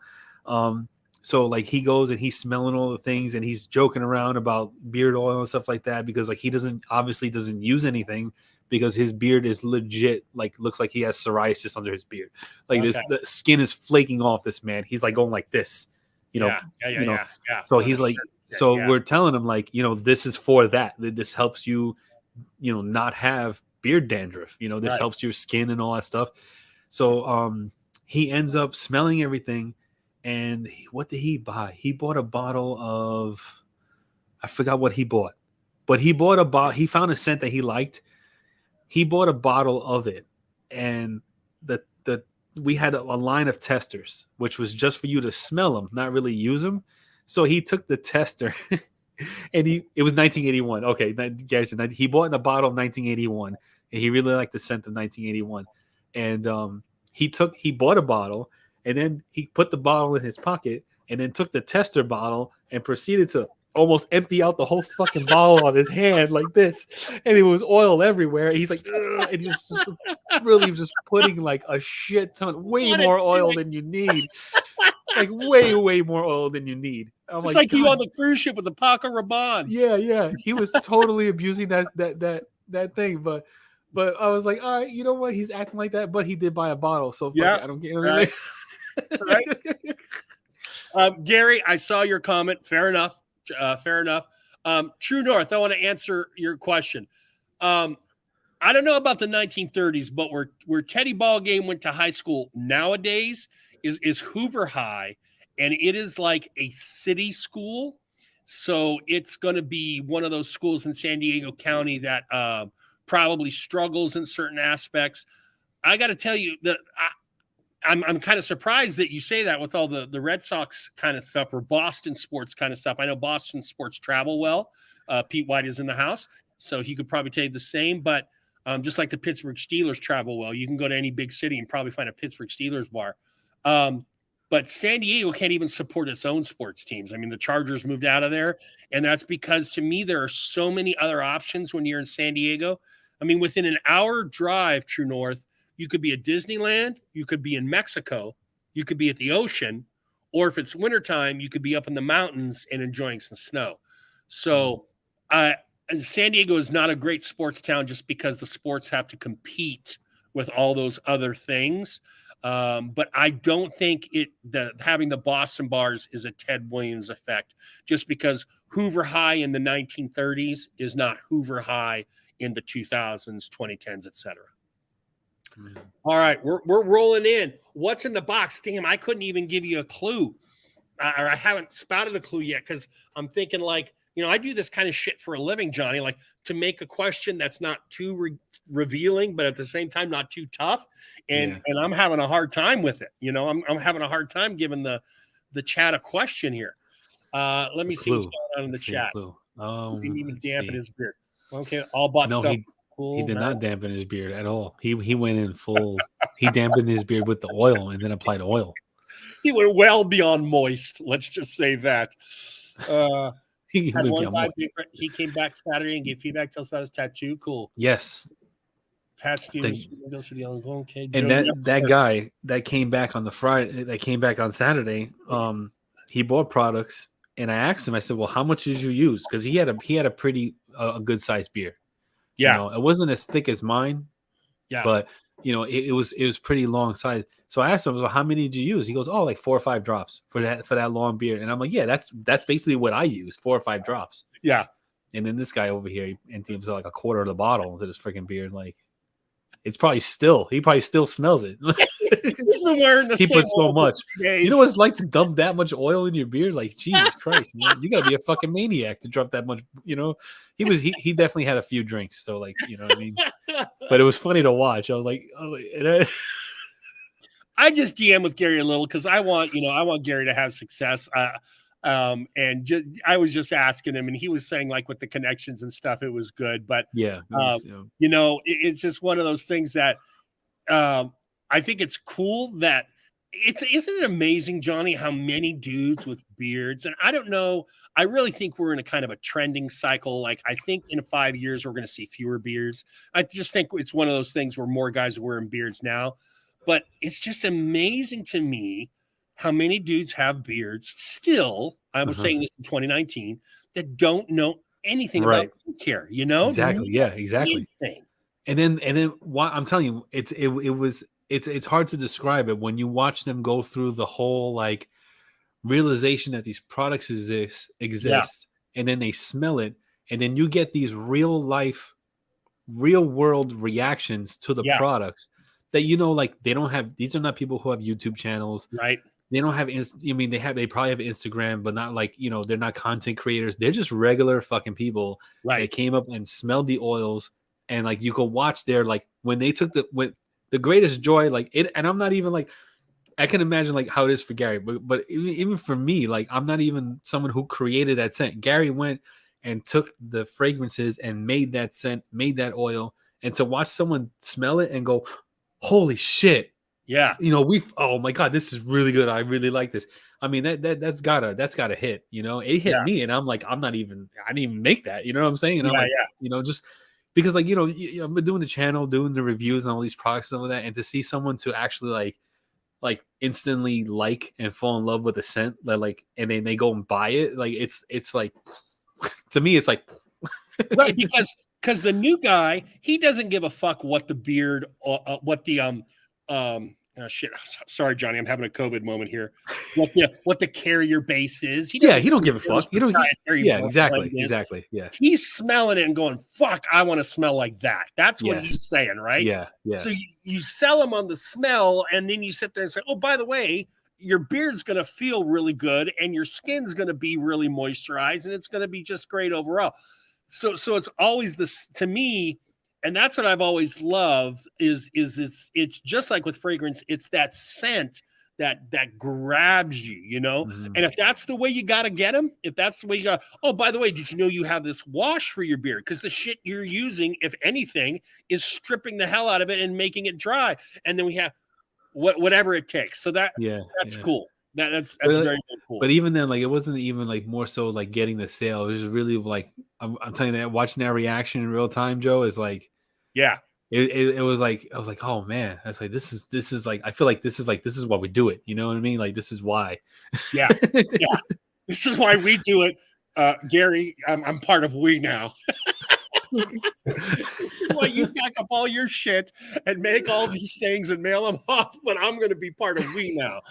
So like he goes and he's smelling all the things and he's joking around about beard oil and stuff like that because like he obviously doesn't use anything because his beard is legit, like looks like he has psoriasis under his beard. Like the skin is flaking off this man. He's like going like this, you know. Yeah. So he's like, we're telling him like, you know, this is for that. This helps you, you know, not have beard dandruff. You know, this helps your skin and all that stuff. So he ends up smelling everything. And what did he buy? He bought a bottle of, I forgot what he bought, but he bought a bottle. He found a scent that he liked. He bought a bottle of it, and we had a line of testers, which was just for you to smell them, not really use them. So he took the tester, and it was 1981. Okay, Garrison, he bought a bottle of 1981, and he really liked the scent of 1981, and he bought a bottle. And then he put the bottle in his pocket and then took the tester bottle and proceeded to almost empty out the whole fucking bottle on his hand like this. And it was oil everywhere. He's like, ugh, and he's just really just putting like a shit ton, way more oil than you need. Like way more oil than you need. I'm it's like you on the cruise ship with the Paco Rabanne. Yeah. He was totally abusing that thing, but I was like, all right, you know what? He's acting like that, but he did buy a bottle, so fuck it. I don't get it. Right. Gary, I saw your comment. Fair enough. True North, I want to answer your question. I don't know about the 1930s, but where Teddy Ballgame went to high school nowadays is Hoover High, and it is like a city school. So it's going to be one of those schools in San Diego County that probably struggles in certain aspects. I got to tell you that I'm kind of surprised that you say that with all the Red Sox kind of stuff or Boston sports kind of stuff. I know Boston sports travel well. Pete White is in the house, so he could probably tell you the same. But just like the Pittsburgh Steelers travel well, you can go to any big city and probably find a Pittsburgh Steelers bar. But San Diego can't even support its own sports teams. I mean, the Chargers moved out of there, and that's because to me there are so many other options when you're in San Diego. I mean, within an hour drive, True North, you could be at Disneyland, you could be in Mexico, you could be at the ocean, or if it's wintertime, you could be up in the mountains and enjoying some snow. So San Diego is not a great sports town just because the sports have to compete with all those other things. But I don't think having the Boston bars is a Ted Williams effect, just because Hoover High in the 1930s is not Hoover High in the 2000s, 2010s, etc. All right, we're rolling in. What's in the box? Damn, I couldn't even give you a clue, or I haven't spouted a clue yet because I'm thinking like, you know, I do this kind of shit for a living, Johnny, like to make a question that's not too revealing, but at the same time not too tough, and I'm having a hard time with it. You know, I'm having a hard time giving the chat a question here. Let me see what's going on in the chat. He didn't even dampen his beard. Okay, all bought stuff. He did not dampen his beard at all. He went in full. He dampened his beard with the oil and then applied oil. He went well beyond moist. Let's just say that. He came back Saturday and gave feedback. Tell us about his tattoo. Cool. Yes. Pat Stevens goes for the okay. And that guy that came back on the Friday, that came back on Saturday, he bought products, and I asked him. I said, "Well, how much did you use?" Because he had a pretty good sized beard. Yeah, you know, it wasn't as thick as mine. Yeah, but it was pretty long size. So I asked him, I was like, how many did you use? He goes, oh, like 4 or 5 drops for that long beard. And I'm like, yeah, that's basically what I use, 4 or 5 drops. Yeah. And then this guy over here, he emptied himself like a quarter of the bottle into this freaking beard. Like, he probably still smells it. He's been wearing the He same puts so oil for much. 3 days. You know what it's like to dump that much oil in your beard? Like, Jesus Christ, man. You gotta be a fucking maniac to drop that much, he definitely had a few drinks. So, like, you know what I mean? But it was funny to watch. I was like, I just DM with Gary a little because I want Gary to have success. I was just asking him, and he was saying, like, with the connections and stuff, it was good. But yeah, it's just one of those things that I think it's cool that isn't it amazing, Johnny, how many dudes with beards? And I don't know. I really think we're in a kind of a trending cycle. Like, I think in 5 years, we're going to see fewer beards. I just think it's one of those things where more guys are wearing beards now. But it's just amazing to me how many dudes have beards still. I was saying this in 2019 that don't know anything about care. Exactly. Yeah, exactly. Anything. And then what I'm telling you, it's hard to describe it when you watch them go through the whole like realization that these products exist, and then they smell it, and then you get these real world reactions to the products that like they don't have. These are not people who have YouTube channels, right? They don't have. They probably have Instagram, but not like they're not content creators. They're just regular fucking people that came up and smelled the oils, and like you could watch their like when they took the greatest joy, like it. And I'm not even like, I can imagine like how it is for Gary, but even for me, like I'm not even someone who created that scent. Gary went and took the fragrances and made that scent, made that oil, and to watch someone smell it and go, holy shit. Yeah. Oh my God, this is really good. I really like this. I mean, that's gotta hit, it hit me. And I'm like, I didn't even make that. You know what I'm saying? And I'm like, just because like, I'm doing the channel, doing the reviews and all these products and all that. And to see someone to actually like instantly like and fall in love with a scent that like, and then they go and buy it. Like, it's like, to me, it's like, right. Because the new guy, he doesn't give a fuck what the beard, shit. Sorry, Johnny, I'm having a COVID moment here. What the carrier base is. He don't give a fuck. Exactly. Yeah. He's smelling it and going, fuck, I want to smell like that. That's what he's saying, right? Yeah. So you sell him on the smell, and then you sit there and say, oh, by the way, your beard's going to feel really good, and your skin's going to be really moisturized, and it's going to be just great overall. So it's always this to me, and that's what I've always loved is it's just like with fragrance, it's that scent that grabs you, Mm-hmm. And if that's the way you got to get them, if that's the way you got, oh, by the way, did you know you have this wash for your beard? Because the shit you're using, if anything, is stripping the hell out of it and making it dry. And then we have whatever it takes. So that's cool. That's very, very cool. But even then, like, it wasn't even like more so like getting the sale. It was just really like, I'm telling you that watching that reaction in real time, Joe, is like, yeah. It was like, I was like, oh man, I was like, this is like, I feel like this is why we do it. You know what I mean? Like, this is why. Yeah. Yeah. This is why we do it. Gary, I'm part of We now. This is why you pack up all your shit and make all these things and mail them off, but I'm going to be part of We now.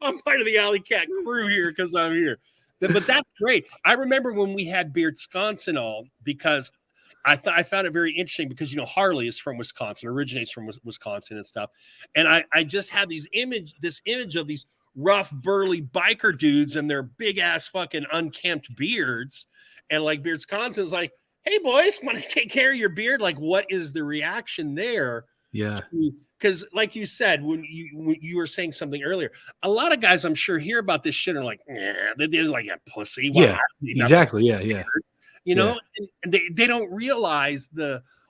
I'm part of the Alley Cat crew here because I'm here. But that's great. I remember when we had Beardsconsin because I found it very interesting because, Harley is from Wisconsin, originates from Wisconsin and stuff. And I just had this image of these rough, burly biker dudes and their big ass fucking unkempt beards. And like Beardsconsin's like, hey boys, want to take care of your beard? Like, what is the reaction there? Yeah. Because like you said, when you were saying something earlier, a lot of guys I'm sure hear about this shit and are like, they're like a pussy. Yeah, exactly. Yeah. And they don't realize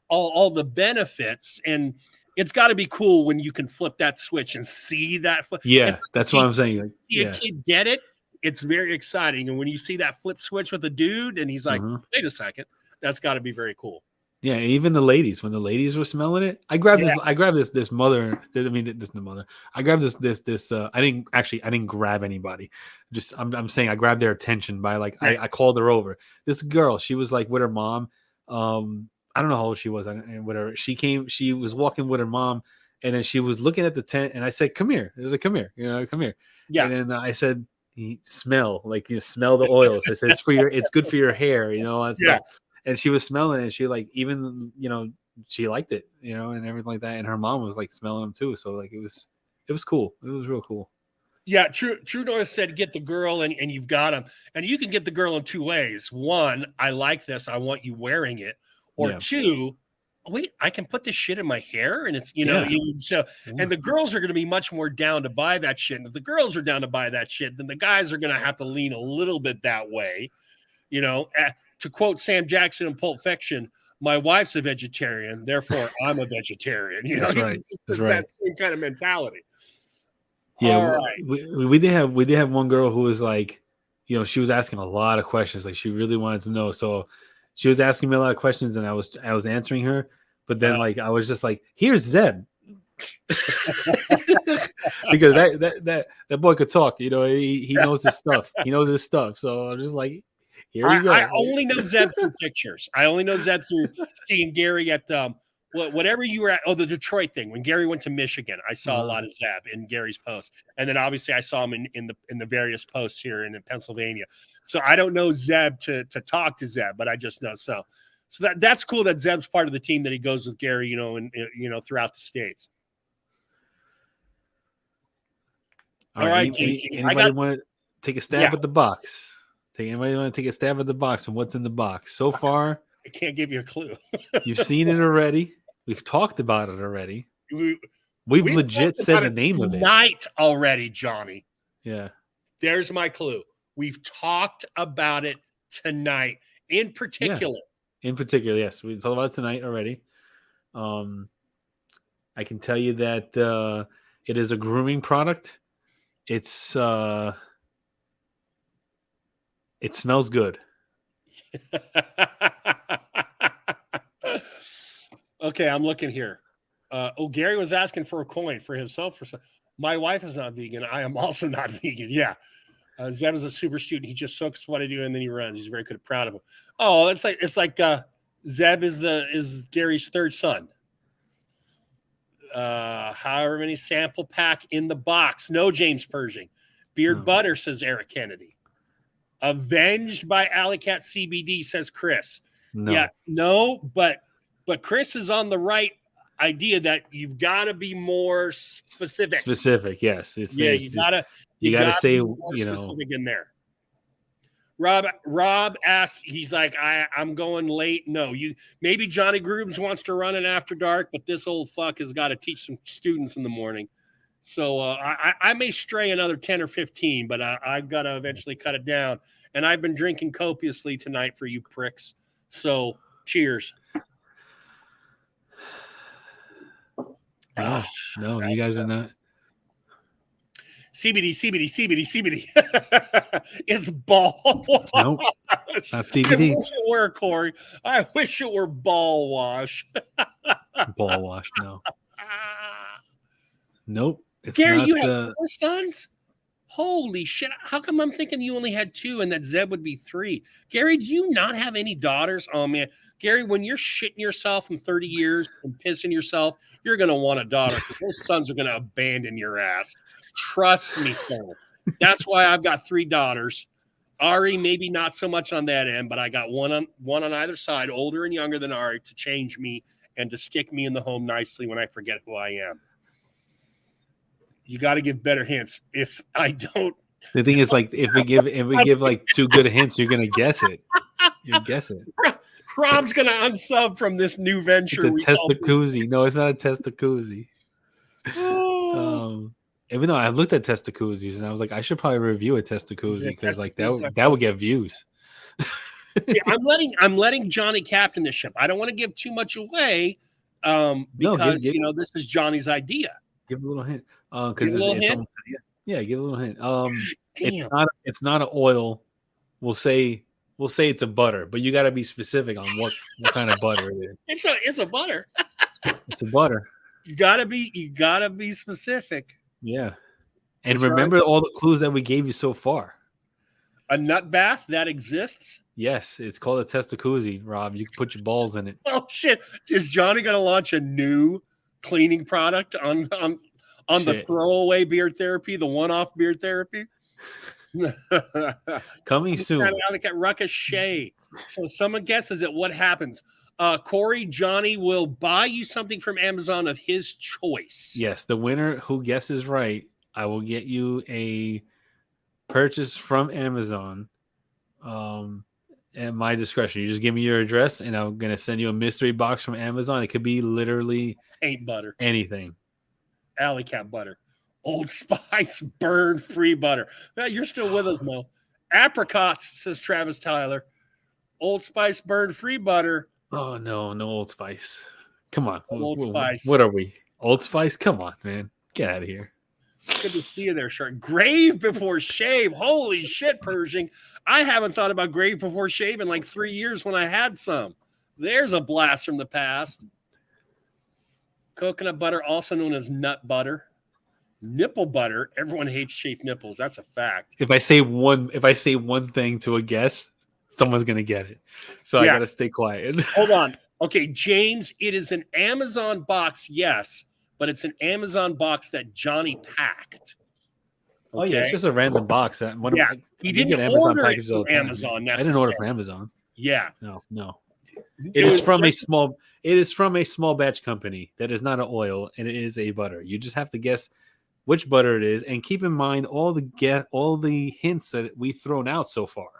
all the benefits, and it's got to be cool when you can flip that switch and see that. Yeah, that's what I'm saying. Like, see a kid get it. It's very exciting, and when you see that flip switch with a dude, and he's like, wait a second, that's got to be very cool. Yeah, even the ladies, when the ladies were smelling it, I grabbed this mother. I mean, this the mother. I grabbed this. I didn't grab anybody. Just I'm saying I grabbed their attention by like I called her over. This girl, she was like with her mom. I don't know how old she was, and whatever. She was walking with her mom, and then she was looking at the tent, and I said, "Come here." It was like, "Come here," come here. Yeah. And then I said, "Smell, like smell the oils." I said, it's good for your hair, and stuff. And she was smelling it. She like even she liked it, and everything like that. And her mom was like smelling them too. So like it was cool. It was real cool. Yeah, True North said get the girl and you've got them. And you can get the girl in two ways. One, I like this. I want you wearing it. Or two, wait, I can put this shit in my hair and it's, and the girls are going to be much more down to buy that shit. And if the girls are down to buy that shit, then the guys are going to have to lean a little bit that way. To quote Sam Jackson in Pulp Fiction, my wife's a vegetarian, therefore I'm a vegetarian. That's right. It's that same kind of mentality. Yeah, we did have one girl who was like, she was asking a lot of questions. Like she really wanted to know. So she was asking me a lot of questions, and I was answering her. But then like I was just like, "Here's Zeb," because that boy could talk. He knows his stuff. He knows his stuff. So I'm just like, here you go. I only know Zeb through pictures. I only know Zeb through seeing Gary at whatever you were at. Oh, the Detroit thing. When Gary went to Michigan, I saw a lot of Zeb in Gary's posts. And then obviously I saw him in the various posts here in Pennsylvania. So I don't know Zeb to talk to Zeb, but I just know. So that's cool that Zeb's part of the team, that he goes with Gary, and throughout the states. All right. Anybody want to take a stab at the box? Anybody want to take a stab at the box and what's in the box? So far, I can't give you a clue. You've seen it already. We've talked about it already. We've legit said the name of it. Tonight already, Johnny. Yeah. There's my clue. We've talked about it tonight. In particular. Yeah. In particular, yes. We talked about it tonight already. I can tell you that it is a grooming product. It smells good. Okay, I'm looking here. Gary was asking for a coin for himself. My wife is not vegan. I am also not vegan. Yeah. Zeb is a super student. He just soaks what I do and then he runs. He's very good, proud of him. Oh, it's like Zeb is Gary's third son. However many sample pack in the box. No, James Pershing. Beard butter, says Eric Kennedy. Avenged by Alley Cat CBD, says Chris. No. Yeah, no, but Chris is on the right idea that you've got to be more specific. Specific, yes. You gotta say, specific in there. Rob asked, he's like, I'm going late. No, maybe Johnny Grooms wants to run it after dark, but this old fuck has got to teach some students in the morning. So I may stray another 10 or 15, but I've got to eventually cut it down. And I've been drinking copiously tonight for you pricks. So cheers. No, you guys are not. CBD. It's ball wash. Nope, not CBD. I wish it were, Corey. I wish it were ball wash. Ball wash, no. Nope. It's Gary, not, you have 4 sons? Holy shit. How come I'm thinking you only had 2 and that Zeb would be 3? Gary, do you not have any daughters? Oh, man. Gary, when you're shitting yourself in 30 years and pissing yourself, you're going to want a daughter because those sons are going to abandon your ass. Trust me, son. That's why I've got 3 daughters. Ari, maybe not so much on that end, but I got one on either side, older and younger than Ari, to change me and to stick me in the home nicely when I forget who I am. You got to give better hints. If I don't, the thing is, like, if we give like 2 good hints, you're gonna guess it. You guess it. Rob's gonna unsub from this new venture. It's a testacuzzi. No, it's not a testacuzzi. Even though I've looked at testacuzzis and I was like, I should probably review a testacuzzi because like that would get views. Yeah, I'm letting Johnny captain this ship. I don't want to give too much away because this is Johnny's idea. Give a little hint. Because give a little hint. Damn. It's not an oil. We'll say it's a butter, but you got to be specific on what kind of butter it is. It's a butter. It's a butter. You gotta be specific. Yeah. And remember all the clues that we gave you so far. A nut bath that exists. Yes, it's called a testacuzzi, Rob. You can put your balls in it. Oh shit! Is Johnny going to launch a new cleaning product on the Shit. throwaway beard therapy, the one-off beard therapy? Coming soon. Look at Ruckus Shea. So someone guesses at what happens. Corey, Johnny will buy you something from Amazon of his choice. Yes, the winner who guesses right, I will get you a purchase from Amazon. At my discretion. You just give me your address, and I'm gonna send you a mystery box from Amazon. It could be literally Paint butter, anything. Alley Cat butter, Old Spice burn free butter. You're still with us, Mo. Apricots, says Travis Tyler. Old Spice burn free butter. Oh no, no Old Spice. Come on, Old Spice. What are we? Old Spice? Come on, man, get out of here. Good to see you there, Shark. Grave before shave. Holy shit, Pershing. I haven't thought about grave before shave in like 3 years when I had some. There's a blast from the past. Coconut butter, also known as nut butter. Nipple butter. Everyone hates chafed nipples. That's a fact. If I say one thing to a guest, someone's gonna get it. So yeah. I gotta stay quiet. Hold on. Okay, James, it is an Amazon box, yes, but it's an Amazon box that Johnny packed. Okay? Oh yeah, it's just a random box. He didn't get Amazon packages from Amazon. I didn't order from Amazon. Yeah, no. It is from a small. It is from a small batch company that is not an oil, and it is a butter. You just have to guess which butter it is, and keep in mind all the hints that we've thrown out so far.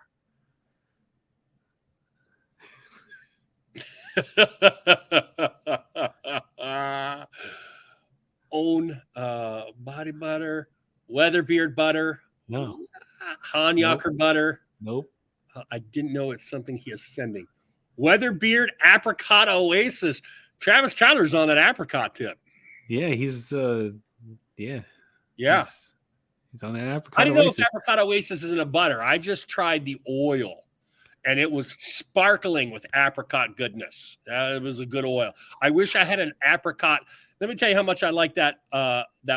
Own body butter, Weatherbeard butter, no, Hanyaker butter. Nope. I didn't know it's something he is sending. Weatherbeard apricot oasis. Travis Tyler's on that apricot tip. Yeah, he's yeah. He's on that apricot. I didn't know if apricot oasis is in a butter. I just tried the oil, and it was sparkling with apricot goodness. It was a good oil. I wish I had an apricot. Let me tell you how much I like that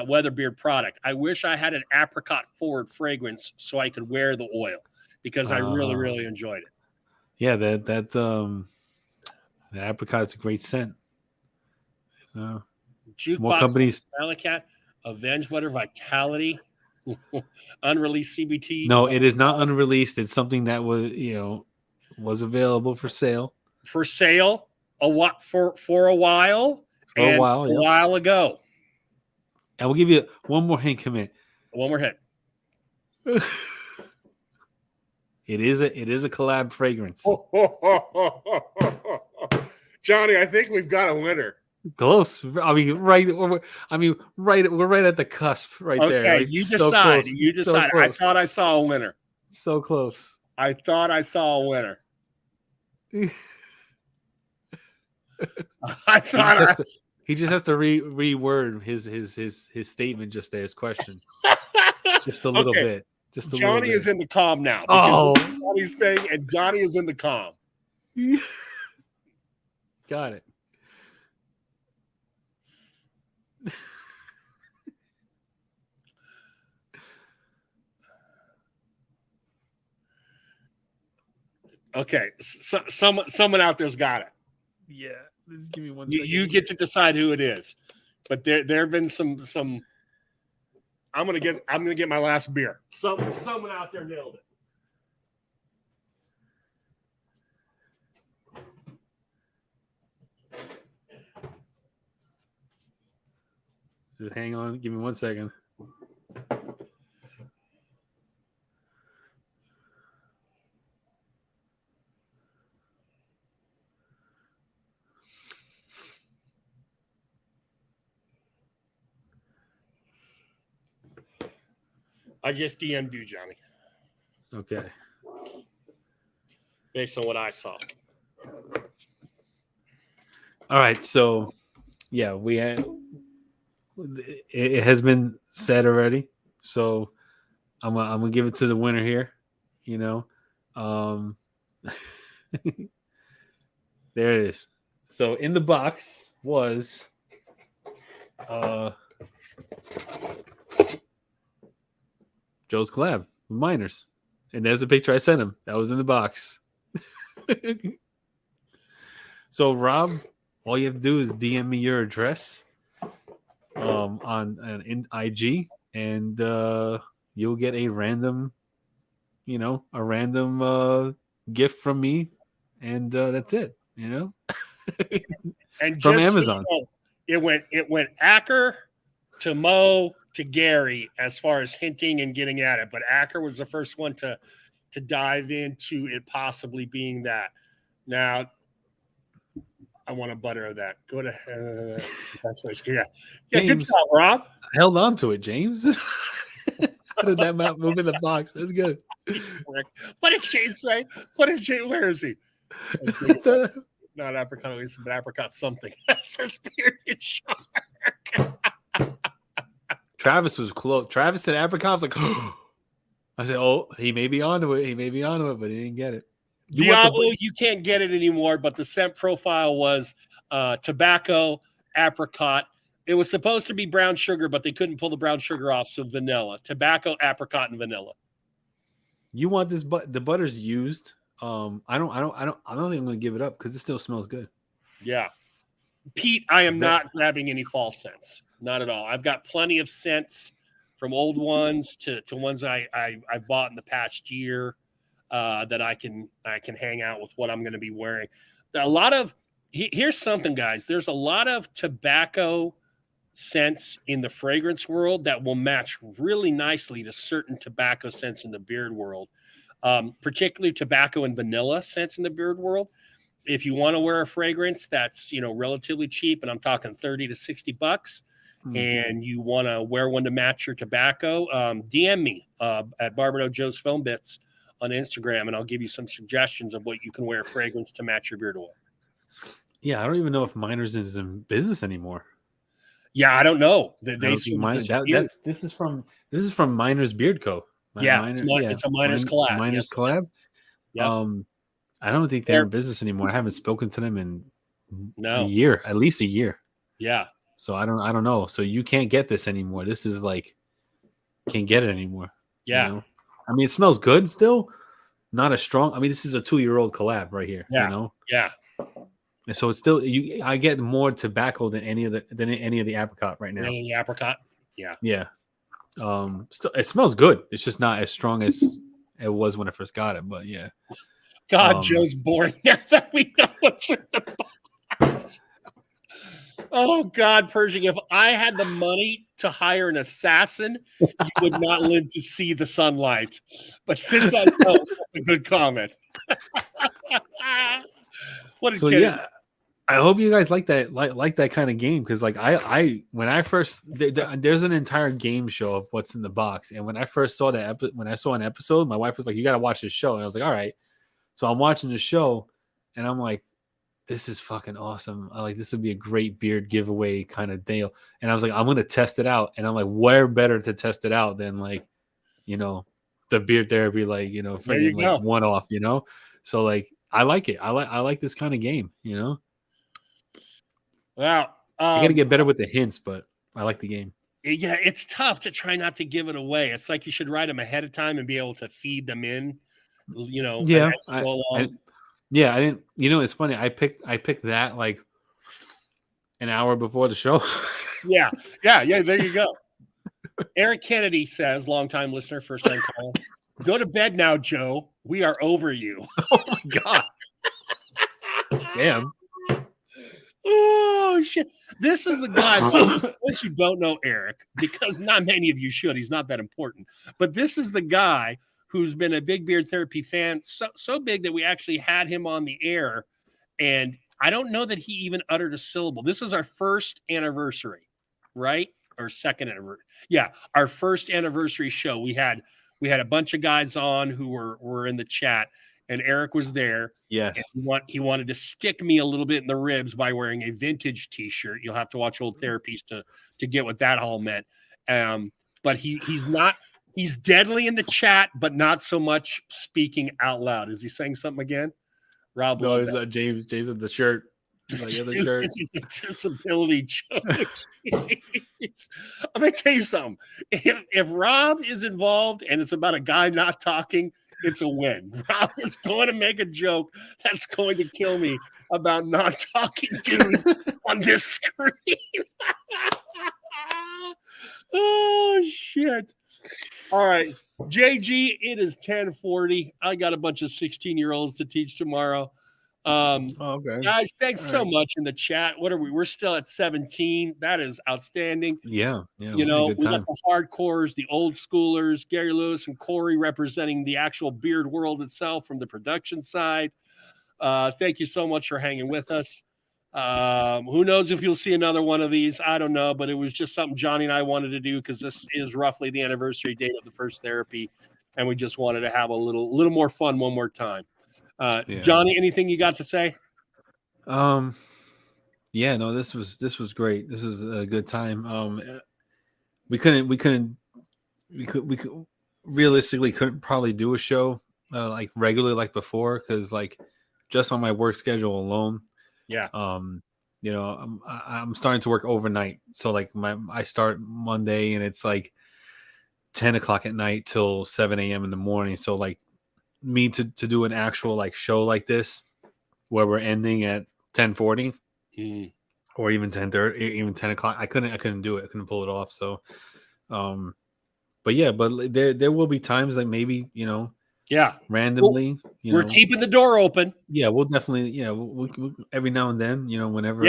Weatherbeard product. I wish I had an apricot forward fragrance so I could wear the oil because I really, really enjoyed it. Yeah, that apricot's a great scent. Jukebox, more companies. Cat, Avenge Butter, Vitality, unreleased CBT. No, it is not unreleased. It's something that was available for sale. For sale for a while. A while ago. And we'll give you one more hint. Come in. One more hint. It is a collab fragrance. Johnny, I think we've got a winner. Close. We're right at the cusp right there. Okay, you decide. You decide. I thought I saw a winner. So close. I thought I saw a winner. He just has to reword his statement just there, his question. Just a little bit. Johnny is in the calm now. Oh, Johnny's thing, and Johnny is in the calm. Got it. Okay, someone out there's got it. Yeah, just give me 1 second. You get to decide who it is, but there have been some. I'm gonna get my last beer. Someone out there nailed it. Just hang on. Give me 1 second. I just DM'd you, Johnny. Okay. Based on what I saw. All right. So, yeah, it has been said already. So, I'm gonna give it to the winner here. There it is. So, in the box was Joe's collab with Miners. And there's a picture I sent him. That was in the box. So Rob, all you have to do is DM me your address on in IG, and you'll get a random, gift from me, and that's it. And From just so Amazon. you know, it went Acker to Mo to Gary as far as hinting and getting at it, but Acker was the first one to dive into it possibly being that. Now, I want a butter of that. Go to yeah. Good James. job, Rob. I held on to it, James. How did that map move in the box? That's good. What did Shane say? Where is he? Not apricot, but apricot something. That says bearded shark. Travis was close. Travis said apricot. I was like, I said, oh, he may be onto it. But he didn't get it. Diablo, you can't get it anymore, but the scent profile was tobacco, apricot. It was supposed to be brown sugar, but they couldn't pull the brown sugar off, so vanilla. Tobacco, apricot, and vanilla. You want this, but the butter's used. I don't think I'm gonna give it up because it still smells good. Yeah. Pete, I am not grabbing any false scents. Not at all. I've got plenty of scents from old ones to ones I've bought in the past year. That I can hang out with what I'm going to be wearing. Here's something, guys. There's a lot of tobacco scents in the fragrance world that will match really nicely to certain tobacco scents in the beard world, particularly tobacco and vanilla scents in the beard world. If you want to wear a fragrance that's relatively cheap, and I'm talking $30 to $60, and you want to wear one to match your tobacco, DM me at Barbados Joe's Film Bits on Instagram, and I'll give you some suggestions of what you can wear fragrance to match your beard oil. Yeah, I don't even know if Miners is in business anymore. Yeah, I don't know. This is from Miners Beard Co. It's a Miners collab. Miners collab. Yep. I don't think they're in business anymore. I haven't spoken to them in a year, at least a year. Yeah. So I don't know. So you can't get this anymore. This is like, can't get it anymore. Yeah. I mean, it smells good still. Not as strong. I mean, this is a 2-year-old collab right here. Yeah. Yeah. And so it's still I get more tobacco than any of the apricot right now. Any apricot? Yeah. Yeah. Still, it smells good. It's just not as strong as it was when I first got it. But yeah. God, Joe's boring now that we know what's in the box. Oh God, Pershing, if I had the money to hire an assassin, you would not live to see the sunlight. But since I know, that's a good comment. What a kid. Yeah, I hope you guys like that kind of game, because like when I first there's an entire game show of what's in the box, and when I first saw when I saw an episode, my wife was like, "You got to watch this show," and I was like, "All right." So I'm watching the show, and I'm like, this is fucking awesome. This would be a great beard giveaway kind of deal. And I was like, I'm going to test it out. And I'm like, where better to test it out than the beard therapy, one off, So I like it. I like this kind of game, Wow. I got to get better with the hints, but I like the game. Yeah. It's tough to try not to give it away. It's like you should write them ahead of time and be able to feed them in, Yeah. I didn't. It's funny. I picked that like an hour before the show. Yeah. There you go. Eric Kennedy says, longtime listener, first time caller, go to bed now, Joe. We are over you. Oh my God. Damn. Oh shit! This is the guy. Once you don't know Eric, because not many of you should. He's not that important. But this is the guy who's been a big beard therapy fan, so big that we actually had him on the air, and I don't know that he even uttered a syllable. This is our first anniversary, right? Or second anniversary. Yeah, our first anniversary show. We had a bunch of guys on who were in the chat, and Eric was there. Yes. And he wanted to stick me a little bit in the ribs by wearing a vintage t-shirt. You'll have to watch Old Therapies to get what that all meant. But he's not. He's deadly in the chat, but not so much speaking out loud. Is he saying something again? Rob? No, it's James with the shirt. Like other shirt. This is accessibility jokes. I'm going to tell you something. If Rob is involved and it's about a guy not talking, it's a win. Rob is going to make a joke that's going to kill me about not talking dudes on this screen. Oh, shit. All right. JG, it is 10:40. I got a bunch of 16-year-olds to teach tomorrow. Okay. Guys, thanks All so right. much in the chat. What are we? We're still at 17. That is outstanding. Yeah. You know, we got the hardcores, the old schoolers, Gary Lewis and Corey representing the actual beard world itself from the production side. Thank you so much for hanging with us. Who knows if you'll see another one of these? I don't know, but it was just something Johnny and I wanted to do because this is roughly the anniversary date of the first therapy, and we just wanted to have a little more fun one more time. Johnny, anything you got to say? Yeah, no, this was great. This was a good time. We could realistically couldn't probably do a show like regularly like before because like just on my work schedule alone. Yeah. You know, I'm starting to work overnight, so like I start Monday and it's like 10 o'clock at night till 7 a.m. in the morning. So like me to do an actual like show like this where we're ending at 10:40 or even 10:30, even 10 o'clock. I couldn't do it. I couldn't pull it off. So, but yeah, but there will be times like maybe, you know, randomly, we're keeping the door open. Yeah, we'll definitely, we'll every now and then, you know, whenever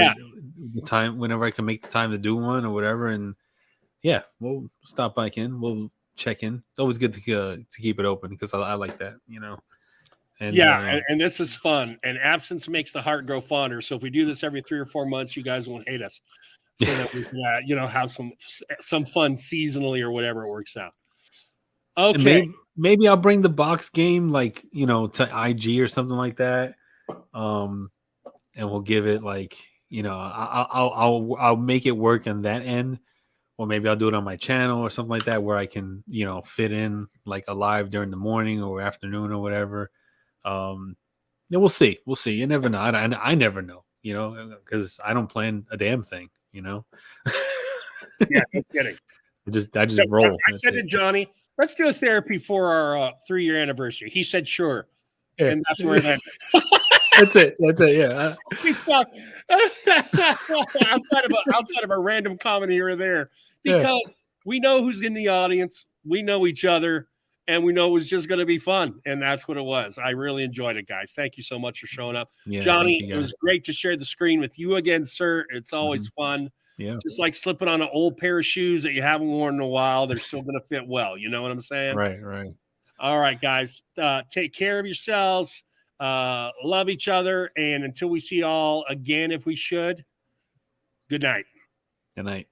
whenever I can make the time to do one or whatever. And yeah, we'll stop back in. We'll check in. It's always good to keep it open because I like that, you know. And and this is fun. And absence makes the heart grow fonder. So if we do this every 3 or 4 months, you guys won't hate us. So that we can, have some fun seasonally or whatever it works out. Okay. Maybe I'll bring the box game, like, you know, to IG or something like that. And we'll give it like, you know, I'll make it work on that end. Or maybe I'll do it on my channel or something like that where I can, you know, fit in like a live during the morning or afternoon or whatever. Yeah, we'll see. We'll see. You never know. I never know, you know, because I don't plan a damn thing, you know. Yeah, no kidding. I just roll. I said to Johnny, let's do a therapy for our 3-year anniversary. He said, sure. Yeah. And that's where that. That's it. Yeah. We talk outside of a random comment here or there because we know who's in the audience. We know each other. And we know it was just going to be fun. And that's what it was. I really enjoyed it, guys. Thank you so much for showing up. Yeah, Johnny, it was great to share the screen with you again, sir. It's always fun. Yeah. Just like slipping on an old pair of shoes that you haven't worn in a while. They're still going to fit well. You know what I'm saying? Right. All right, guys. Take care of yourselves. Love each other. And until we see y'all again, if we should, good night. Good night.